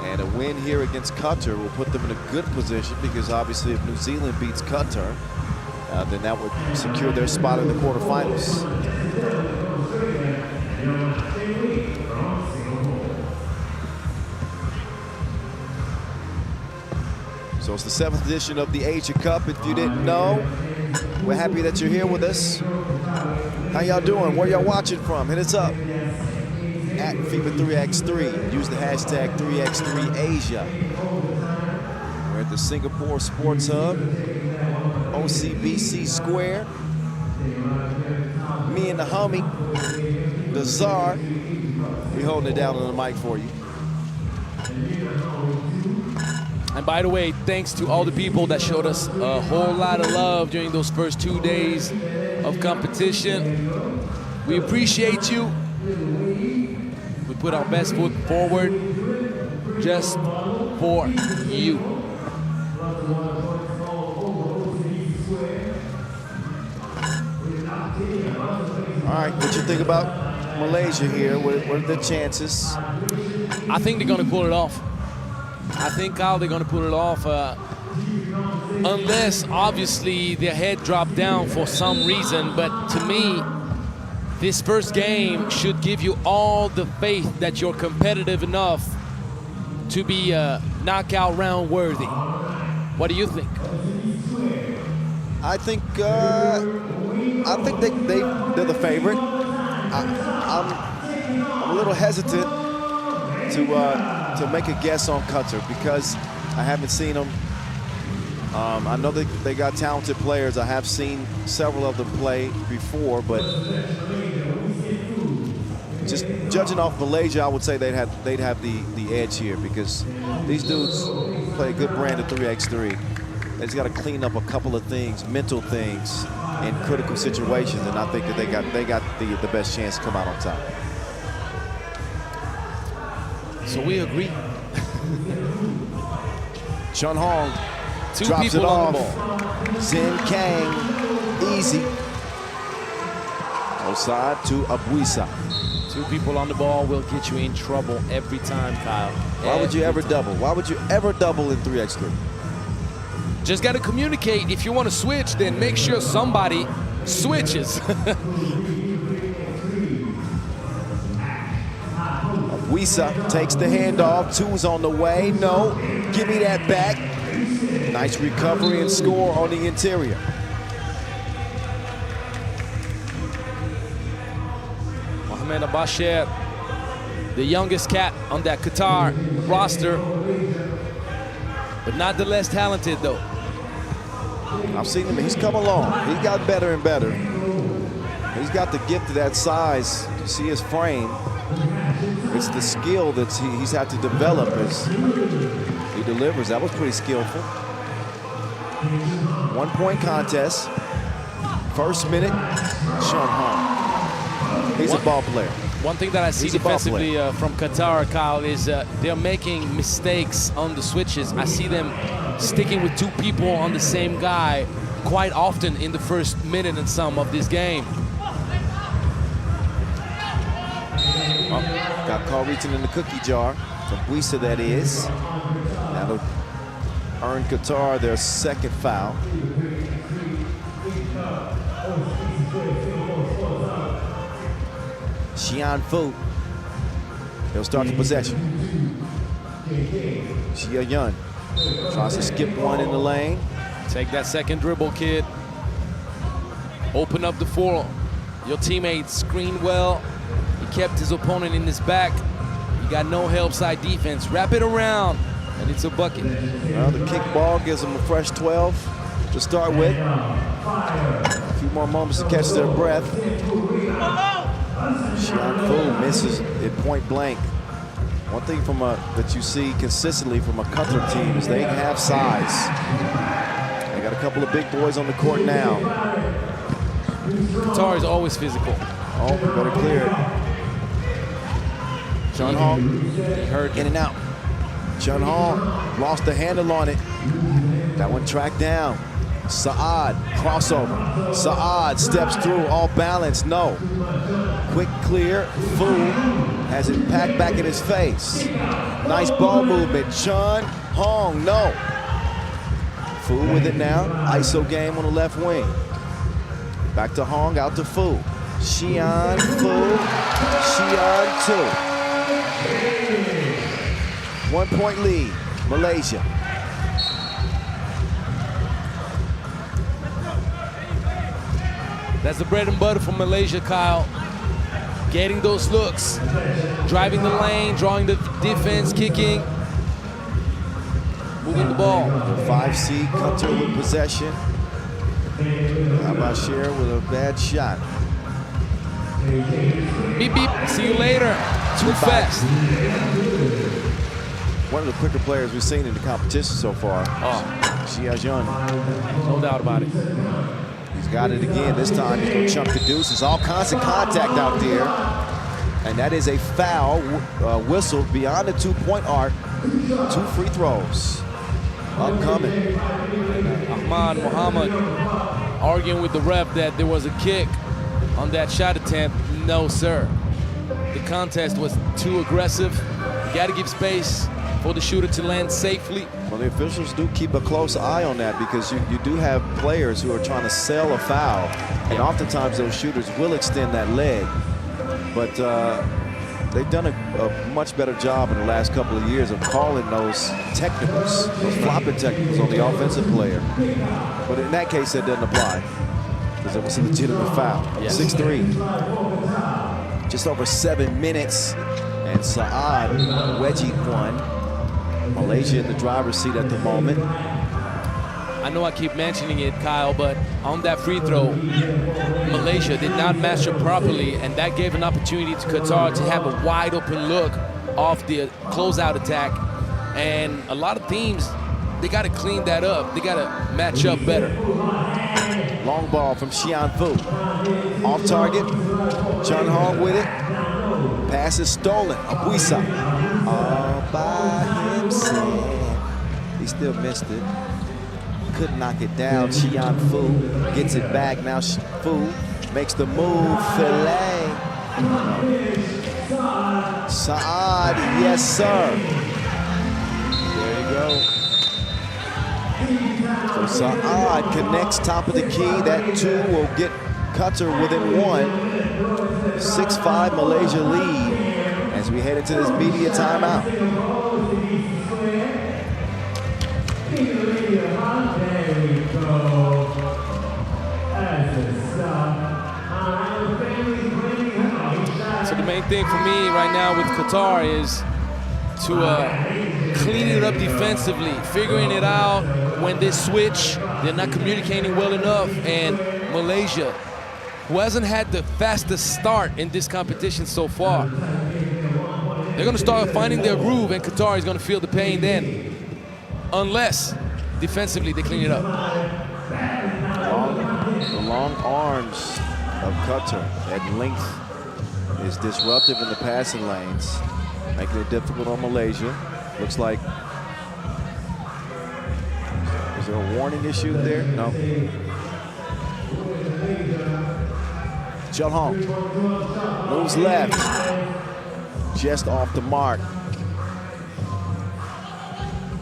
And a win here against Qatar will put them in a good position because obviously if New Zealand beats Qatar, then that would secure their spot in the quarterfinals. So it's the 7th edition of the Asia Cup. If you didn't know, we're happy that you're here with us. How y'all doing? Where y'all watching from? Hit us up at FIBA 3x3. Use the hashtag 3x3Asia. We're at the Singapore Sports Hub, OCBC Square. Me and the homie, the Czar, we holding it down on the mic for you. And by the way, thanks to all the people that showed us a whole lot of love during those first 2 days of competition. We appreciate you. We put our best foot forward just for you. All right, what you think about Malaysia here? What are the chances? I think they're going to pull it off. I think, Kyle, they're going to pull it off unless, obviously, their head dropped down for some reason. But to me, this first game should give you all the faith that you're competitive enough to be knockout round worthy. What do you think? I think they're the favorite. I'm a little hesitant to make a guess on Qatar because I haven't seen them. I know they got talented players. I have seen several of them play before, but just judging off Malaysia, I would say they'd have the edge here because these dudes play a good brand of 3x3. They just got to clean up a couple of things, mental things, in critical situations, and I think that they got the best chance to come out on top. So we agree. Chun Hong Two drops people it on off. the ball. Zin Kang, easy. Outside to Abuisa. 2 people on the ball will get you in trouble every time, Kyle. Why would you ever double? Why would you ever double in 3x3? Just got to communicate. If you want to switch, then make sure somebody switches. Wisa takes the handoff. 2's on the way. No. Give me that back. Nice recovery and score on the interior. Mohamed Abasher, the youngest cat on that Qatar roster, but not the less talented, though. I've seen him. He's come along. He's got better and better. He's got the gift of that size. You see his frame. It's the skill that he's had to develop as he delivers. That was pretty skillful. 1-point contest. First minute, Chun Hong. He's a ball player. One thing that I see defensively from Qatar, Kyle, is they're making mistakes on the switches. I see them sticking with 2 people on the same guy quite often in the first minute and some of this game. Oh, got caught reaching in the cookie jar. From Buisa, that is. That'll earn Qatar their 2nd foul. Xian Fu. He'll start the possession. Xia Yun tries to skip one in the lane. Take that second dribble, kid. Open up the floor. Your teammates screened well. He kept his opponent in his back. You got no help side defense. Wrap it around, and it's a bucket. Well, the kick ball gives them a fresh 12 to start with. A few more moments to catch their breath. Xian Fu misses at point blank. One thing that you see consistently from a Qatar team is they have size. They got a couple of big boys on the court now. Qatar is always physical. Oh, better clear it. Chun Hong in and out. Chun Hong lost the handle on it. That one tracked down. Saad, crossover. Saad steps through, all balance, no. Quick clear, Fu has it packed back in his face. Nice ball movement, Chun Hong, no. Fu with it now. ISO game on the left wing. Back to Hong, out to Fu. Xian, Fu, Xian 2. 1 point lead, Malaysia. That's the bread and butter for Malaysia, Kyle. Getting those looks, driving the lane, drawing the defense, kicking, moving the ball. 5 seed, Qatar with possession. Abashir with a bad shot. Beep, beep, see you later. Too fast. One of the quicker players we've seen in the competition so far. Oh, Xia Yun. no doubt about it. He's got it again. This time he's going to chunk the deuces. All kinds of contact out there. And that is a foul whistled beyond the 2-point arc. 2 free throws. Upcoming. Ahmad Muhammad arguing with the ref that there was a kick on that shot attempt. No, sir. The contest was too aggressive. You got to give space for the shooter to land safely. Well, the officials do keep a close eye on that because you do have players who are trying to sell a foul, and oftentimes those shooters will extend that leg. But they've done a much better job in the last couple of years of calling those technicals, those flopping technicals on the offensive player. But in that case, that doesn't apply because it was a legitimate foul. Yes. 6-3. Just over 7 minutes, and Saad wedgie one. Malaysia in the driver's seat at the moment. I know I keep mentioning it, Kyle, but on that free throw, Malaysia did not match up properly, and that gave an opportunity to Qatar to have a wide open look off the closeout attack. And a lot of teams, they got to clean that up. They got to match up better. Long ball from Xian Fu. Off target. Chun Hong with it. Pass is stolen. Abuisa. All by himself. He still missed it. Couldn't knock it down. Xian Fu gets it back. Now Fu makes the move. Filet. Saad, yes sir. There you go. So Saad connects top of the key. That 2 will get Qatar within 1. 6-5 Malaysia lead as we head into this media timeout. So the main thing for me right now with Qatar is to clean it up defensively, figuring it out when they switch. They're not communicating well enough, and Malaysia, who hasn't had the fastest start in this competition so far, they're going to start finding their groove, and Qatar is going to feel the pain then, unless defensively they clean it up. The long arms of Qatar at length is disruptive in the passing lanes, making it difficult on Malaysia. Looks like, is there a warning issue there? No. Chun Hong moves left, just off the mark.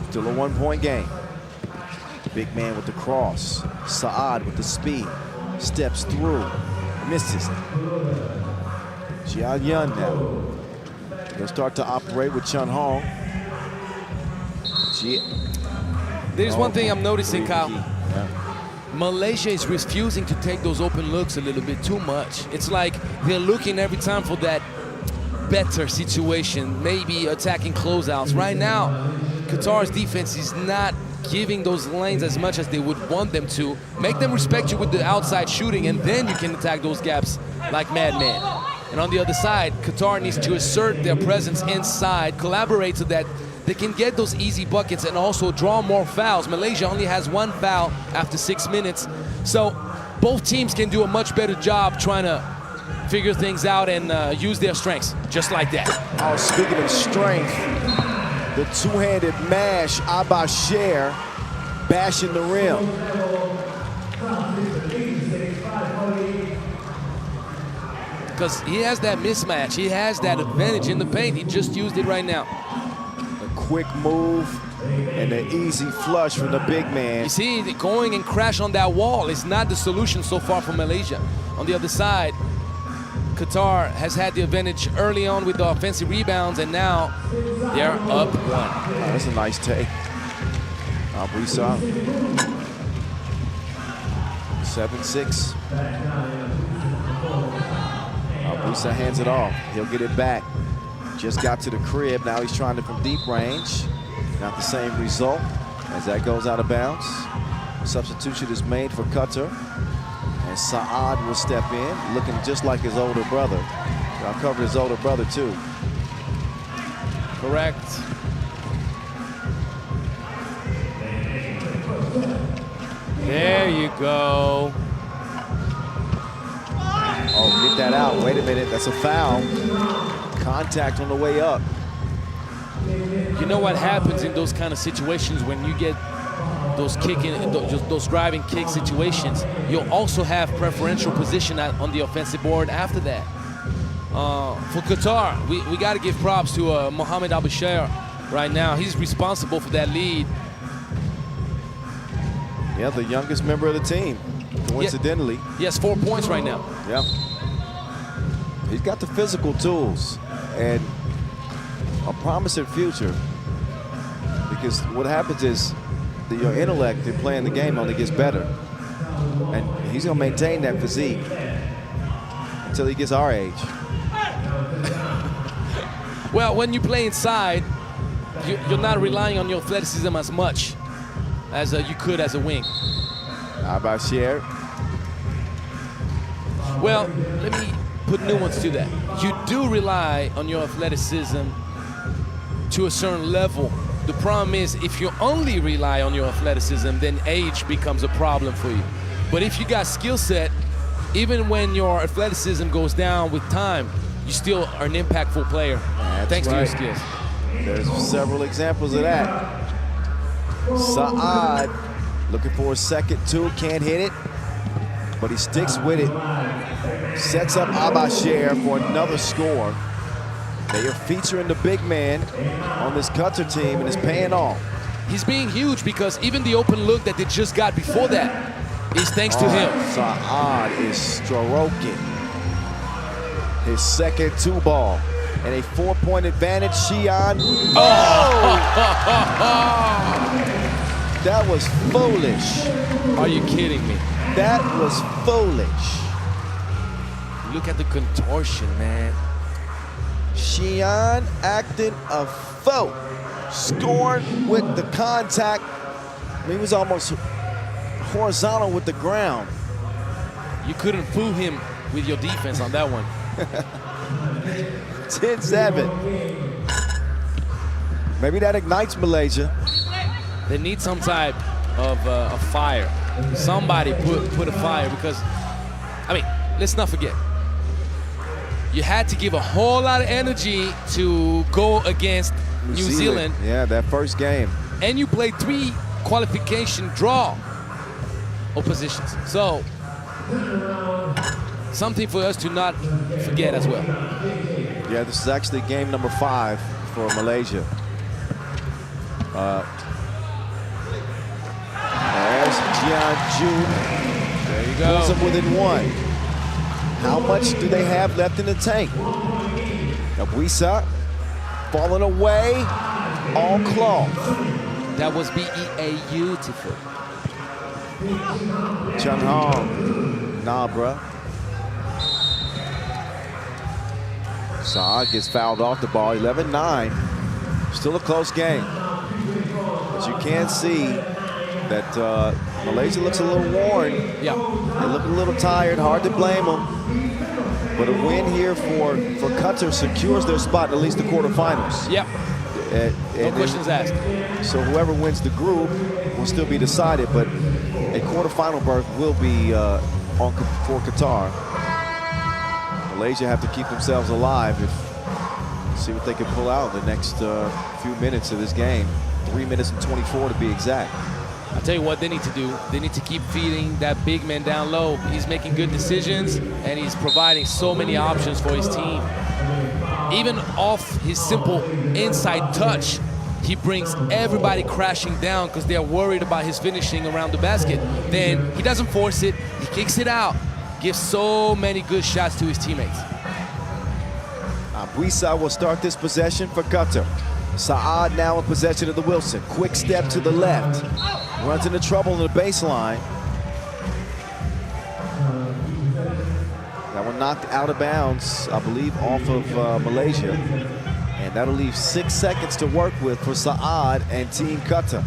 Still a 1-point game. Big man with the cross. Saad with the speed, steps through, misses it. Xia Yun now. They'll start to operate with Chun Hong. There's one thing I'm noticing, Kyle. Yeah. Malaysia is refusing to take those open looks a little bit too much. It's like they're looking every time for that better situation, maybe attacking closeouts. Right now, Qatar's defense is not giving those lanes as much as they would want them to. Make them respect you with the outside shooting, and then you can attack those gaps like madmen. And on the other side, Qatar needs to assert their presence inside, collaborate so that they can get those easy buckets and also draw more fouls. Malaysia only has 1 foul after 6 minutes. So both teams can do a much better job trying to figure things out and use their strengths, just like that. Oh, speaking of strength, the 2-handed mash, Abashir bashing the rim. Because he has that mismatch. He has that advantage in the paint. He just used it right now. A quick move And an easy flush from the big man. You see, going and crash on that wall is not the solution so far for Malaysia. On the other side, Qatar has had the advantage early on with the offensive rebounds, and now they're up 1. Oh, that's a nice take. Abuisa. 7-6. Abuisa hands it off. He'll get it back. Just got to the crib. Now he's trying it from deep range. Not the same result as that goes out of bounds. Substitution is made for Qatar. And Saad will step in, looking just like his older brother. I covered his older brother too. Correct. There you go. Oh, get that out. Wait a minute, that's a foul. Contact on the way up. You know what happens in those kind of situations when you get those those driving kick situations? You'll also have preferential position on the offensive board after that. For Qatar, we got to give props to Mohamed Aboucher right now. He's responsible for that lead. Yeah, the youngest member of the team, coincidentally. He has 4 points right now. Yeah. He's got the physical tools and a promising future, because what happens is your intellect in playing the game only gets better, and he's going to maintain that physique until he gets our age. Well, when you play inside, you're not relying on your athleticism as much as you could as a wing. How about Sher? Well, let me put nuance to that. You do rely on your athleticism to a certain level. The problem is, if you only rely on your athleticism, then age becomes a problem for you. But if you got skill set, even when your athleticism goes down with time, you still are an impactful player. Thanks to your skills. There's several examples of that. Saad looking for a second two, can't hit it, but he sticks with it. Sets up Aboucher for another score. They are featuring the big man on this Qatar team, and it's paying off. He's being huge because even the open look that they just got before that is thanks to him. Saad is stroking his second two ball. And a 4-point advantage, Xi'an. Oh! That was foolish. Are you kidding me? That was foolish. Look at the contortion, man. Xi'an acting a fool. Scoring with the contact. I mean, he was almost horizontal with the ground. You couldn't fool him with your defense on that one. 10-7. Maybe that ignites Malaysia. They need some type of a fire. Somebody put a fire, because, I mean, let's not forget, you had to give a whole lot of energy to go against New Zealand. Yeah, that first game. And you played 3 qualification draw oppositions. So, something for us to not forget as well. Yeah, this is actually game number 5 for Malaysia. There's Jianju. There you go. Pulls them within 1. How much do they have left in the tank? Abuisa falling away, all cloth. That was beautiful. Chung Hong, nah, bruh. Saad gets fouled off the ball, 11-9. Still a close game. But you can see that Malaysia looks a little worn. Yeah. They look a little tired, hard to blame them. But a win here for Qatar secures their spot in at least the quarterfinals. Yep. No questions asked. So whoever wins the group will still be decided, but a quarterfinal berth will be for Qatar. Malaysia have to keep themselves alive see what they can pull out in the next few minutes of this game. 3 minutes and 24 to be exact. I'll tell you what they need to do. They need to keep feeding that big man down low. He's making good decisions, and he's providing so many options for his team. Even off his simple inside touch, he brings everybody crashing down because they're worried about his finishing around the basket. Then he doesn't force it, he kicks it out, gives so many good shots to his teammates. Abuisa will start this possession for Qatar. Saad now in possession of the Wilson. Quick step to the left. Runs into trouble in the baseline. That one knocked out of bounds, I believe, off of Malaysia. And that'll leave 6 seconds to work with for Saad and Team Qatar.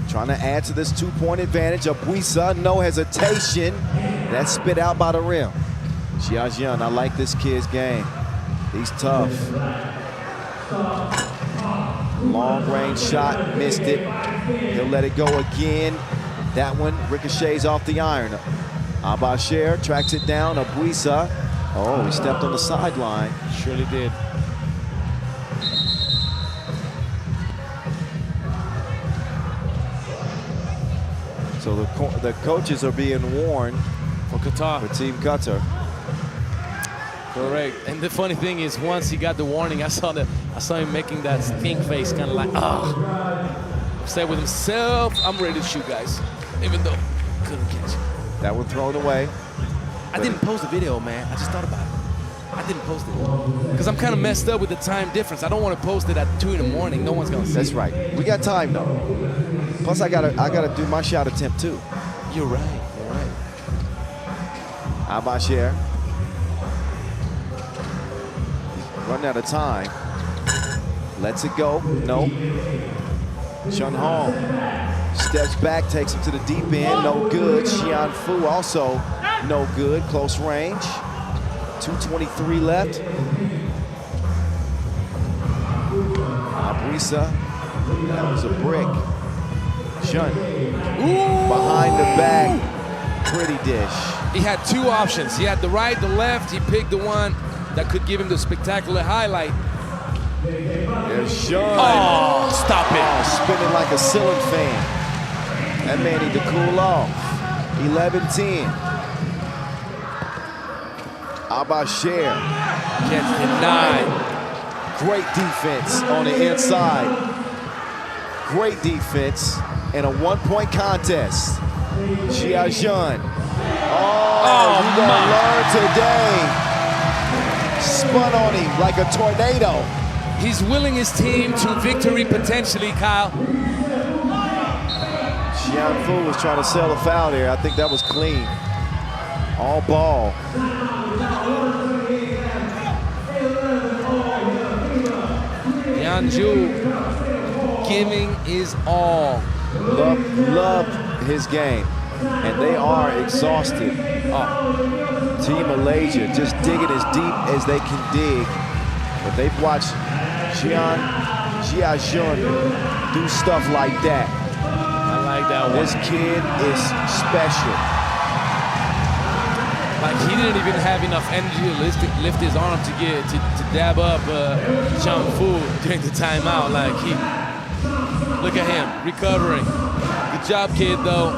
Trying to add to this 2-point advantage. Abuisa, no hesitation. That's spit out by the rim. Jiajian, I like this kid's game. He's tough. Long range shot, missed it. He'll let it go again. That one ricochets off the iron. Abasher tracks it down. Abuisa. Oh, he stepped on the sideline. Surely did. So the coaches are being warned For Qatar. for Team Qatar. Correct. And the funny thing is, once he got the warning, I saw him making that stink face, kind of like, said with himself, I'm ready to shoot, guys. Even though couldn't catch it. That one thrown away. I didn't post the video, man. I just thought about it. I didn't post it because I'm kind of messed up with the time difference. I don't want to post it at 2 in the morning. No one's gonna see. That's right. We got time though. Plus, I gotta do my shot attempt too. You're right. You're right. Abasher. Running out of time. Lets it go. No. Chun Hong steps back, takes him to the deep end. No good. Xian Fu also no good. Close range. 2:23 left. Abuisa. That was a brick. Chun. Behind the back. Pretty dish. He had 2 options. He had the right, the left. He picked the one that could give him the spectacular highlight. There's Chun. Oh, stop it. Oh, spinning like a ceiling fan. That man need to cool off. 11-10. Abasher. Gets denied. Great defense on the inside. Great defense in a 1-point contest. Jiajian. Oh, you gonna learn today. Spun on him like a tornado. He's willing his team to victory potentially, Kyle. Xian Fu was trying to sell a foul there. I think that was clean. All ball. Yanju giving his all. Love his game. And they are exhausted. Team Malaysia just digging as deep as they can dig. But they've watched Jiajian do stuff like that. I like that one. This kid is special. Like, he didn't even have enough energy to lift his arm to dab up Chang Fu during the timeout. Like, look at him recovering. Good job, kid, though.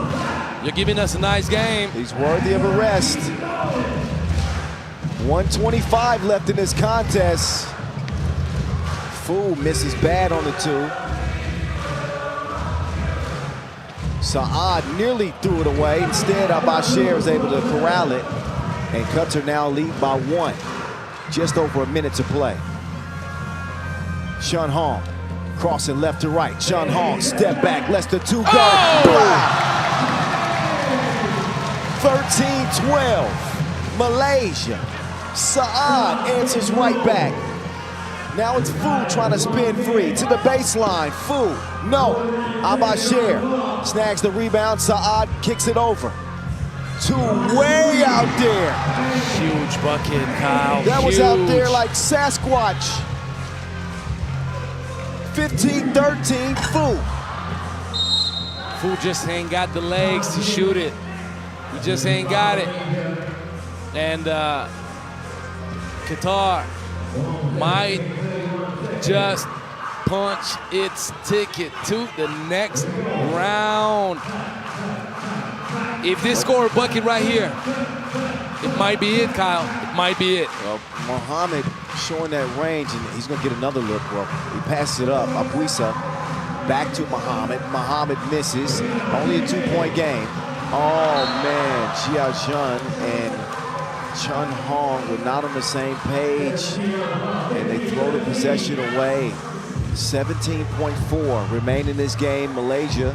You're giving us a nice game. He's worthy of a rest. 1:25 left in this contest. Fu misses bad on the 2. Saad nearly threw it away. Instead, Abasher is able to corral it. And Qatar now lead by 1. Just over a minute to play. Chun Hong crossing left to right. Chun Hong step back, lets the 2 go. 13-12. Malaysia. Saad answers right back. Now it's Fu trying to spin free to the baseline. Fu, no. Abasher snags the rebound. Saad kicks it over. 2 way out there. Huge bucket, Kyle. That was out there like Sasquatch. 15-13, Fu. Fu just ain't got the legs to shoot it. He just ain't got it. And Qatar might just punch its ticket to the next round. If they score a bucket right here, it might be it, Kyle. It might be it. Well, Mohammed showing that range, and he's going to get another look. Well, he passes it up. Apuisa back to Mohammed. Mohammed misses. Only a 2-point game. Oh, man. Jia Jun and Chun Hong were not on the same page, and they throw the possession away. 17.4 remain in this game. Malaysia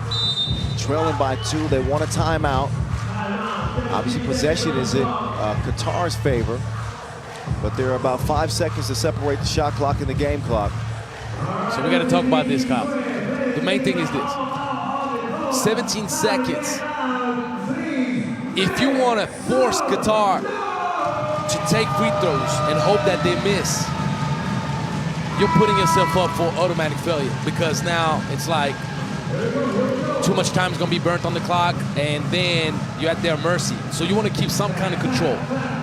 trailing by 2. They want a timeout. Obviously, possession is in Qatar's favor, but there are about 5 seconds to separate the shot clock and the game clock. So we got to talk about this, Kyle. The main thing is this. 17 seconds. If you want to force Qatar to take free throws and hope that they miss, you're putting yourself up for automatic failure, because now it's like too much time is going to be burnt on the clock, and then you're at their mercy. So you want to keep some kind of control.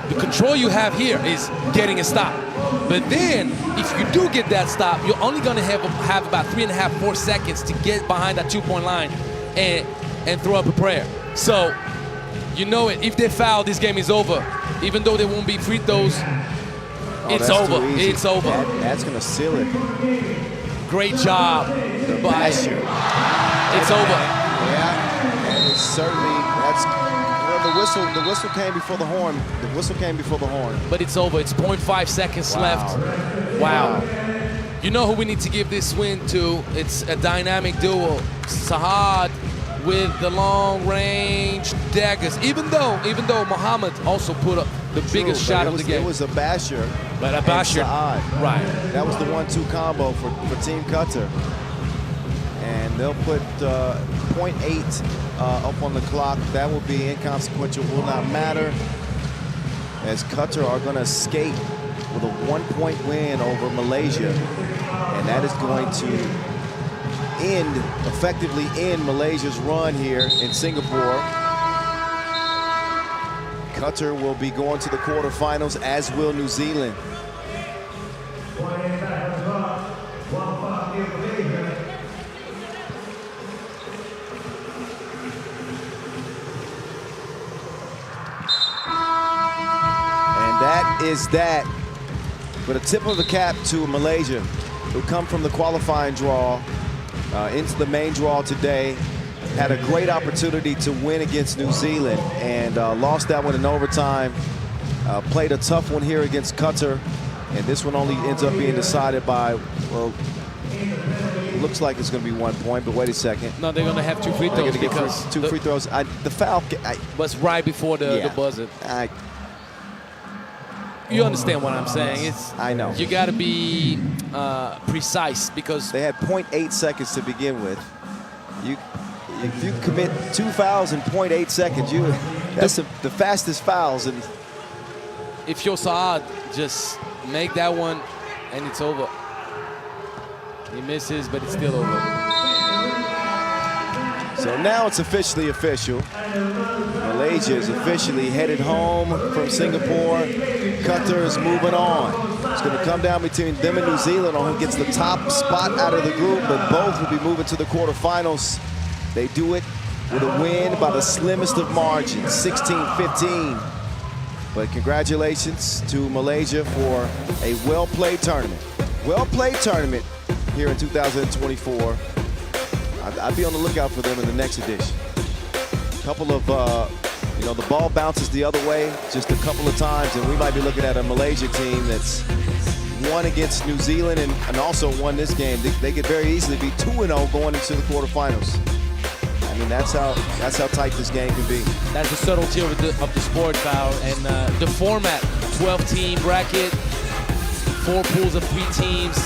The control you have here is getting a stop. But then, if you do get that stop, you're only going to have about 3.5, 4 seconds to get behind that 2-point line and throw up a prayer. So, you know it. If they foul, this game is over. Even though there won't be free throws, it's over. It's over. That's going to seal it. Great job. Basher. It's over. Yeah, and it's certainly, that's, well, the whistle came before the horn. The whistle came before the horn. But it's over. It's 0.5 seconds left. Wow. You know who we need to give this win to? It's a dynamic duo. Sahad with the long-range daggers. Even though Mohammed also put up the biggest shot of the game. It was a Basher. But a Basher. Right. That was the 1-2 combo for Team Qatar. And they'll put 0.8 up on the clock. That will be inconsequential, will not matter, as Qatar are going to skate with a 1-point win over Malaysia. And that is going to effectively end Malaysia's run here in Singapore. Qatar will be going to the quarterfinals, as will New Zealand. That is that. But a tip of the cap to Malaysia, who come from the qualifying draw into the main draw today. Had a great opportunity to win against New Zealand and lost that one in overtime. Played a tough one here against Qatar, and this one only ends up being decided by, well, it looks like it's going to be 1 point, but wait a second. No, they're going to have 2 free throws because two free throws. The foul was right before the buzzer. You understand what I'm saying? I know. You got to be precise, because they had 0.8 seconds to begin with. If you commit 2 fouls in 0.8 seconds, that's the fastest fouls. And if you're Saad, just make that one, and it's over. He misses, but it's still over. So now it's officially official. Malaysia is officially headed home from Singapore. Qatar is moving on. It's going to come down between them and New Zealand on who gets the top spot out of the group, but both will be moving to the quarterfinals. They do it with a win by the slimmest of margins, 16-15. But congratulations to Malaysia for a well-played tournament. Well-played tournament here in 2024. I'd be on the lookout for them in the next edition. A couple of, the ball bounces the other way just a couple of times, and we might be looking at a Malaysia team that's won against New Zealand and also won this game. They could very easily be 2-0 going into the quarterfinals. I mean, that's how tight this game can be. That's the subtlety of the sport, Kyle. And the format, 12-team bracket, 4 pools of 3 teams.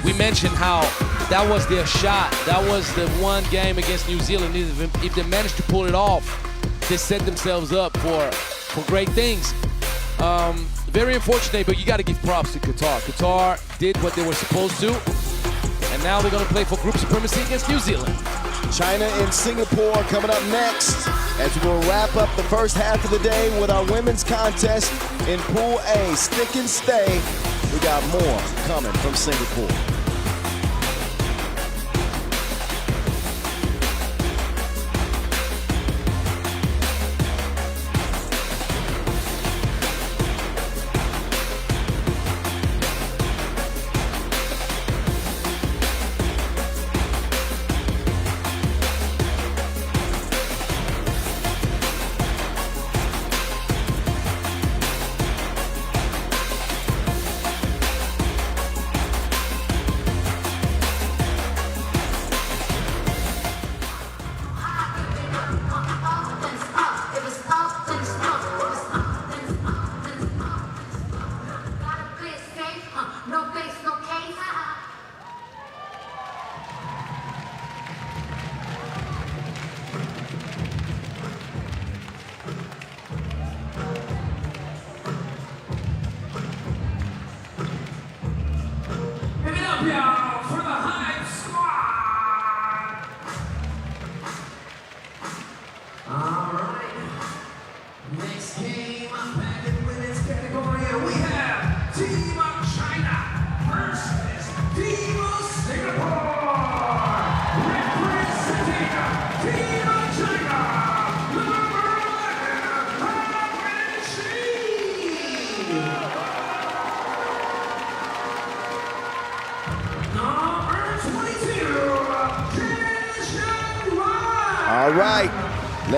We mentioned how that was their shot. That was the one game against New Zealand. If they managed to pull it off, they set themselves up for great things. Very unfortunate, but you got to give props to Qatar. Qatar did what they were supposed to, and now they're going to play for group supremacy against New Zealand. China and Singapore coming up next as we'll wrap up the first half of the day with our women's contest in Pool A. Stick and stay. We got more coming from Singapore.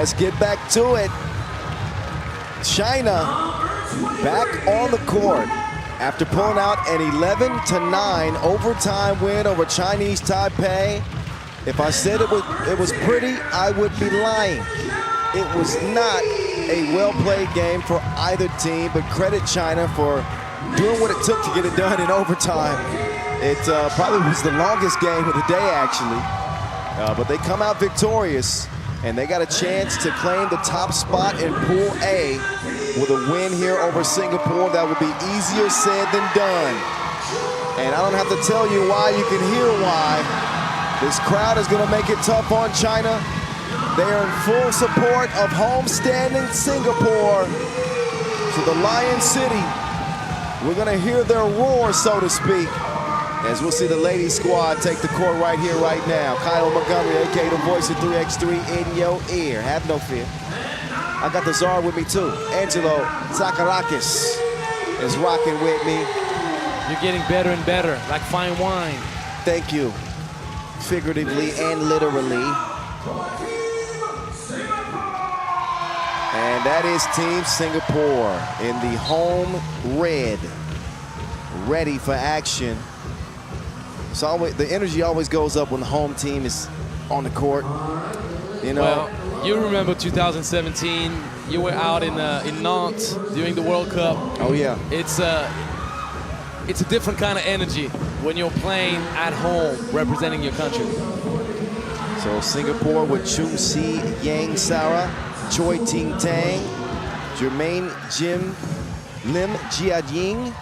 Let's get back to it. China back on the court after pulling out an 11-9 overtime win over Chinese Taipei. If I said it was pretty, I would be lying. It was not a well-played game for either team, but credit China for doing what it took to get it done in overtime. It probably was the longest game of the day, actually. But they come out victorious, and they got a chance to claim the top spot in Pool A with a win here over Singapore. That would be easier said than done. And I don't have to tell you why, you can hear why. This crowd is going to make it tough on China. They are in full support of homestanding Singapore. To the Lion City, we're going to hear their roar, so to speak, as we'll see the ladies squad take the court right here, right now. Kyle Montgomery, aka the voice of 3x3, in your ear. Have no fear. I got the czar with me too. Angelo Sakarakis is rocking with me. You're getting better and better, like fine wine. Thank you, figuratively and literally. And that is Team Singapore in the home red, ready for action. It's always, the energy always goes up when the home team is on the court. You know. Well, you remember 2017. You were out in Nantes during the World Cup. Oh yeah. It's a different kind of energy when you're playing at home, representing your country. So Singapore with Chung Si Yang Sara, Choi Ting Tang, Jermaine Jim Lim Jia Ying,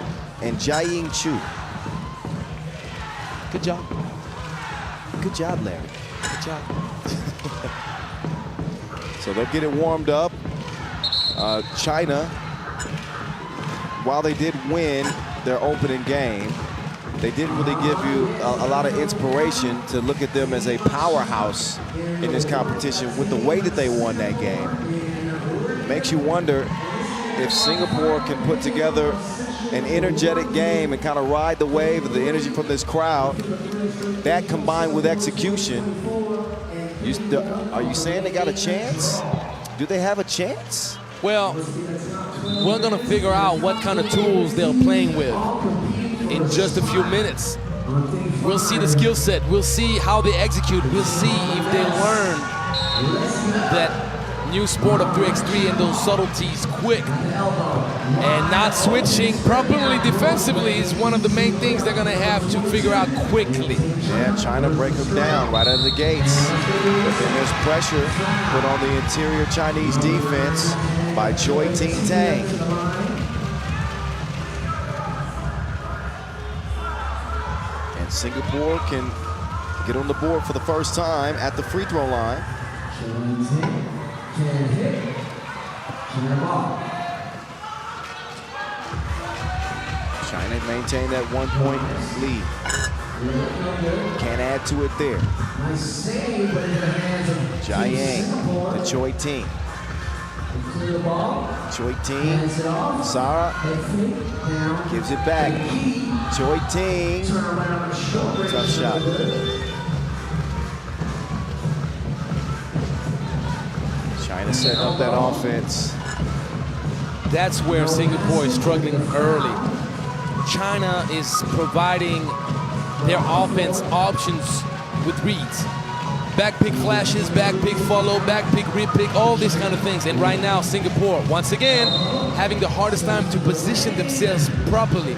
and Jiaying Chu. Good job. Good job, Larry. Good job. So they'll get it warmed up. China, while they did win their opening game, they didn't really give you a lot of inspiration to look at them as a powerhouse in this competition with the way that they won that game. Makes you wonder if Singapore can put together an energetic game and kind of ride the wave of the energy from this crowd. That combined with execution, are you saying they got a chance? Do they have a chance? Well, we're going to figure out what kind of tools they're playing with in just a few minutes. We'll see the skill set. We'll see how they execute. We'll see if they learn that new sport of 3x3 and those subtleties quick. And not switching properly defensively is one of the main things they're going to have to figure out quickly. Yeah, China break them down right out of the gates. But then there's pressure put on the interior Chinese defense by Choi Ting Tang. And Singapore can get on the board for the first time at the free throw line. China maintained that 1-point lead. Can't add to it there. Jiaying to Choi Ting. Choi Ting, Sara gives it back. Choi Ting, tough shot. China setting up that offense. That's where Singapore is struggling early. China is providing their offense options with reads. Back pick flashes, back pick follow, back pick, rip pick, all these kind of things. And right now, Singapore, once again, having the hardest time to position themselves properly.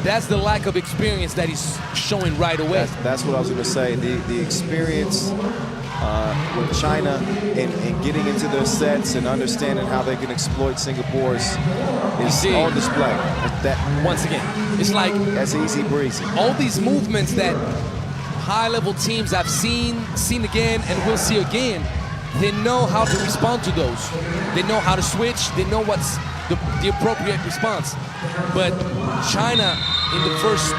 That's the lack of experience that is showing right away. That's what I was going to say. The experience with China in getting into their sets and understanding how they can exploit Singapore's is on display. Once again, it's like that's easy breezy. All these movements that high-level teams I've seen again, and will see again, they know how to respond to those. They know how to switch. They know what's the appropriate response. But China, in the first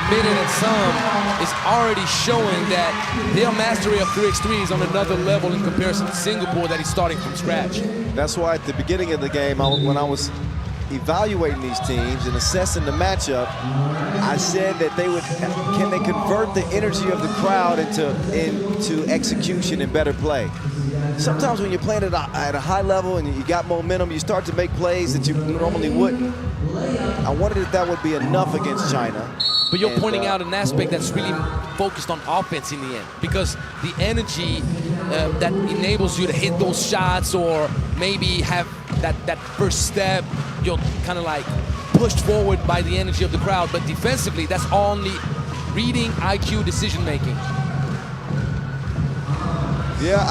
minute and some, is already showing that their mastery of 3x3 is on another level in comparison to Singapore that is starting from scratch. That's why at the beginning of the game, when I was evaluating these teams and assessing the matchup, I said that can they convert the energy of the crowd into execution and better play? sometimes when you're playing at a high level and you got momentum, you start to make plays that you normally wouldn't. I wondered if that would be enough against China. But you're pointing out an aspect that's really focused on offense in the end, because the energy that enables you to hit those shots or maybe have that first step, you're kind of like pushed forward by the energy of the crowd. But defensively, that's only reading, IQ, decision making. Yeah,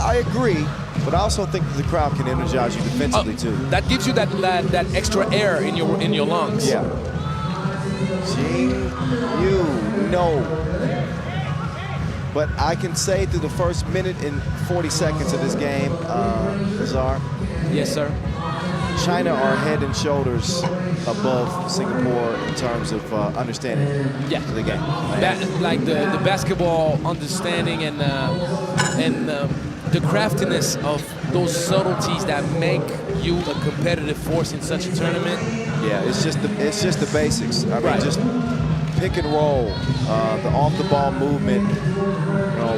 I agree, but I also think that the crowd can energize you defensively too. That gives you that extra air in your lungs. Yeah. Jing, you know. But I can say through the first minute and 40 seconds of this game, Lazar. Yes, sir. China are head and shoulders above Singapore in terms of understanding the game. Like the basketball understanding and the craftiness of those subtleties that make you a competitive force in such a tournament. Yeah, it's just the basics. I mean, just pick and roll, the off-the-ball movement,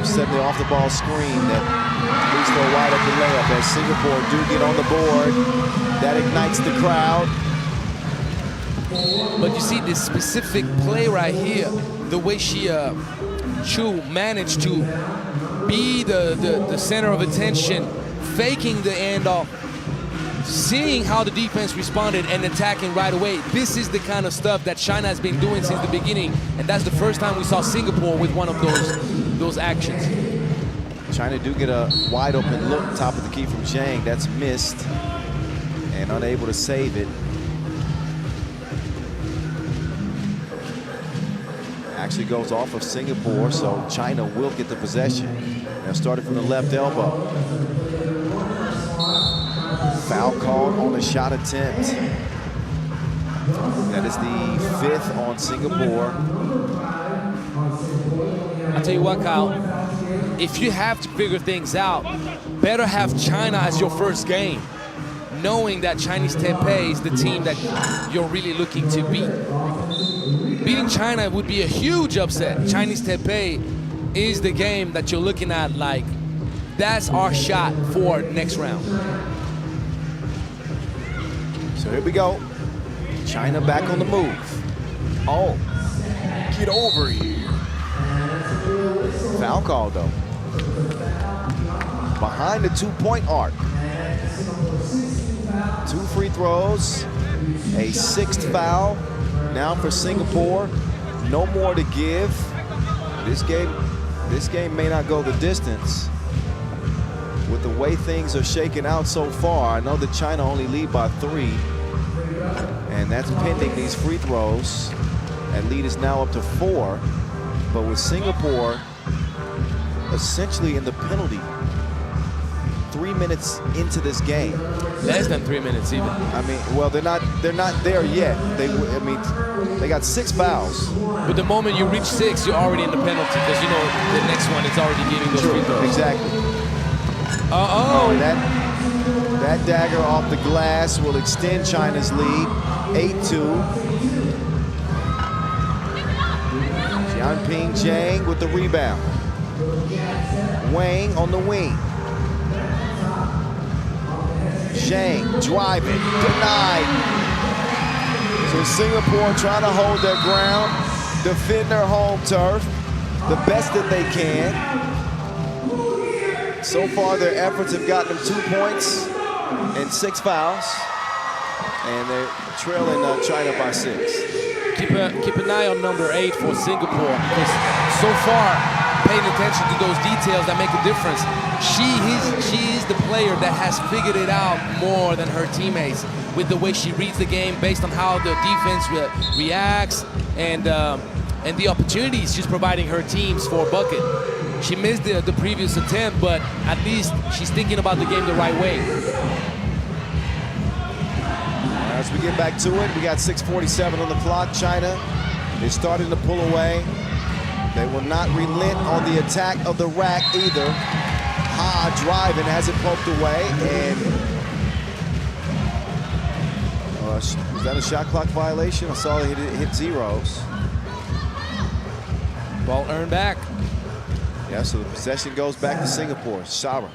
setting the off-the-ball screen that leads to a wide-open layup. As Singapore do get on the board, that ignites the crowd. But you see this specific play right here, the way Chu managed to be the center of attention, faking the handoff, seeing how the defense responded and attacking right away. This is the kind of stuff that China has been doing since the beginning, and that's the first time we saw Singapore with one of those actions. China do get a wide open look, top of the key from Zhang. That's missed and unable to save it. Actually goes off of Singapore, so China will get the possession. Now started from the left elbow. Foul called on the shot attempt. That is the 5th on Singapore. I'll tell you what, Kyle, if you have to figure things out, better have China as your first game, knowing that Chinese Taipei is the team that you're really looking to beat. Beating China would be a huge upset. Chinese Taipei is the game that you're looking at like, that's our shot for next round. So here we go. China back on the move. Oh, get over here. Foul call though. Behind the 2-point arc. 2 free throws, a 6th foul. Now for Singapore, no more to give. This game may not go the distance. With the way things are shaking out so far, I know that China only lead by 3, and that's pending these free throws. That lead is now up to 4, but with Singapore essentially in the penalty 3 minutes into this game. Less than 3 minutes even. I mean, well, they're not there yet. They got 6 fouls. But the moment you reach 6, you're already in the penalty, because you know the next one is already giving those free throws. Exactly. That dagger off the glass will extend China's lead, 8-2. Jianping Zhang with the rebound. Wang on the wing. Zhang driving, denied. So Singapore trying to hold their ground, defend their home turf the best that they can. So far, their efforts have gotten them 2 points and 6 fouls, and they're trailing China by 6. Keep an eye on number 8 for Singapore, because so far, paying attention to those details that make a difference. She is the player that has figured it out more than her teammates, with the way she reads the game based on how the defense reacts and the opportunities she's providing her teams for a bucket. She missed the previous attempt, but at least she's thinking about the game the right way. As we get back to it, we got 6:47 on the clock. China is starting to pull away. They will not relent on the attack of the rack either. Ha driving, has it poked away, and was that a shot clock violation? I saw it hit zeros. Ball earned back. Yeah, so the possession goes back to Singapore. Shara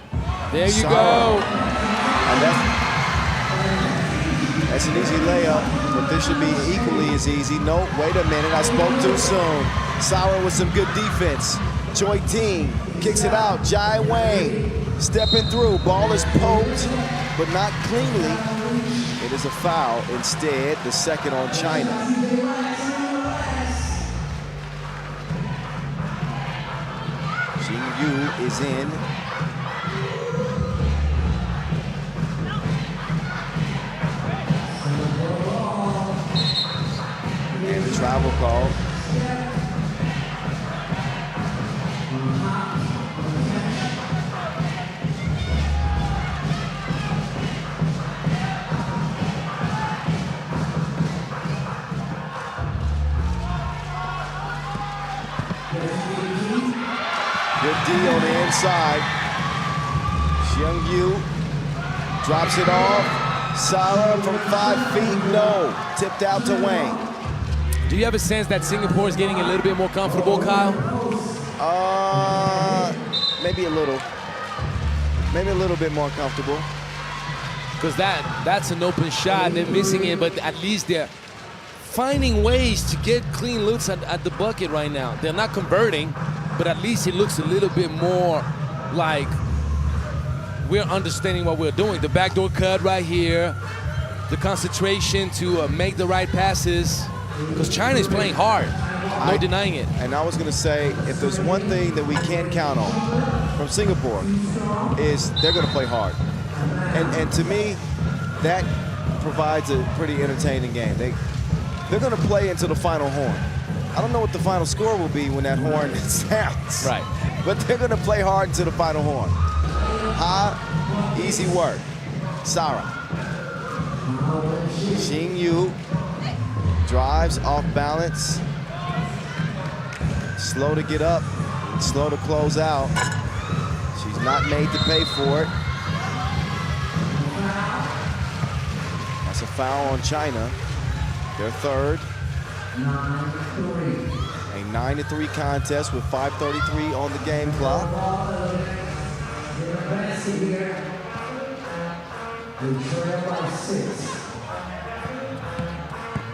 There you Sarah. go. And that's an easy layup, but this should be equally as easy. No, wait a minute, I spoke too soon. Sarah with some good defense. Choi Ting kicks it out. Jai Wang stepping through. Ball is poked, but not cleanly. It is a foul instead, the second on China. Jing Yu is in. And the travel call. Good D on the inside. Xiang Yu drops it off. Sarah from 5 feet, no. Tipped out to Wang. Do you have a sense that Singapore is getting a little bit more comfortable, Kyle? Maybe a little. Maybe a little bit more comfortable. Because that's an open shot. They're missing it, but at least they're finding ways to get clean looks at the bucket right now. They're not converting, but at least it looks a little bit more like we're understanding what we're doing. The backdoor cut right here, the concentration to make the right passes, because China is playing hard, no denying it. And I was going to say, if there's one thing that we can count on from Singapore, is they're going to play hard. And to me, that provides a pretty entertaining game. They're going to play into the final horn. I don't know what the final score will be when that horn sounds. Right. But they're going to play hard into the final horn. Ha, easy work. Sarah. Xing Yu drives off balance. Slow to get up, slow to close out. She's not made to pay for it. That's a foul on China. Their third. A 9-3 contest with 5:33 on the game clock.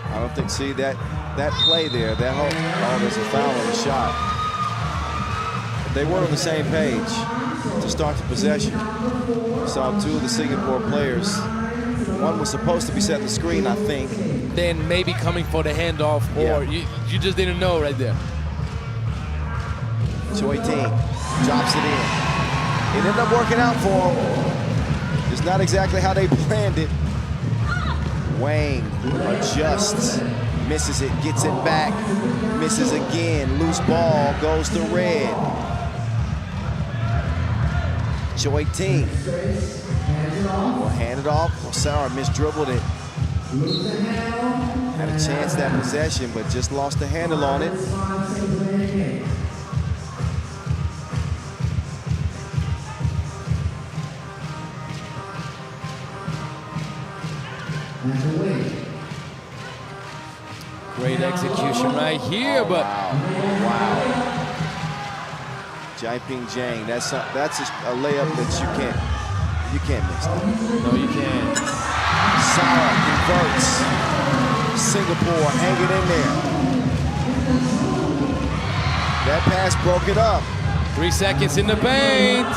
I don't think, see that play there, that whole, oh, there's a foul on the shot. They weren't on the same page to start the possession. Saw two of the Singapore players. One was supposed to be setting the screen, I think. Then maybe coming for the handoff, or you just didn't know right there. Choi Ting drops it in. It ended up working out for them. It's not exactly how they planned it. Wang adjusts, misses it, gets it back, misses again. Loose ball goes to red. Choi Ting will hand it off. Sarah misdribbled it. Had a chance that possession, but just lost the handle on it. Great execution right here, but wow. Jaiping Zhang, that's a layup that you can't miss. no, you can't. Sarah converts. Singapore hanging in there. That pass broke it up. 3 seconds in the paint.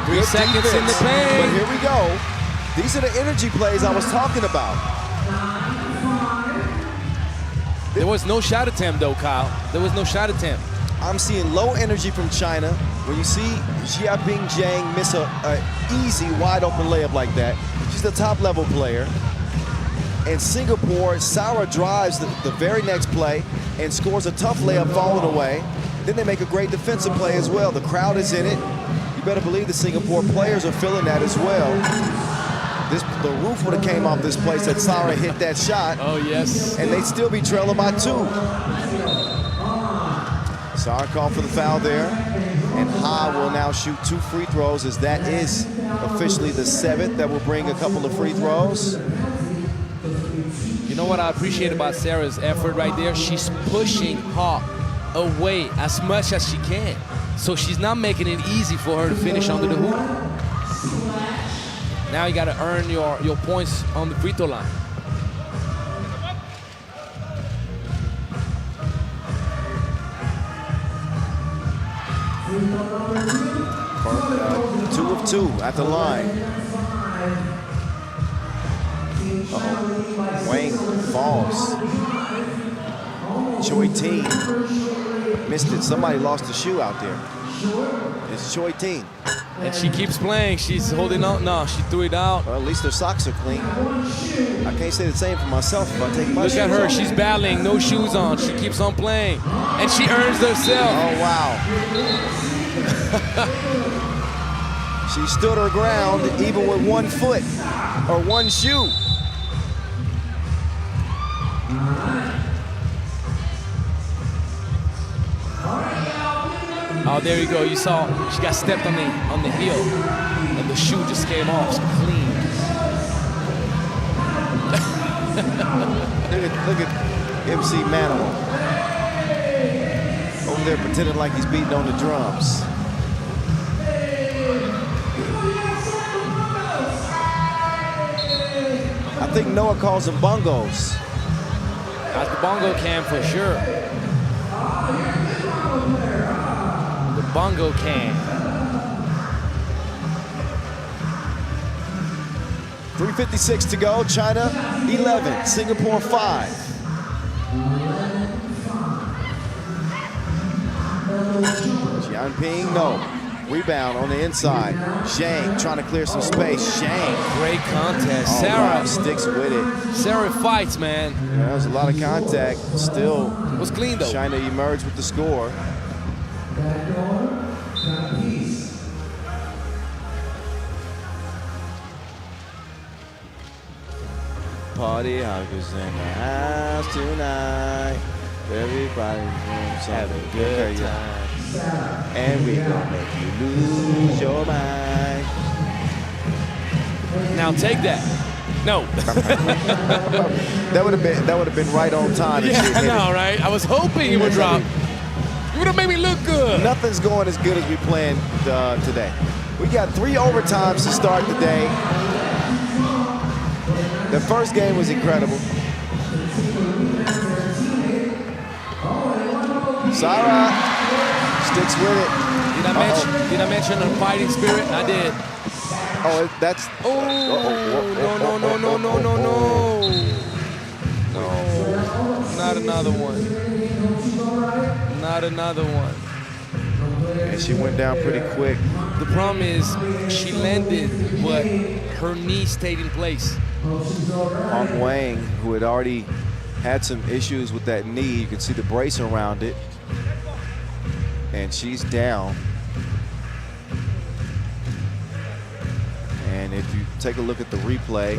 3 Good seconds in the defense. paint. But here we go. These are the energy plays I was talking about. There was no shot attempt though, Kyle. There was no shot attempt. I'm seeing low energy from China. When you see Xiaoping Zhang miss a easy, wide open layup like that, she's a top level player. And Singapore, Sarah drives the very next play and scores a tough layup falling away. Then they make a great defensive play as well. The crowd is in it. You better believe the Singapore players are feeling that as well. The roof would have came off this place that Sarah hit that shot. Oh, yes. And they'd still be trailing by 2. Sarah called for the foul there. And Ha will now shoot 2 free throws, as that is officially the 7th that will bring a couple of free throws. You know what I appreciate about Sarah's effort right there? She's pushing Ha away as much as she can. So she's not making it easy for her to finish under the hoop. Now you got to earn your points on the free throw line. Two of two at the line. Wang falls. Choi Teen missed it. Somebody lost a shoe out there. It's Choi Teen. And she keeps playing. She's holding on. No, she threw it out. Well, at least their socks are clean. I can't say the same for myself if I take my shoes Look at her. off. She's battling. No shoes on. She keeps on playing. And she earns herself. Oh, wow. She stood her ground even with 1 foot or 1 shoe. Oh, there you go. You saw she got stepped on the heel, and the shoe just came off clean. Look at MC Manimal over there pretending like he's beating on the drums. I think Noah calls them bongos. At the bongo can for sure. The bongo can. 3:56 to go. China 11, Singapore 5. Jianping, no. Rebound on the inside. Zhang trying to clear some space. Zhang. Great contest. Oh, Sarah wow, sticks with it. Sarah fights, man. Yeah, that was a lot of contact. Still, Was clean though. China emerged with the score. Party hoppers in the house tonight. Everybody's having a good time. And we gonna make you lose your mind. Now take that. No. That would have been right on time. if she Yeah, had I hit it. know, right? I was hoping it would drop. It would have made me look good. Nothing's going as good as we planned today. We got 3 overtimes to start the day. The first game was incredible. Sarah sticks with it. Did I mention a fighting spirit? I did. Oh, that's. Oh, no. No, not another one. Not another one. And she went down pretty quick. The problem is she landed, but her knee stayed in place. Hong Wang, who had already had some issues with that knee, you can see the brace around it. And she's down. And if you take a look at the replay,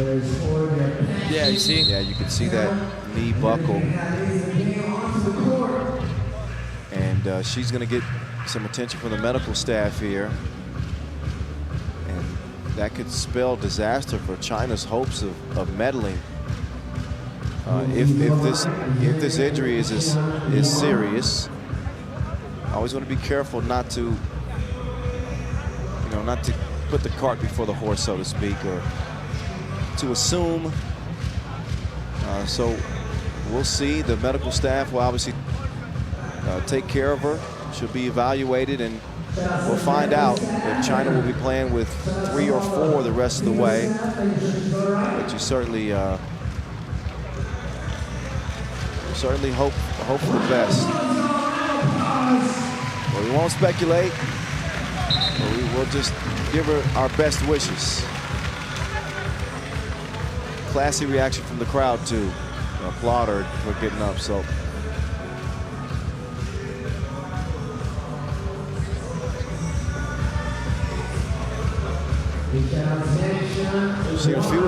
Yeah, you see? yeah, you can see that knee buckle. And she's going to get some attention from the medical staff here. And that could spell disaster for China's hopes of medaling. If this injury is serious, always want to be careful not to put the cart before the horse, so to speak, or to assume. So we'll see. The medical staff will obviously take care of her. She'll be evaluated, and we'll find out if China will be playing with 3 or 4 the rest of the way. But you certainly hope for the best. Well, we won't speculate. We'll just give her our best wishes. Classy reaction from the crowd too. Applaud her for getting up. So we've seen a few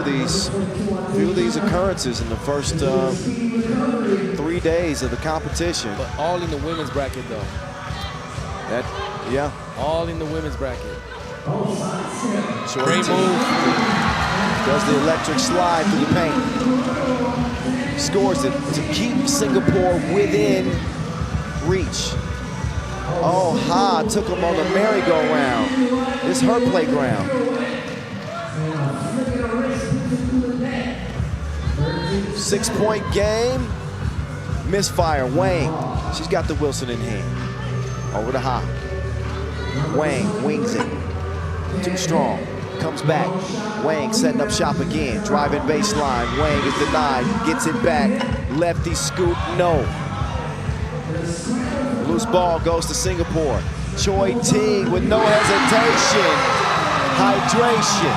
of these occurrences in the first 3 days of the competition. But all in the women's bracket, though. Yeah. All in the women's bracket. Short Great team. move. Does the electric slide through the paint. Scores it to keep Singapore within reach. Oh, Ha took him on the merry-go-round. It's her playground. 6-point game. Misfire, Wang. She's got the Wilson in hand. Over to Ha. Wang wings it. Too strong. Comes back. Wang setting up shop again. Driving baseline. Wang is denied. Gets it back. Lefty scoop. No. Loose ball goes to Singapore. Choi Ting with no hesitation. Hydration.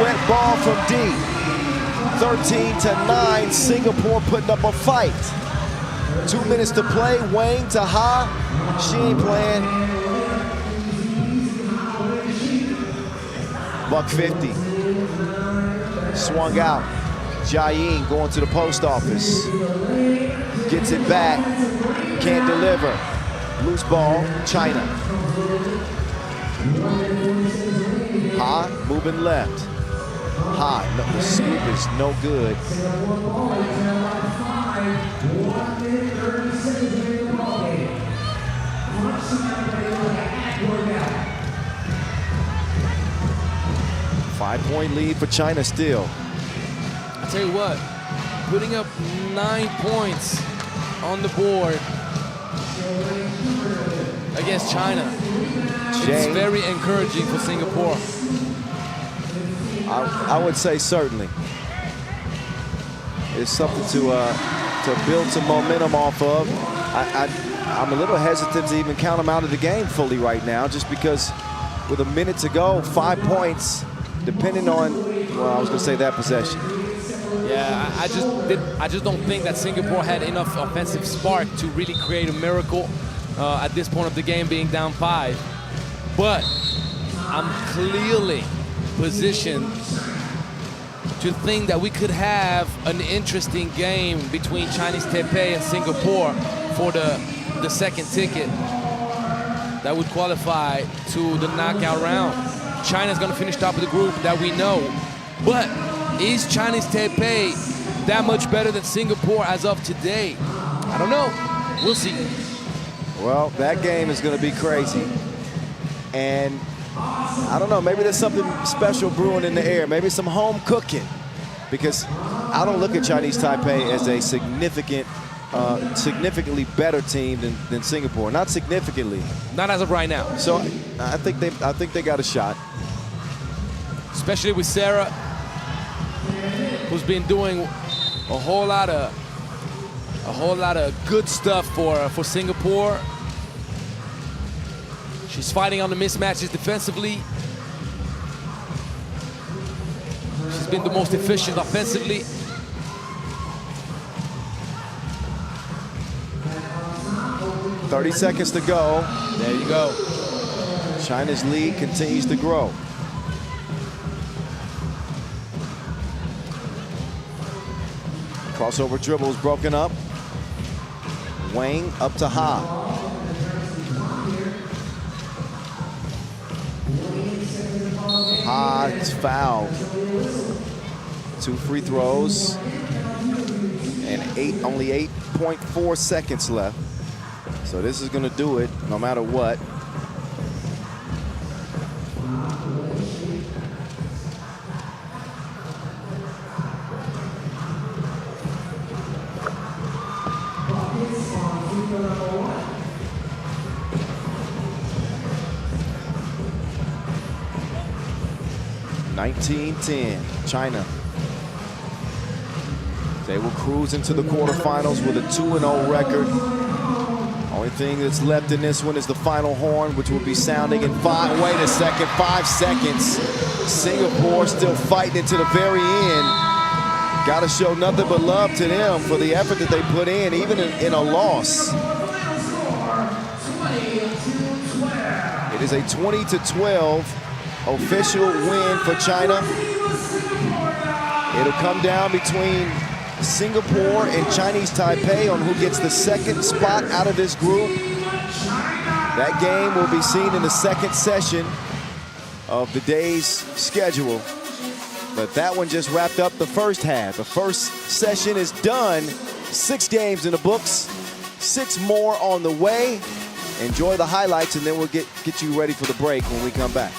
Wet ball from deep. 13-9. Singapore putting up a fight. 2 minutes to play. Wang to Ha. She ain't playing. $150. Swung out. Jiaying going to the post office. Gets it back. Can't deliver. Loose ball, China. Ha moving left. Ha, no, the scoop is no good. Five-point lead for China still. I tell you what, putting up 9 points on the board against China. It's very encouraging for Singapore. I would say certainly. It's something to build some momentum off of. I'm a little hesitant to even count them out of the game fully right now, just because with a minute to go, 5 points, depending on, well, I was going to say that possession. Yeah, I just don't think that Singapore had enough offensive spark to really create a miracle at this point of the game, being down 5. But I'm clearly positioned to think that we could have an interesting game between Chinese Taipei and Singapore for the second ticket that would qualify to the knockout round. China's going to finish top of the group, that we know. But is Chinese Taipei that much better than Singapore as of today? I don't know. We'll see. Well, that game is going to be crazy. And I don't know, maybe there's something special brewing in the air. Maybe some home cooking. Because I don't look at Chinese Taipei as a significantly better team than Singapore. Not significantly. Not as of right now. So I think they got a shot. Especially with Sarah, who's been doing a whole lot of good stuff for Singapore. She's fighting on the mismatches defensively. She's been the most efficient offensively. .30 seconds to go. There you go. China's lead continues to grow. Crossover dribble is broken up. Wang up to Ha. Ha is fouled. 2 free throws. And only 8.4 seconds left. So this is going to do it no matter what. (19-10) China. They will cruise into the quarterfinals with a 2-0 record. Only thing that's left in this one is the final horn, which will be sounding in 5. Wait a second, 5 seconds. Singapore still fighting it to the very end. Got to show nothing but love to them for the effort that they put in, even in a loss. It is a 20-12 official win for China. It'll come down between Singapore and Chinese Taipei on who gets the second spot out of this group. That game will be seen in the second session of the day's schedule. But that one just wrapped up the first half. The first session is done. 6 games in the books, 6 more on the way. Enjoy the highlights, and then we'll get you ready for the break when we come back.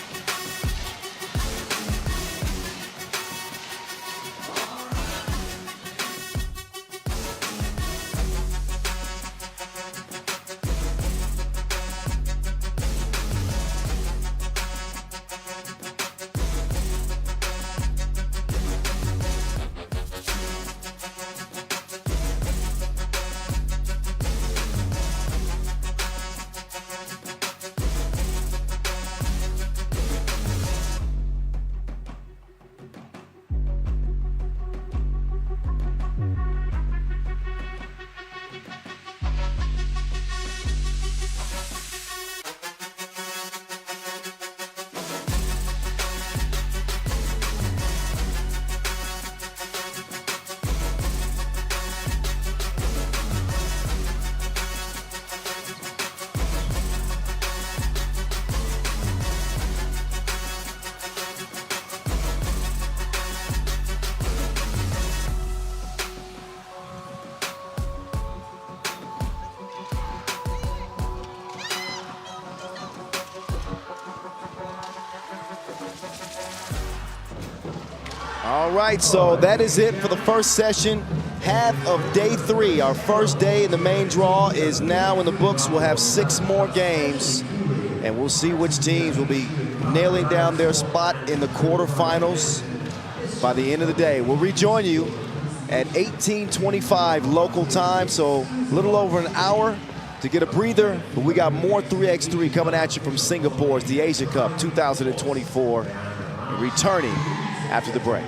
All right, so that is it for the first session. Half of day 3, our first day in the main draw, is now in the books. We'll have 6 more games, and we'll see which teams will be nailing down their spot in the quarterfinals by the end of the day. We'll rejoin you at 18:25 local time, so a little over an hour to get a breather, but we got more 3x3 coming at you from Singapore's the Asia Cup 2024, returning after the break.